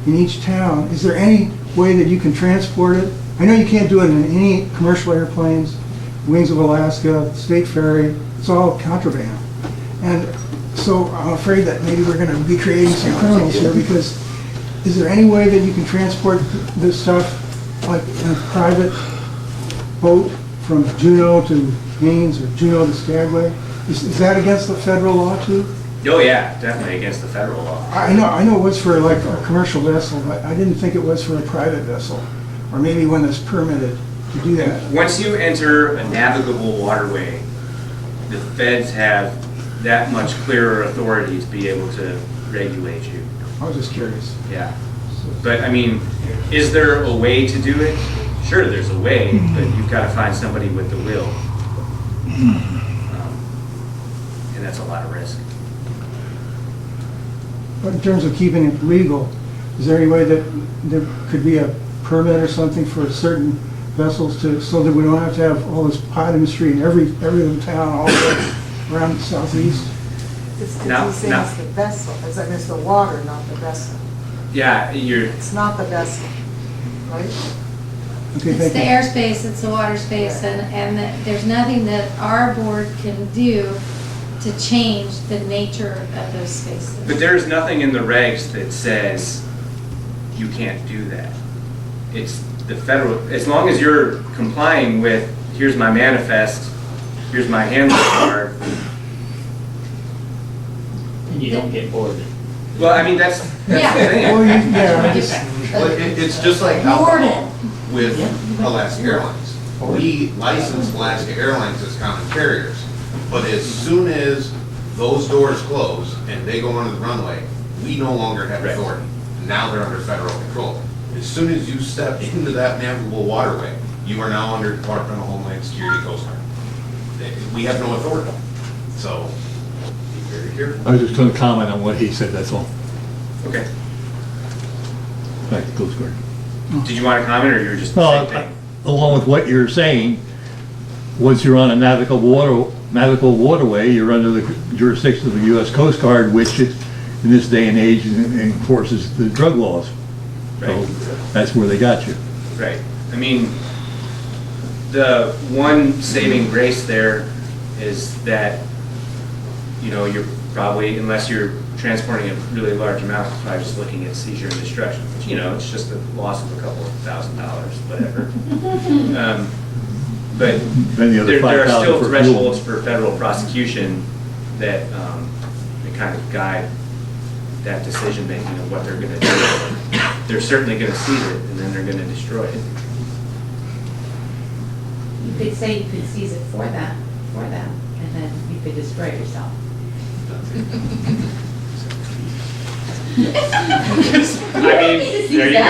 in each town, is there any way that you can transport it? I know you can't do it in any commercial airplanes, Wings of Alaska, State Ferry, it's all contraband. And so I'm afraid that maybe we're going to be creating some criminals here, because is there any way that you can transport this stuff like in a private boat from Juneau to Haines or Juneau to Skagway? Is that against the federal law too? Oh yeah, definitely against the federal law. I know it was for like a commercial vessel, but I didn't think it was for a private vessel, or maybe when it's permitted to do that. Once you enter a navigable waterway, the feds have that much clearer authority to be able to regulate you. I was just curious. Yeah. But I mean, is there a way to do it? Sure, there's a way, but you've got to find somebody with the will. And that's a lot of risk. But in terms of keeping it legal, is there any way that there could be a permit or something for certain vessels to, so that we don't have to have all this pot industry in every little town all the way around the Southeast? It's No, saying no. it's the vessel, it's the water, not the vessel. Yeah, It's not the vessel, right? Okay, It's thank the you. airspace, it's the water space, and there's nothing that our board can do to change the nature of those spaces. but there's nothing in the regs that says you can't do that. It's the federal, as long as you're complying with, here's my manifest, here's my handler card. And you don't get boarded. Well, I mean, that's the Yeah. thing. Well, it's just like alcohol with Alaska Airlines. We license Alaska Airlines as common carriers, but as soon as those doors close and they go onto the runway, we no longer have authority. Now they're under federal control. As soon as you step into that navigable waterway, you are now under Department of Homeland Security Coast Guard. We have no authority. So, be very careful. I was just going to comment on what he said, that's all. Okay. Back to Coast Guard. Did you want to comment, or you were just No, saying? along with what you're saying, once you're on a navigable waterway, you're under the jurisdiction of the U.S. Coast Guard, which in this day and age enforces the drug laws. So Right. that's where they got you. Right. I mean, the one saving grace there is that, you know, you're probably, unless you're transporting a really large amount, is probably just looking at seizure and destruction, which, you know, it's just a loss of a couple of $1,000s, whatever. But Then the other there are 5,000 still for thresholds fuel. for federal prosecution that kind of guide that decision making of what they're gonna do. They're certainly gonna seize it, and then they're gonna destroy it. You could say you could seize it for them, and then you could destroy it yourself. I mean, there you go.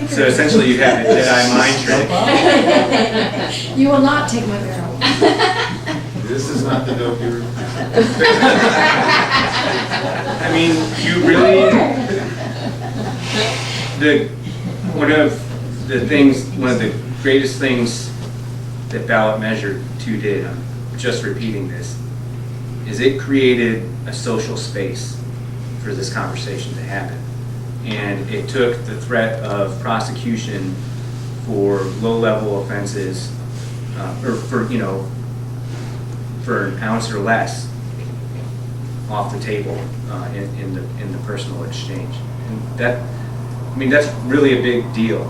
So essentially you have a Jedi mind trick. You will not take my barrel. This is not the dope you're. I mean, you really, one of the greatest things that ballot measure 2 did, I'm just repeating this, is it created a social space for this conversation to happen. And it took the threat of prosecution for low-level offenses, or for, you know, for an ounce or less off the table in the personal exchange. And that, I mean, that's really a big deal.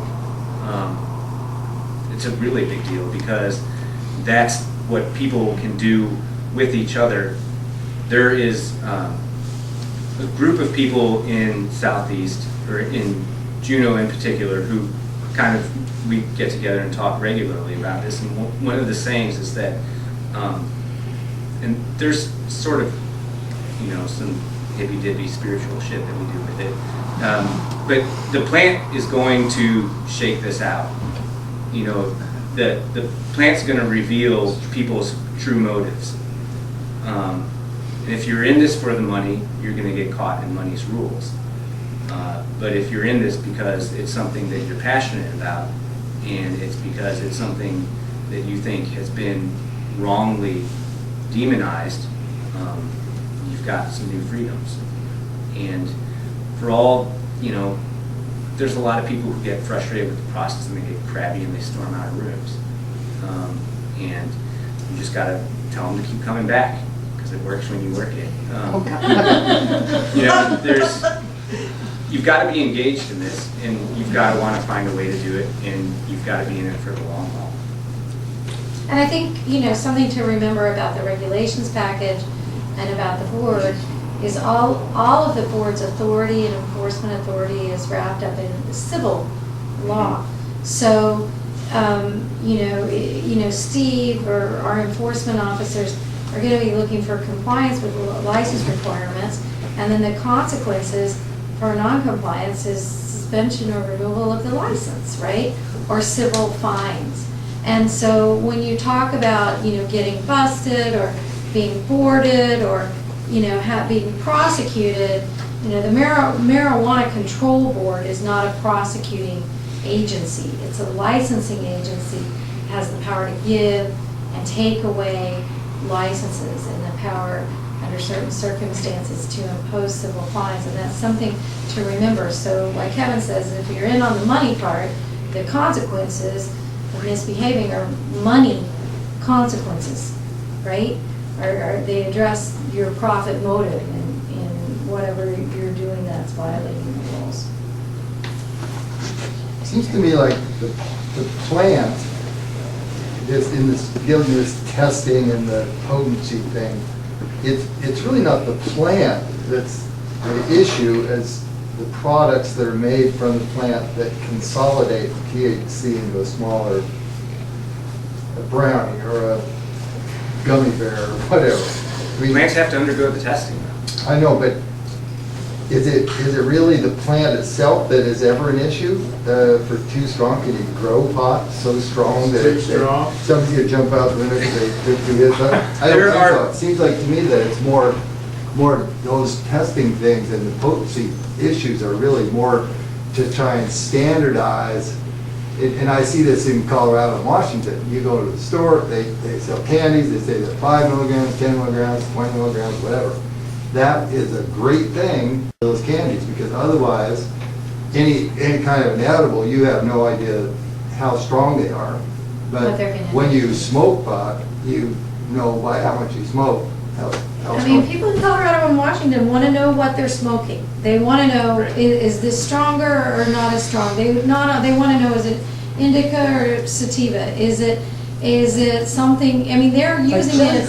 It's a really big deal because that's what people can do with each other. There is a group of people in Southeast, or in Juneau in particular, who kind of, we get together and talk regularly about this. And one of the sayings is that, and there's sort of, you know, some hippy-dippy spiritual shit that we do with it. But the plant is going to shake this out. You know, the plant's going to reveal people's true motives. And if you're in this for the money, you're going to get caught in money's rules. But if you're in this because it's something that you're passionate about, and it's because it's something that you think has been wrongly demonized, you've got some new freedoms. And for all, you know, there's a lot of people who get frustrated with the process and they get crabby and they storm out of rooms. And you just got to tell them to keep coming back because it works when you work it. You know, you've got to be engaged in this, and you've got to want to find a way to do it, and you've got to be in it for the long haul. And I think, you know, something to remember about the regulations package and about the board is all of the board's authority and enforcement authority is wrapped up in civil law. So, you know, Steve or our enforcement officers are going to be looking for compliance with license requirements, and then the consequences for non-compliance is suspension or removal of the license, right? Or civil fines. And so when you talk about, you know, getting busted or being boarded or, you know, being prosecuted, you know, the Marijuana Control Board is not a prosecuting agency. It's a licensing agency, has the power to give and take away licenses and the power under certain circumstances to impose civil fines, and that's something to remember. So like Kevin says, if you're in on the money part, the consequences of misbehaving are money consequences, right? Or they address your profit motive in whatever you're doing that's violating the rules. Seems to me like the plant, given this testing and the potency thing, it's really not the plant that's the issue as the products that are made from the plant that consolidate THC into a smaller a brownie or a gummy bear or whatever. I mean, Plants have to undergo the testing. I know, but is it really the plant itself that is ever an issue for too strong? Can you grow pot so strong that somebody's gonna jump out the window because they took 2 hits? I don't think so. It seems like to me that it's more those testing things and the potency issues are really more to try and standardize. And I see this in Colorado and Washington. You go to the store, they sell candies, they say they're 5 milligrams, 10 milligrams, 20 milligrams, whatever. That is a great thing, those candies, because otherwise, any kind of an edible, you have no idea how strong they are. But when you smoke pot, you know by how much you smoke, how I mean, people in Colorado and Washington want to know what they're smoking. They want to know, is this stronger or not as strong? They want to know, is it indica or sativa? Is it something, I mean, they're using it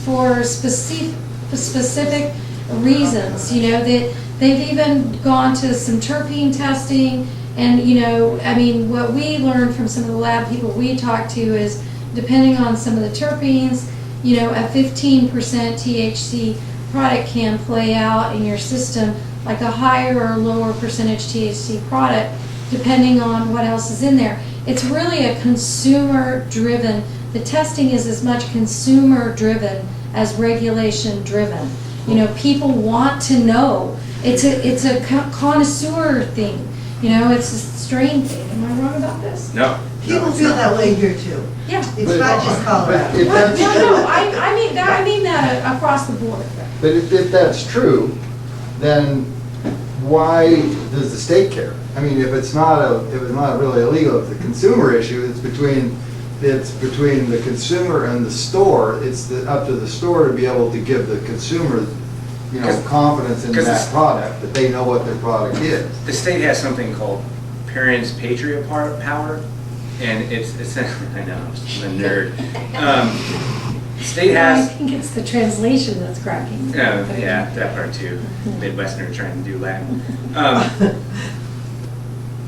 for specific reasons, you know, that they've even gone to some terpene testing. And, you know, I mean, what we learned from some of the lab people we talked to is, depending on some of the terpenes, you know, a 15% THC product can play out in your system like a higher or lower percentage THC product, depending on what else is in there. It's really a consumer-driven, the testing is as much consumer-driven as regulation-driven. You know, people want to know. It's a connoisseur thing. You know, it's a strain thing. Am I wrong about this? No. People feel that way here too. Yeah. It's not just Colorado. No, I mean that across the board. But if that's true, then why does the state care? I mean, if it's not really illegal, it's a consumer issue, it's between the consumer and the store. It's up to the store to be able to give the consumer, you know, confidence in that product, that they know what their product is. The state has something called Parents Patriot Power, and it's I know, I'm a nerd. The state has. I think it's the translation that's cracking. Yeah, that part too. Midwesterner trying to do Latin.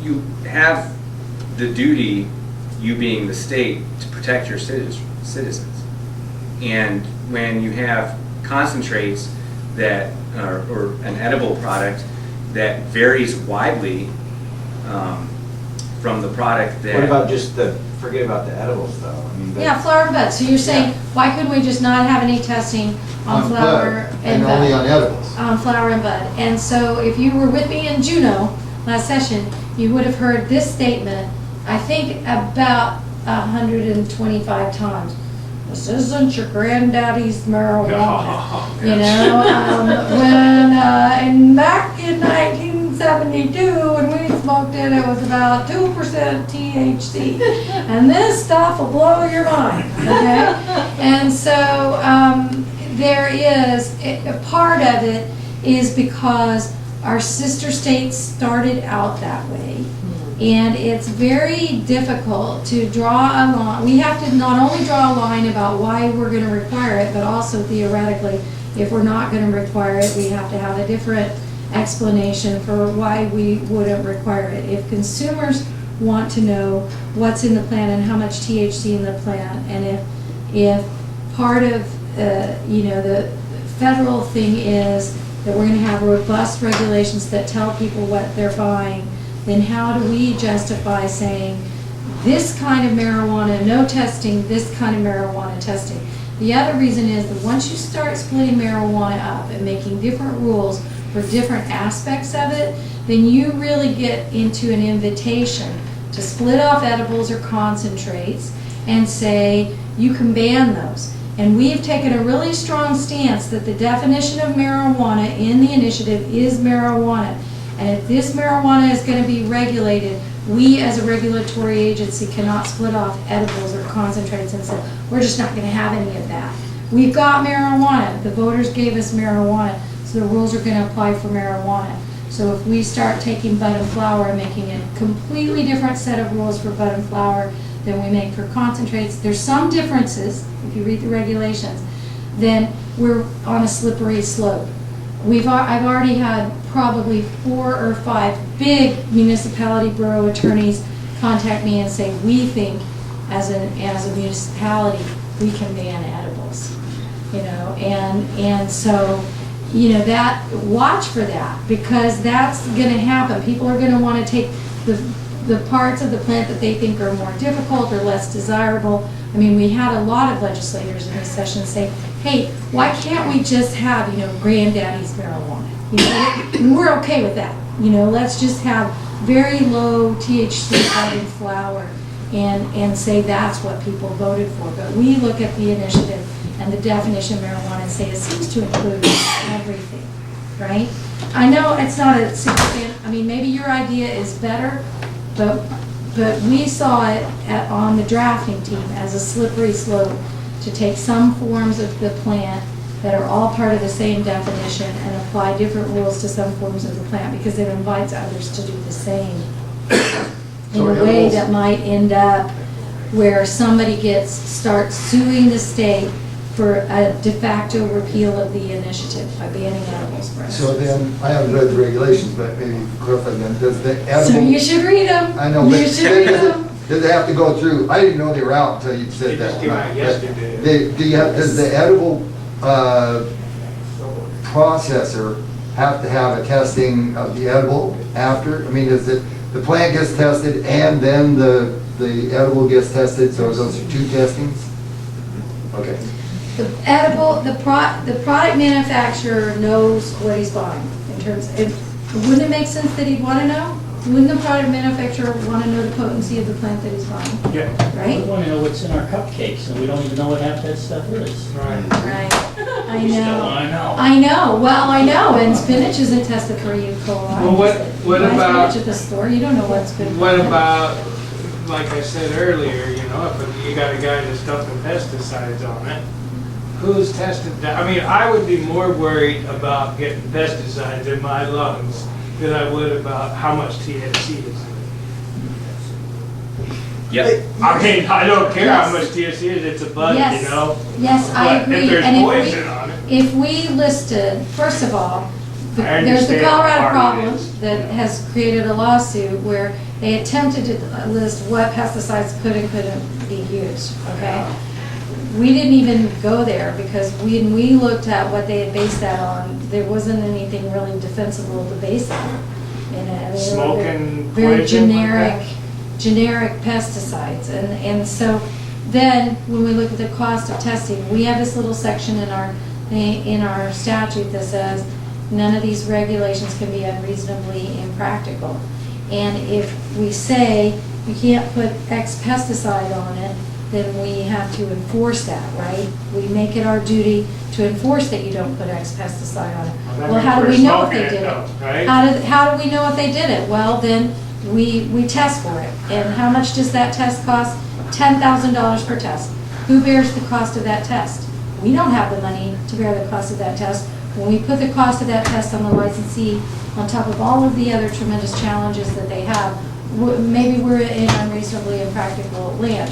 You have the duty, you being the state, to protect your citizens. And when you have concentrates that, or an edible product that varies widely from the product that... What about just forget about the edibles though? I mean, Yeah, flower and bud. So you're saying, why couldn't we just not have any testing on flower and bud? only on edibles. On flower and bud. And so if you were with me in Juneau last session, you would have heard this statement, I think about 125 times. This isn't your granddaddy's marijuana. You know, when back in 1972, when we smoked it was about 2% THC. And this stuff will blow your mind, okay? And so there is, a part of it is because our sister states started out that way. And it's very difficult to draw a line. We have to not only draw a line about why we're going to require it, but also theoretically, if we're not going to require it, we have to have a different explanation for why we wouldn't require it. If consumers want to know what's in the plant and how much THC in the plant, and if part of you know, the federal thing is that we're going to have robust regulations that tell people what they're buying, then how do we justify saying this kind of marijuana, no testing, this kind of marijuana testing? The other reason is that once you start splitting marijuana up and making different rules for different aspects of it, then you really get into an invitation to split off edibles or concentrates and say you can ban those. And we've taken a really strong stance that the definition of marijuana in the initiative is marijuana. And if this marijuana is going to be regulated, we as a regulatory agency cannot split off edibles or concentrates and say, we're just not going to have any of that. We've got marijuana. The voters gave us marijuana, so the rules are going to apply for marijuana. So if we start taking bud and flower and making a completely different set of rules for bud and flower than we make for concentrates, there's some differences, if you read the regulations, then we're on a slippery slope. I've already had probably 4 or 5 big municipality borough attorneys contact me and say, we think as a municipality we can ban edibles, you know, and so, you know, that, watch for that, because that's going to happen. People are going to want to take the parts of the plant that they think are more difficult or less desirable. I mean, we had a lot of legislators in this session say, hey, why can't we just have, you know, granddaddy's marijuana? You know, and we're okay with that. You know, let's just have very low THC bud and flower and say that's what people voted for. But we look at the initiative and the definition of marijuana and say it seems to include everything, right? I know it's not a significant, I mean, maybe your idea is better, but we saw it on the drafting team as a slippery slope to take some forms of the plant that are all part of the same definition and apply different rules to some forms of the plant, because it invites others to do the same in So a way edibles- that might end up where somebody starts suing the state for a de facto repeal of the initiative by banning edibles, for So instance. then, I haven't read the regulations, but maybe you can clarify them, does the edible? So you should read them. I know, but You should read them. does it have to go through, I didn't know they were out until you said They that. just came out yesterday. Do you have, does the edible, processor have to have a testing of the edible after? I mean, is it, the plant gets tested and then the edible gets tested, so those are two testings? Okay. The edible, the product manufacturer knows what he's buying in terms, wouldn't it make sense that he'd want to know? Wouldn't the product manufacturer want to know the potency of the plant that he's buying? Yeah. Right? We want to know what's in our cupcakes, and we don't even know what half that stuff is. Right. Right. I We still know. want to know. I know, well, I know, and spinach isn't tested for E. coli. Well, what You buy about- spinach at the store, you don't know what's been. What about, like I said earlier, you know, if you got a guy that's dumping pesticides on it, who's tested that? I mean, I would be more worried about getting pesticides in my lungs than I would about how much THC is in it. Yep. I mean, I don't care how Yes. much THC is, it's a bud, Yes. you know? Yes, I But agree. if there's And poison on it. if we listed, first of all, I there's the understand how Colorado hard it problem is. that has created a lawsuit where they attempted to list what pesticides could and couldn't be used, okay? We didn't even go there because when we looked at what they had based that on, there wasn't anything really defensible to base it in it. I mean, they were Smoking very poison like generic pesticides. And so then, when we look at the cost of testing, we have this little section in our statute that says, none of these regulations can be unreasonably impractical. And if we say you can't put X pesticide on it, then we have to enforce that, right? We make it our duty to enforce that you don't put X pesticide on it. Well, that Well, how do means we we're know if they smoking it did it? though, right? How do we know if they did it? Well, then we test for it. And how much does that test cost? $10,000 per test. Who bears the cost of that test? We don't have the money to bear the cost of that test. When we put the cost of that test on the licensee, on top of all of the other tremendous challenges that they have, maybe we're in unreasonably impractical land.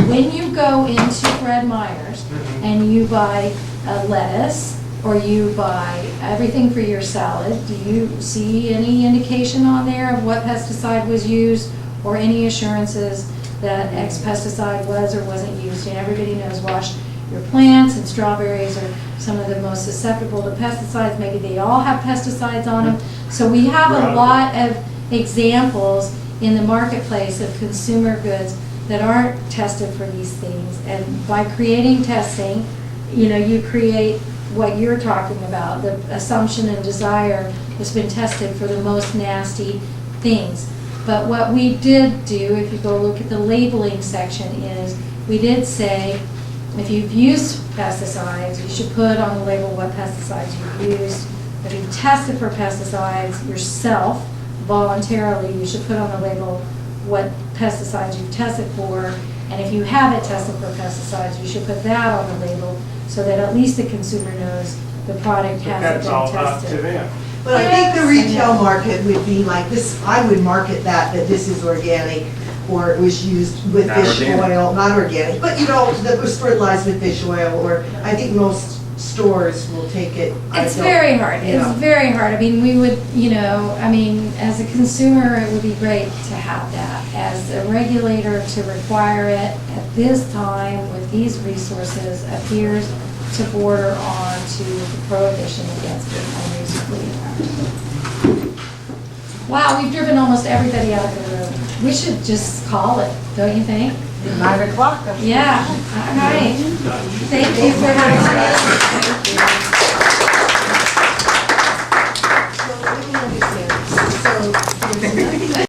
When you go into Fred Meyer's and you buy a lettuce or you buy everything for your salad, do you see any indication on there of what pesticide was used or any assurances that X pesticide was or wasn't used? And everybody knows wash your plants, and strawberries are some of the most susceptible to pesticides. Maybe they all have pesticides on them. So we have a lot of examples in the marketplace of consumer goods that aren't tested for these things. And by creating testing, you know, you create what you're talking about, the assumption and desire that's been tested for the most nasty things. But what we did do, if you go look at the labeling section, is we did say, if you've used pesticides, you should put on the label what pesticides you've used. If you've tested for pesticides yourself, voluntarily, you should put on the label what pesticides you've tested for. And if you haven't tested for pesticides, you should put that on the label so that at least the consumer knows the product hasn't That's been all up to tested. them. But I think the Yes, I retail know. market would be like this, I would market that this is organic, or it was used with Not fish organic. oil, not organic, but you know, that was fertilized with fish oil, or I think most stores will take it. I It's don't- very hard, you know. it's very hard. I mean, we would, you know, I mean, as a consumer, it would be great to have that. As a regulator, to require it at this time with these resources appears to border on to the prohibition against being unreasonably impractical. Wow, we've driven almost everybody out of the room. We should just call it, don't you think? 9 o'clock. Yeah, all right. Thank you for having us.